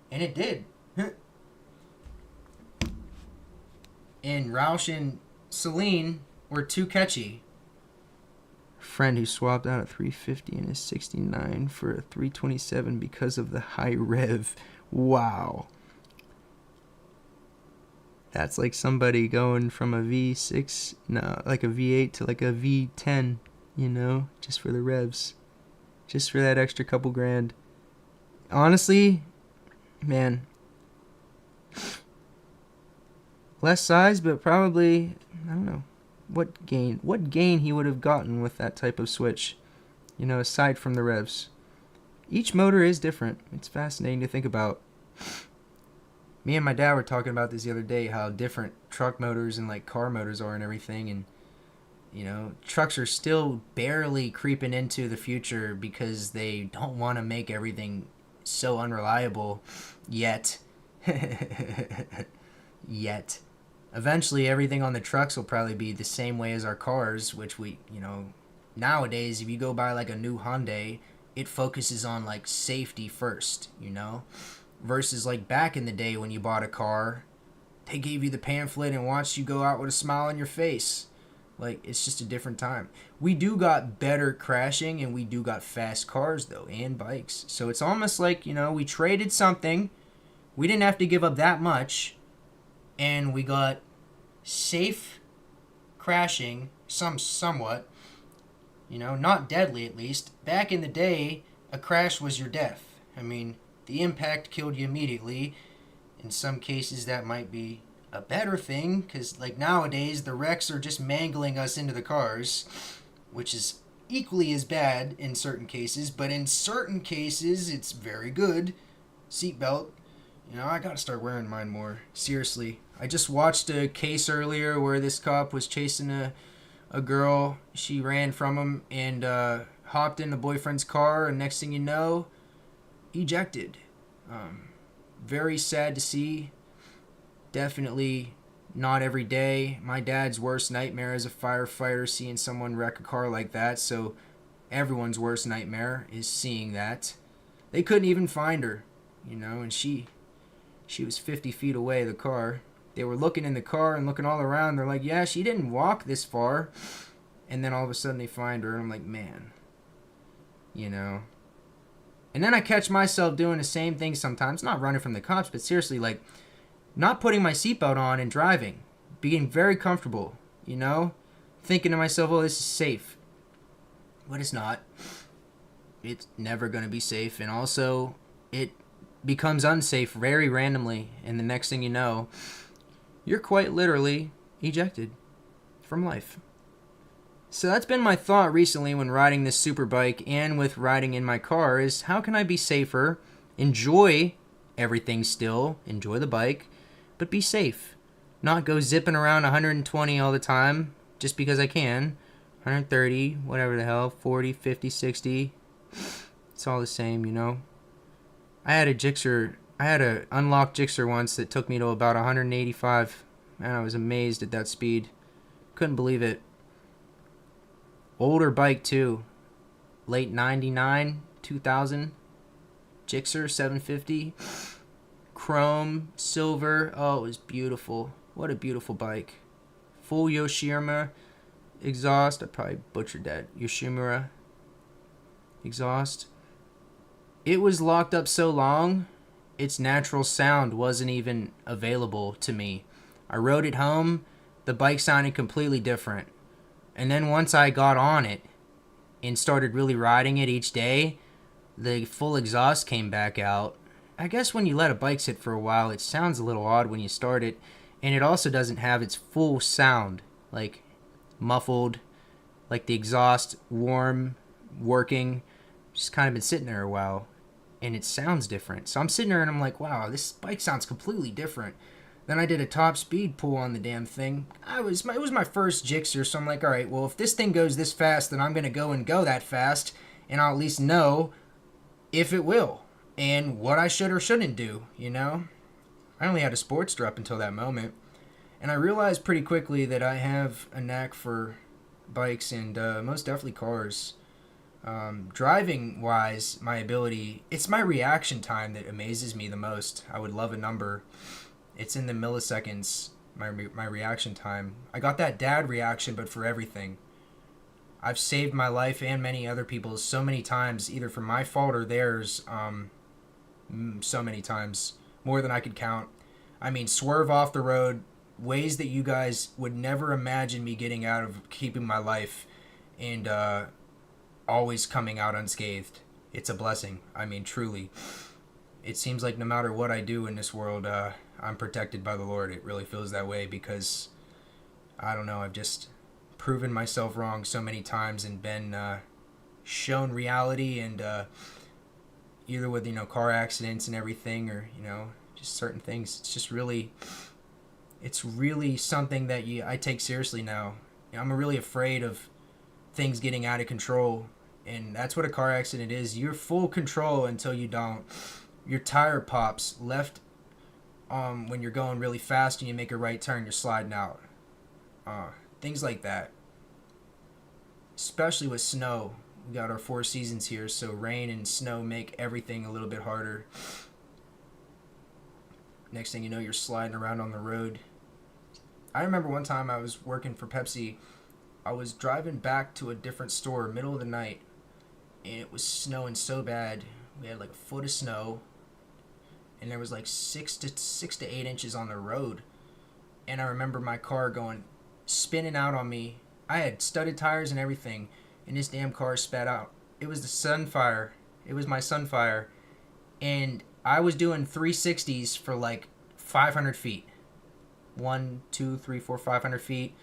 And it did. And Roush and Celine were too catchy. Friend who swapped out a 350 in his 69 for a 327 because of the high rev. Wow. That's like somebody going from a V6, like a V8 to like a V10, just for the revs. Just for that extra couple grand. Honestly, man, less size, but probably, I don't know, what gain he would have gotten with that type of switch, aside from the revs. Each motor is different. It's fascinating to think about. Me and my dad were talking about this the other day, how different truck motors and like car motors are and everything, and trucks are still barely creeping into the future because they don't want to make everything so unreliable yet. Eventually everything on the trucks will probably be the same way as our cars, which nowadays if you go buy like a new Hyundai, it focuses on like safety first, versus like back in the day when you bought a car, they gave you the pamphlet and watched you go out with a smile on your face. Like, it's just a different time. We do got better crashing, and we do got fast cars, though, and bikes. So it's almost like, we traded something. We didn't have to give up that much. And we got safe crashing, somewhat. Not deadly, at least. Back in the day, a crash was your death. I mean, the impact killed you immediately. In some cases, that might be a better thing, because like nowadays the wrecks are just mangling us into the cars, which is equally as bad in certain cases, but in certain cases it's very good. Seatbelt, I gotta start wearing mine more. Seriously, I just watched a case earlier where this cop was chasing a girl. She ran from him and hopped in the boyfriend's car, and next thing you know, ejected. Very sad to see. Definitely not every day. My dad's worst nightmare as a firefighter, seeing someone wreck a car like that. So everyone's worst nightmare is seeing that. They couldn't even find her, and she was 50 feet away, the car. They were looking in the car and looking all around. They're like, yeah, she didn't walk this far. And then all of a sudden they find her, and I'm like, man, And then I catch myself doing the same thing sometimes. Not running from the cops, but seriously, like, not putting my seatbelt on and driving. Being very comfortable, Thinking to myself, oh, this is safe. But it's not. It's never going to be safe. And also, it becomes unsafe very randomly. And the next thing you know, you're quite literally ejected from life. So that's been my thought recently when riding this super bike and with riding in my car is, how can I be safer, enjoy everything still, enjoy the bike, but be safe. Not go zipping around 120 all the time just because I can. 130, whatever the hell, 40, 50, 60. It's all the same, I had a unlocked Gixxer once that took me to about 185. And I was amazed at that speed. Couldn't believe it. Older bike too. Late 99, 2000. Gixxer 750. Chrome, silver. Oh, it was beautiful. What a beautiful bike. Full Yoshimura exhaust. I probably butchered that. Yoshimura. exhaust. It was locked up so long, its natural sound wasn't even available to me. I rode it home, the bike sounded completely different. And then once I got on it and started really riding it each day, the full exhaust came back out. I guess when you let a bike sit for a while, it sounds a little odd when you start it, and it also doesn't have its full sound, like muffled, like the exhaust warm, working, just kind of been sitting there a while, and it sounds different. So I'm sitting there and I'm like, wow, this bike sounds completely different. Then I did a top speed pull on the damn thing. It was my first Gixxer, so I'm like, all right, well, if this thing goes this fast, then I'm going to go that fast, and I'll at least know if it will and what I should or shouldn't do, you know? I only had a Sportster up until that moment, and I realized pretty quickly that I have a knack for bikes and most definitely cars. Driving wise, my ability, it's my reaction time that amazes me the most. I would love a number. It's in the milliseconds, my reaction time. I got that dad reaction, but for everything. I've saved my life and many other people's so many times, either for my fault or theirs, so many times, more than I could count. I mean, swerve off the road, ways that you guys would never imagine me getting out of keeping my life, and always coming out unscathed. It's a blessing. I mean, truly. It seems like no matter what I do in this world, I'm protected by the Lord. It really feels that way because, I don't know, I've just proven myself wrong so many times and been shown reality, and either with, car accidents and everything, or, just certain things. It's really something that I take seriously now. I'm really afraid of things getting out of control, and that's what a car accident is. You're full control until you don't. Your tire pops left when you're going really fast and you make a right turn, you're sliding out. Things like that. Especially with snow. We got our 4 seasons here, so rain and snow make everything a little bit harder. Next thing you know, you're sliding around on the road. I remember one time I was working for Pepsi. I was driving back to a different store middle of the night, and it was snowing so bad. We had like a foot of snow, and there was like 6 to 8 inches on the road. And I remember my car spinning out on me. I had studded tires and everything, and this damn car spat out. It was the Sunfire. It was my Sunfire, and I was doing 360s for like 500 feet. 1, 2, 3, 4, 500 feet.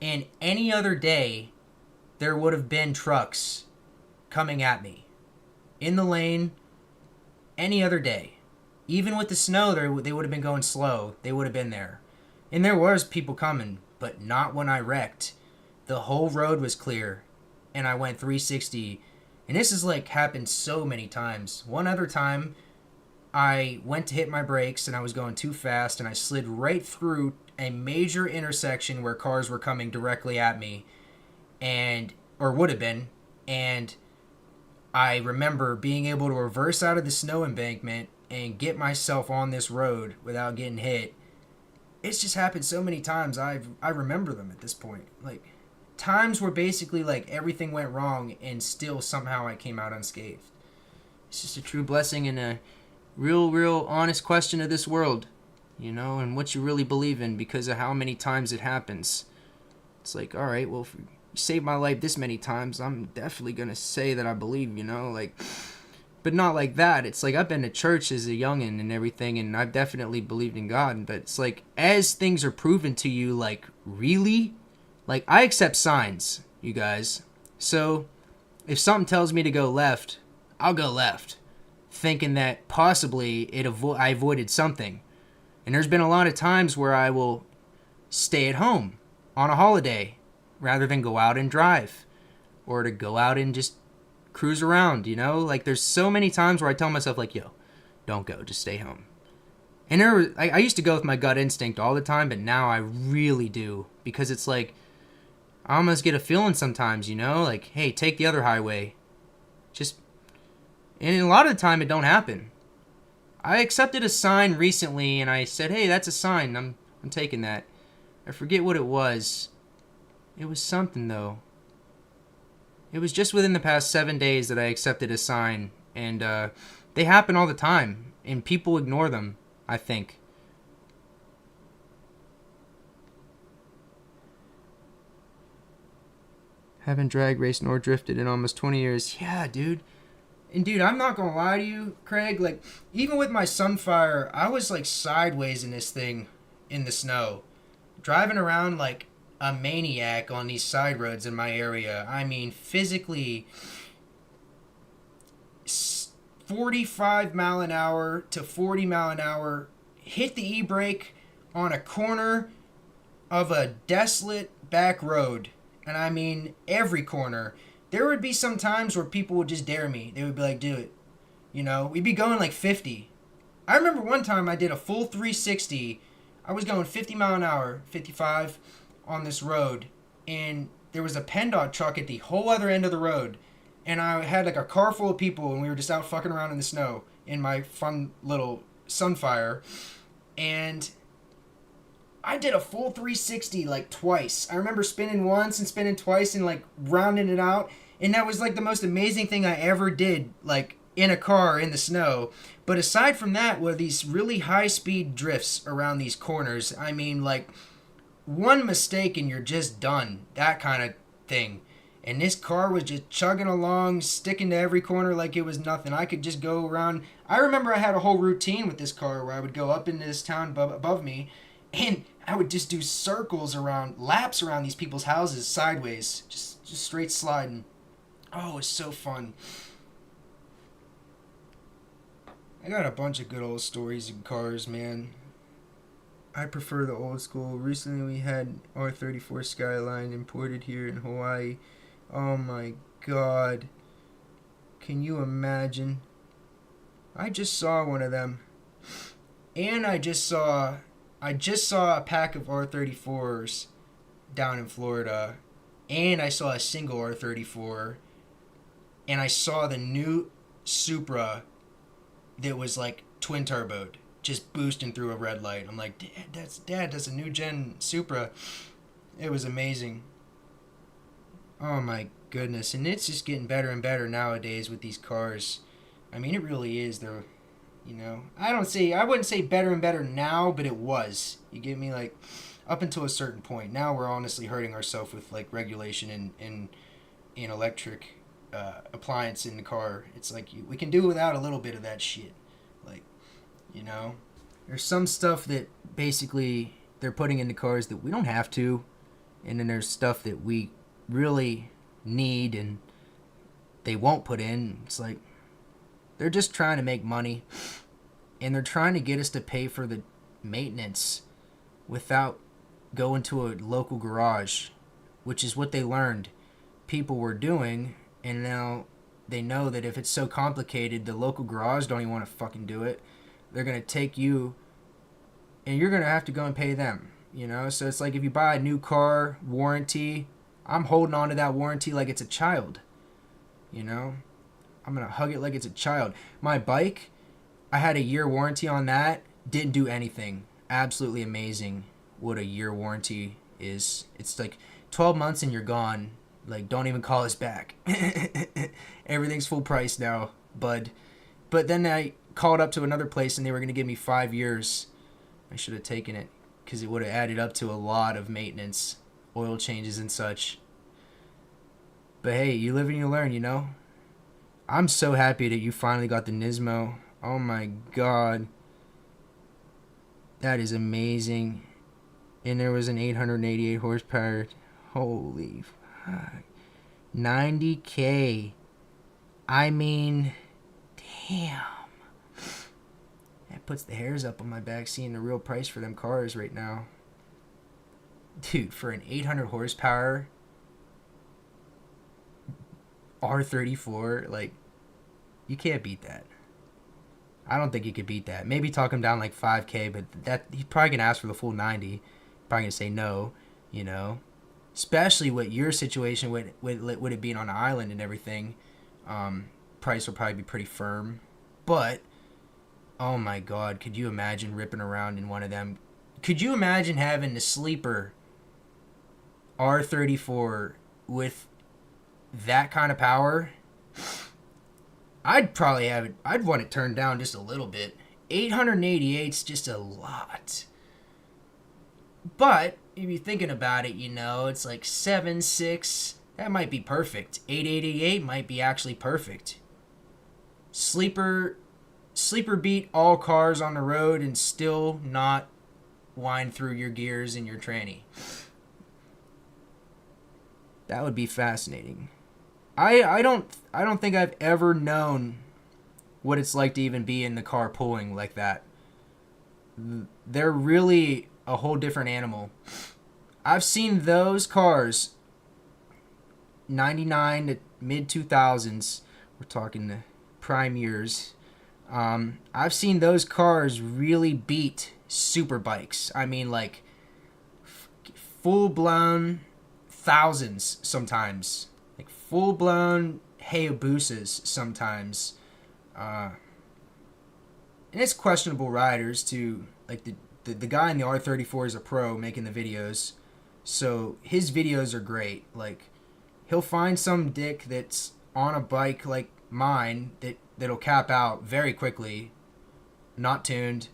And any other day, there would have been trucks coming at me in the lane. Any other day, even with the snow, they would have been going slow. They would have been there, and there was people coming, but not when I wrecked. The whole road was clear, and I went 360. And this has happened so many times. One other time, I went to hit my brakes, and I was going too fast, and I slid right through a major intersection where cars were coming directly at me, or would have been, and I remember being able to reverse out of the snow embankment and get myself on this road without getting hit. It's just happened so many times. I remember them at this point. Times where basically everything went wrong and still somehow I came out unscathed. It's just a true blessing and a real honest question of this world, and what you really believe in because of how many times it happens. It's like, all right, well, if you saved my life this many times, I'm definitely going to say that I believe, but not like that. It's like I've been to church as a youngin' and everything, and I've definitely believed in God, but it's like as things are proven to you, really, I accept signs, you guys. So if something tells me to go left, I'll go left, thinking that possibly I avoided something. And there's been a lot of times where I will stay at home on a holiday rather than go out and drive, or to go out and just cruise around, there's so many times where I tell myself yo, don't go, just stay home. And I used to go with my gut instinct all the time, but now I really do, because it's I almost get a feeling sometimes, hey, take the other highway. And a lot of the time it don't happen. I accepted a sign recently and I said, hey, that's a sign. I'm taking that. I forget what it was. It was something though. It was just within the past 7 days that I accepted a sign, and they happen all the time, and people ignore them, I think. Haven't drag raced nor drifted in almost 20 years. Yeah, dude. And dude, I'm not gonna lie to you, Craig. Like, even with my Sunfire, I was like sideways in this thing in the snow, driving around like a maniac on these side roads in my area. I mean, physically 45 mile an hour to 40 mile an hour, hit the e-brake on a corner of a desolate back road. And I mean, every corner. There would be some times where people would just dare me. They would be like, do it. You know, we'd be going like 50. I remember one time I did a full 360. I was going 50 mile an hour, 55 on this road. And there was a PennDOT truck at the whole other end of the road. And I had like a car full of people and we were just out fucking around in the snow in my fun little Sunfire. And I did a full 360 like twice. I remember spinning once and spinning twice and like rounding it out. And that was like the most amazing thing I ever did, like in a car in the snow. But aside from that were these really high speed drifts around these corners. I mean, like one mistake and you're just done. That kind of thing. And this car was just chugging along, sticking to every corner like it was nothing. I could just go around. I remember I had a whole routine with this car where I would go up into this town above me and I would just do circles around, laps around these people's houses sideways, just straight sliding. Oh, it was so fun. I got a bunch of good old stories in cars, man. I prefer the old school. Recently we had R34 Skyline imported here in Hawaii. Oh my god. Can you imagine? I just saw one of them. And I just saw a pack of R34s down in Florida. And I saw a single R34. And I saw the new Supra that was like twin turboed, just boosting through a red light. I'm like, Dad, that's a new gen Supra. It was amazing. Oh my goodness. And it's just getting better and better nowadays with these cars. I mean, it really is. They're, you know, I wouldn't say better and better now, but it was. You get me? Like, up until a certain point. Now we're honestly hurting ourselves with like regulation and electric appliance in the car. It's like we can do without a little bit of that shit. Like, you know, there's some stuff that basically they're putting into cars that we don't have to, and then there's stuff that we really need and they won't put in. It's like they're just trying to make money, and they're trying to get us to pay for the maintenance without going to a local garage, which is what they learned people were doing. And now they know that if it's so complicated, the local garage don't even want to fucking do it. They're going to take you, and you're going to have to go and pay them, you know? So it's like if you buy a new car, warranty, I'm holding on to that warranty like it's a child, you know? I'm going to hug it like it's a child. My bike, I had a year warranty on that, didn't do anything. Absolutely amazing what a year warranty is. It's like 12 months and you're gone. Like, don't even call us back. Everything's full price now, bud. But then I called up to another place and they were going to give me 5 years. I should have taken it because it would have added up to a lot of maintenance, oil changes and such. But hey, you live and you learn, you know? I'm so happy that you finally got the Nismo. Oh my god. That is amazing. And there was an 888 horsepower. Holy fuck. 90K. I mean, damn. That puts the hairs up on my back seeing the real price for them cars right now. Dude, for an 800 horsepower R34, like, you can't beat that. I don't think you could beat that. Maybe talk him down like 5K, but that he's probably going to ask for the full 90. Probably going to say no, you know. Especially with your situation, with it being on an island and everything. Price will probably be pretty firm. But, oh my god, could you imagine ripping around in one of them? Could you imagine having the sleeper R34 with that kind of power, I'd probably have it. I'd want it turned down just a little bit. 888's just a lot. But if you're thinking about it, it's like 7.6. That might be perfect. 888 might be actually perfect. Sleeper beat all cars on the road and still not wind through your gears in your tranny. That would be fascinating. I don't think I've ever known what it's like to even be in the car pulling like that. They're really a whole different animal. I've seen those cars 99 to mid 2000s. We're talking the prime years. I've seen those cars really beat super bikes. I mean, like full blown thousands sometimes, like full blown Hayabusas sometimes. And it's questionable riders too. Like the guy in the R34 is a pro making the videos, so his videos are great. Like he'll find some dick that's on a bike like mine that'll cap out very quickly, not tuned,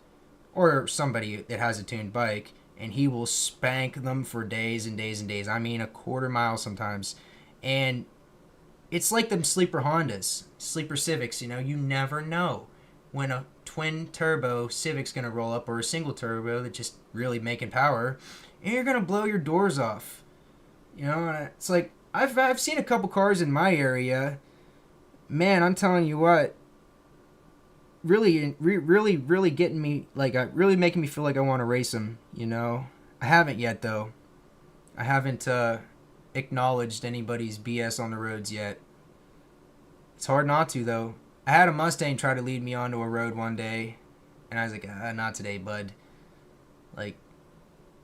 or somebody that has a tuned bike, and he will spank them for days and days and days. I mean, a quarter mile sometimes. And it's like them sleeper Hondas, sleeper Civics, you never know when a twin turbo Civic's going to roll up, or a single turbo that's just really making power, and you're going to blow your doors off. It's like, I've seen a couple cars in my area. Man, I'm telling you what, really getting me, like, really making me feel like I want to race them, I haven't yet, though. I haven't acknowledged anybody's BS on the roads yet. It's hard not to, though. I had a Mustang try to lead me onto a road one day, and I was like, not today, bud. Like,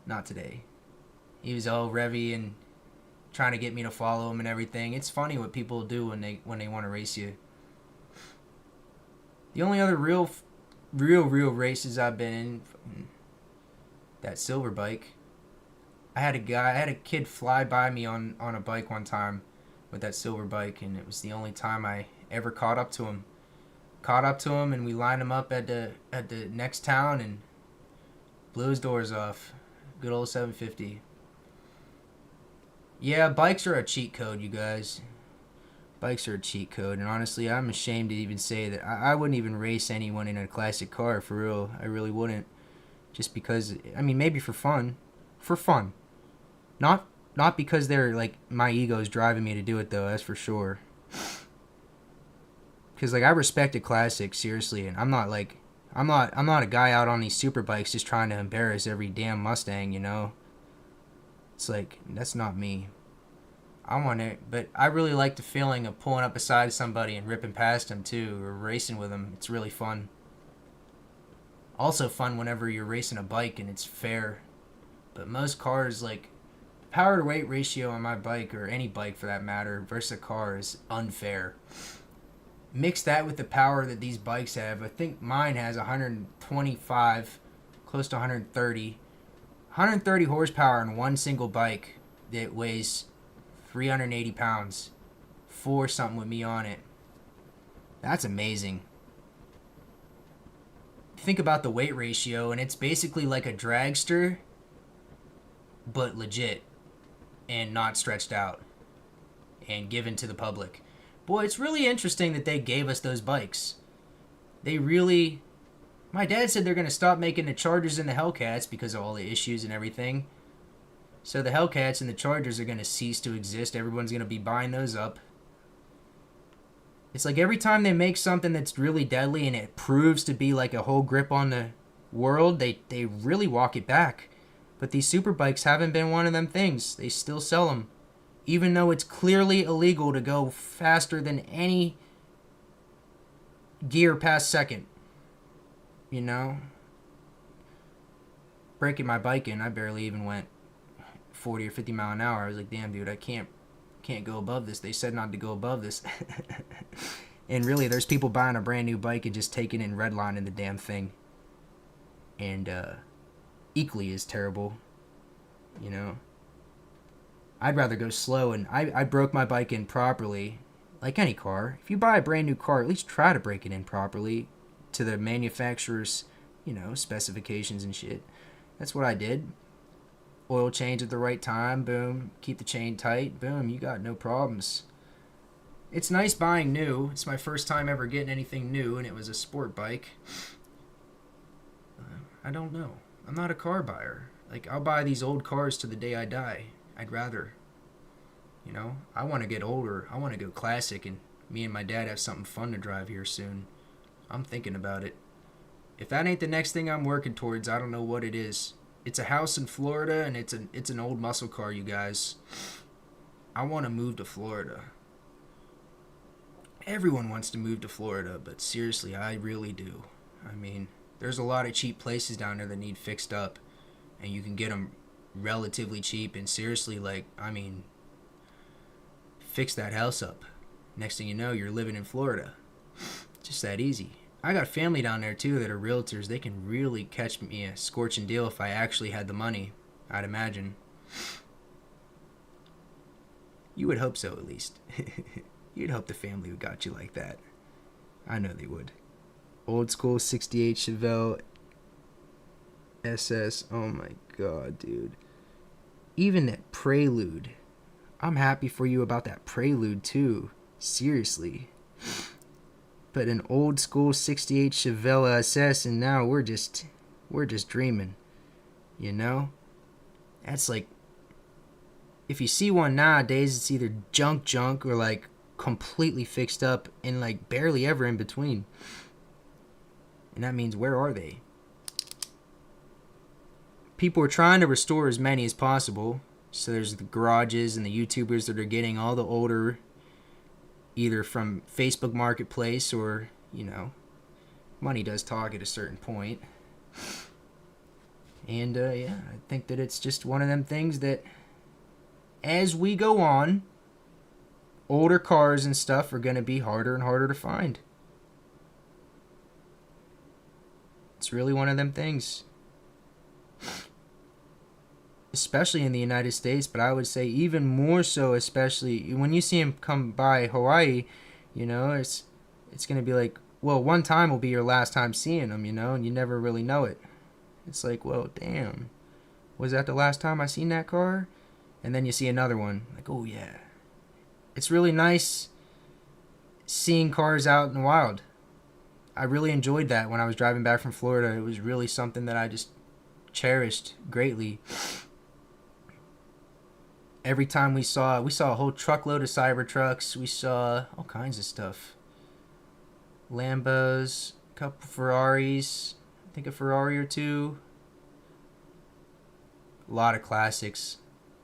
not today. He was all revvy and trying to get me to follow him and everything. It's funny what people do when they want to race you. The only other real races I've been in, that silver bike. I had a kid fly by me on a bike one time with that silver bike, and it was the only time I ever caught up to him. And we lined him up at the next town and blew his doors off. Good old 750. Yeah, bikes are a cheat code, you guys. Bikes are a cheat code, and honestly, I'm ashamed to even say that I wouldn't even race anyone in a classic car, for real. I really wouldn't. Just because, I mean, maybe for fun. For fun. Not because they're, like, my ego's driving me to do it, though, that's for sure. Because, like, I respect a classic, seriously, and I'm not a guy out on these super bikes just trying to embarrass every damn Mustang, It's like, that's not me. I want it, but I really like the feeling of pulling up beside somebody and ripping past them too, or racing with them. It's really fun. Also fun whenever you're racing a bike and it's fair. But most cars, like, power to weight ratio on my bike, or any bike for that matter, versus a car is unfair. Mix that with the power that these bikes have. I think mine has 125, close to 130 horsepower on one single bike that weighs 380 pounds. For something with me on it. That's amazing. Think about the weight ratio, and it's basically like a dragster, but legit, and not stretched out, and given to the public. Boy, it's really interesting that they gave us those bikes. My dad said they're going to stop making the Chargers and the Hellcats because of all the issues and everything. So the Hellcats and the Chargers are going to cease to exist. Everyone's going to be buying those up. It's like every time they make something that's really deadly and it proves to be like a whole grip on the world, they really walk it back. But these super bikes haven't been one of them things. They still sell them. Even though it's clearly illegal to go faster than any gear past second. Breaking my bike in, I barely even went 40 or 50 mile an hour. I was like, damn, dude, I can't go above this. They said not to go above this. And really, there's people buying a brand new bike and just taking it and redlining the damn thing. And equally as terrible, I'd rather go slow, and I broke my bike in properly. Like any car, if you buy a brand new car, at least try to break it in properly to the manufacturer's, specifications and shit. That's what I did. Oil change at the right time, boom. Keep the chain tight, boom. You got no problems. It's nice buying new. It's my first time ever getting anything new, and it was a sport bike. I don't know. I'm not a car buyer. Like, I'll buy these old cars to the day I die. I'd rather. I want to get older. I want to go classic, and me and my dad have something fun to drive here soon. I'm thinking about it. If that ain't the next thing I'm working towards, I don't know what it is. It's a house in Florida, and it's an old muscle car, you guys. I want to move to Florida. Everyone wants to move to Florida, but seriously, I really do. I mean, there's a lot of cheap places down there that need fixed up, and you can get them relatively cheap, and seriously, fix that house up. Next thing you know, you're living in Florida. Just that easy. I got family down there, too, that are realtors. They can really catch me a scorching deal if I actually had the money, I'd imagine. You would hope so, at least. You'd hope the family would got you like that. I know they would. Old school 68 Chevelle SS. Oh my god, dude. Even that Prelude. I'm happy for you about that Prelude, too. Seriously. But an old school 68 Chevelle SS, and now we're just dreaming. That's like, if you see one nowadays, it's either junk or like completely fixed up and like barely ever in between. And that means, where are they? People are trying to restore as many as possible. So there's the garages and the YouTubers that are getting all the older, either from Facebook Marketplace or, money does talk at a certain point. And I think that it's just one of them things that, as we go on, older cars and stuff are going to be harder and harder to find. It's really one of them things. Especially in the United States, but I would say even more so, especially when you see them come by Hawaii, it's going to be like, well, one time will be your last time seeing them, and you never really know it. It's like, well, damn, was that the last time I seen that car? And then you see another one, like, oh yeah. It's really nice seeing cars out in the wild. I really enjoyed that when I was driving back from Florida. It was really something that I just cherished greatly. Every time we saw a whole truckload of Cybertrucks. We saw all kinds of stuff. Lambos, a couple Ferraris, I think a Ferrari or two. A lot of classics.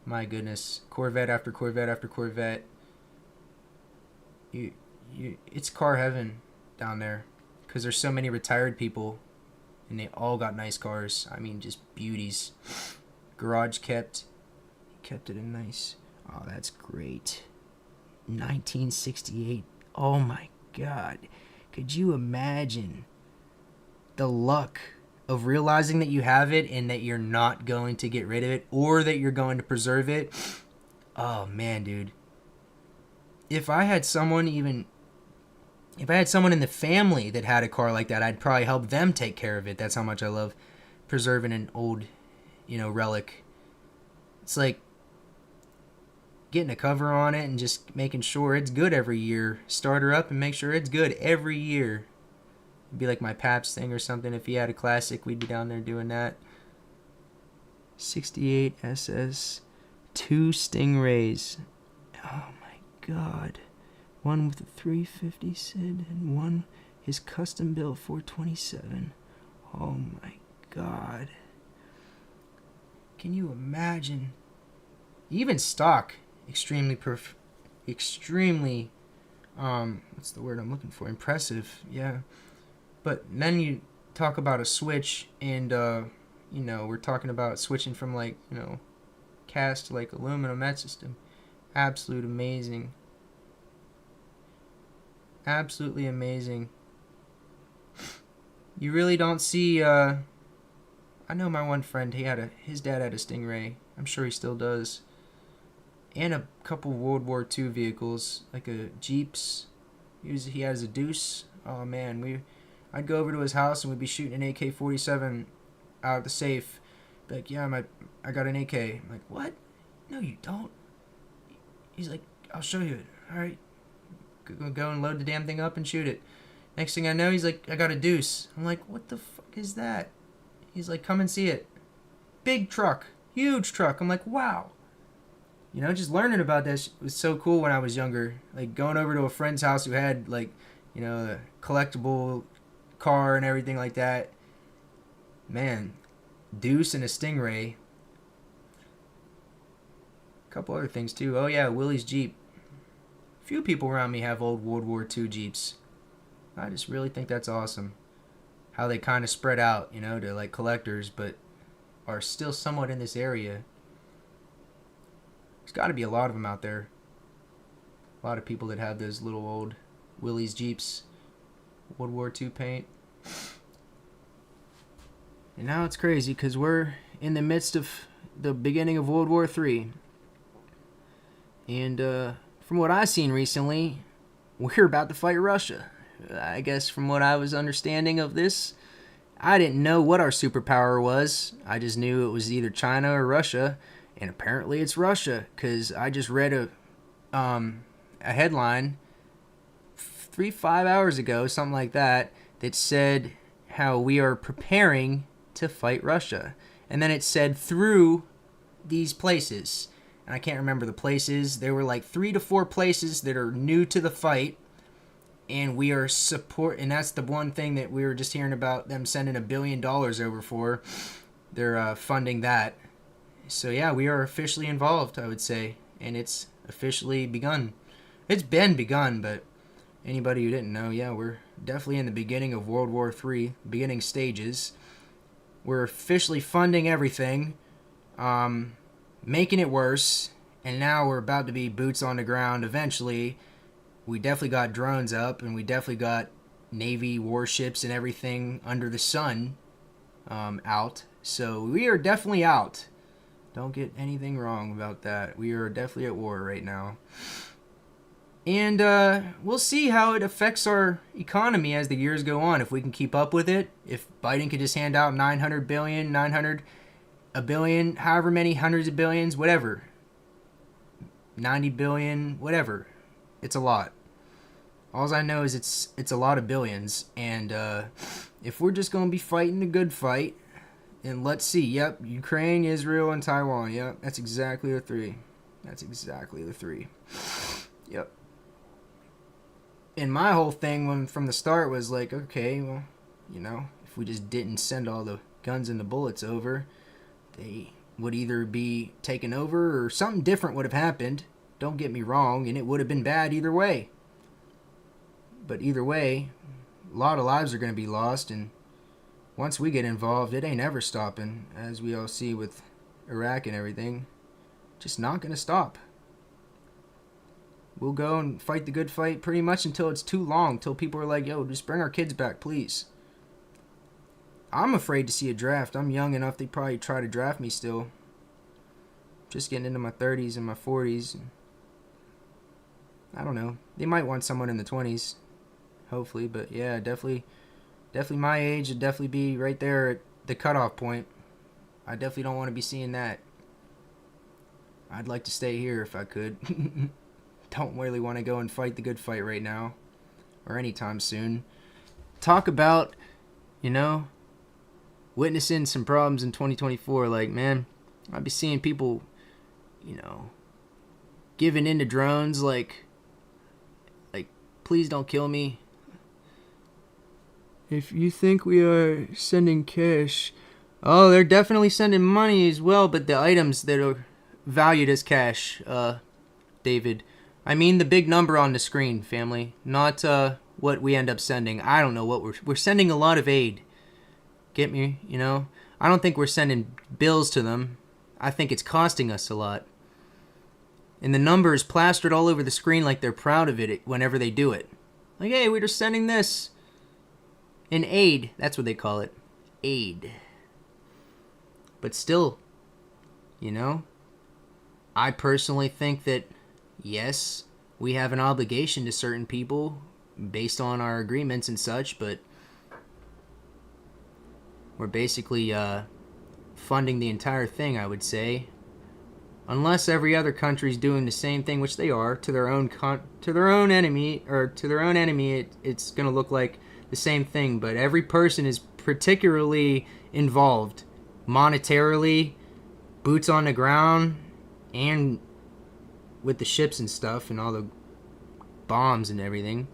My goodness. Corvette after Corvette after Corvette. It's car heaven down there. Because there's so many retired people. And they all got nice cars. I mean, just beauties. Garage kept it in nice. Oh, that's great. 1968. Oh my god. Could you imagine the luck of realizing that you have it and that you're not going to get rid of it, or that you're going to preserve it? Oh man, dude. If I had someone in the family that had a car like that, I'd probably help them take care of it. That's how much I love preserving an old, relic. It's like getting a cover on it and just making sure it's good every year. Start her up and make sure it's good every year. It'd be like my Paps thing or something. If he had a classic, we'd be down there doing that. 68 SS, 2 Stingrays. Oh my god. One with a 350 SID and one his custom built 427. Oh my god. Can you imagine? Even stock, extremely what's the word I'm looking for? Impressive, yeah. But then you talk about a switch, and we're talking about switching from cast to aluminum. That system, absolute amazing. Absolutely amazing. You really don't see. I know my one friend. His dad had a Stingray. I'm sure he still does. and a couple World War II vehicles, like a Jeeps. He has a Deuce. Oh man, I'd go over to his house and we'd be shooting an AK-47 out of the safe. Be like, yeah, I got an AK. I'm like, what? No, you don't. He's like, I'll show you it. All right, go and load the damn thing up and shoot it. Next thing I know, he's like, I got a Deuce. I'm like, what the fuck is that? He's like, come and see it. Big truck, huge truck. I'm like, wow. You know, just learning about this was so cool when I was younger. Like going over to a friend's house who had like, you know, a collectible car and everything like that. Man, Deuce and a Stingray. A couple other things too. Oh yeah, Willie's Jeep. A few people around me have old World War II Jeeps. I just really think that's awesome. How they kind of spread out, you know, to like collectors, but are still somewhat in this area. There's got to be a lot of them out there. A lot of people that have those little old Willie's Jeeps, World War II paint. And now it's crazy because we're in the midst of the beginning of World War III. And from what I've seen recently, we're about to fight Russia. I guess from what I was understanding of this, I didn't know what our superpower was. I just knew it was either China or Russia. And apparently it's Russia, because I just read a headline 5 hours ago, something like that, that said how we are preparing to fight Russia. And then it said through these places. And I can't remember the places. There were like 3 to 4 places that are new to the fight. And we are and that's the one thing that we were just hearing about them sending $1 billion over for. They're funding that. So yeah, we are officially involved, I would say, and it's officially begun. It's been begun, but anybody who didn't know, yeah, we're definitely in the beginning of World War III, beginning stages. We're officially funding everything, making it worse, and now we're about to be boots on the ground eventually. We definitely got drones up, and we definitely got Navy warships and everything under the sun out. So we are definitely out. Don't get anything wrong about that. We are definitely at war right now. And we'll see how it affects our economy as the years go on. If we can keep up with it. If Biden could just hand out 900 billion, 900, a billion, however many hundreds of billions, whatever. 90 billion, whatever. It's a lot. All I know is it's a lot of billions. And if we're just going to be fighting the good fight, and let's see, yep, Ukraine, Israel, and Taiwan. Yep, that's exactly the 3. That's exactly the 3. Yep. And my whole thing from the start was like, okay, well, you know, if we just didn't send all the guns and the bullets over, they would either be taken over or something different would have happened. Don't get me wrong, and it would have been bad either way. But either way, a lot of lives are going to be lost, and once we get involved, it ain't ever stopping, as we all see with Iraq and everything. Just not going to stop. We'll go and fight the good fight pretty much until it's too long, until people are like, yo, just bring our kids back, please. I'm afraid to see a draft. I'm young enough, they probably try to draft me still. Just getting into my 30s and my 40s. I don't know. They might want someone in the 20s, hopefully, but yeah, definitely my age would definitely be right there at the cutoff point. I definitely don't want to be seeing that. I'd like to stay here if I could. Don't really want to go and fight the good fight right now. Or anytime soon. Talk about, you know, witnessing some problems in 2024. Like, man, I'd be seeing people, you know, giving into drones. Like, please don't kill me. If you think we are sending cash, oh, they're definitely sending money as well, but the items that are valued as cash, David. I mean the big number on the screen, family, not what we end up sending. I don't know what we're sending a lot of aid. Get me, you know? I don't think we're sending bills to them. I think it's costing us a lot. And the number is plastered all over the screen like they're proud of it whenever they do it. Like, hey, we're just sending this. In aid, that's what they call it. Aid. But still, you know, I personally think that, yes, we have an obligation to certain people based on our agreements and such, but we're basically funding the entire thing, I would say. Unless every other country's doing the same thing, which they are, to their own enemy, or to their own enemy, it's going to look like the same thing. But every person is particularly involved monetarily, boots on the ground, and with the ships and stuff and all the bombs and everything.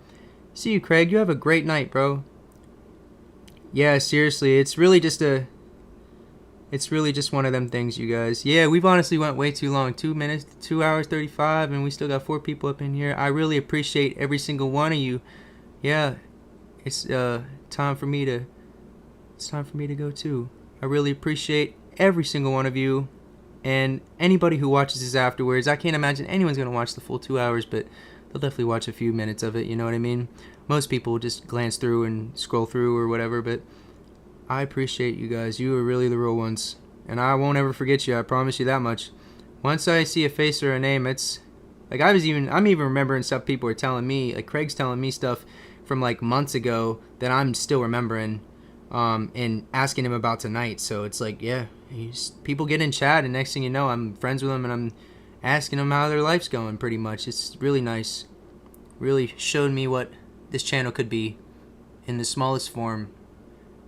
See you, Craig. You have a great night, bro. Yeah, seriously, it's really just one of them things, you guys. Yeah, we've honestly went way too long. 2 minutes, 2 hours 35, and we still got 4 people up in here. I really appreciate every single one of you. Yeah, it's time for me to go too. I really appreciate every single one of you, and anybody who watches this afterwards. I can't imagine anyone's gonna watch the full 2 hours, but they'll definitely watch a few minutes of it. You know what I mean? Most people will just glance through and scroll through or whatever, but I appreciate you guys. You are really the real ones. And I won't ever forget you. I promise you that much. Once I see a face or a name, it's like I'm even remembering stuff people are telling me. Like Craig's telling me stuff from like months ago that I'm still remembering and asking him about tonight. So it's like, yeah, people get in chat, and next thing you know, I'm friends with them and I'm asking them how their life's going pretty much. It's really nice. Really showed me what this channel could be in the smallest form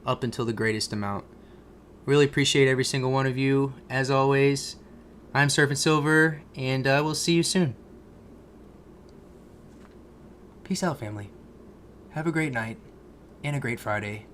up until the greatest amount. Really appreciate every single one of you. As always, I'm Surfin Silver, and we'll see you soon. Peace out, family. Have a great night and a great Friday.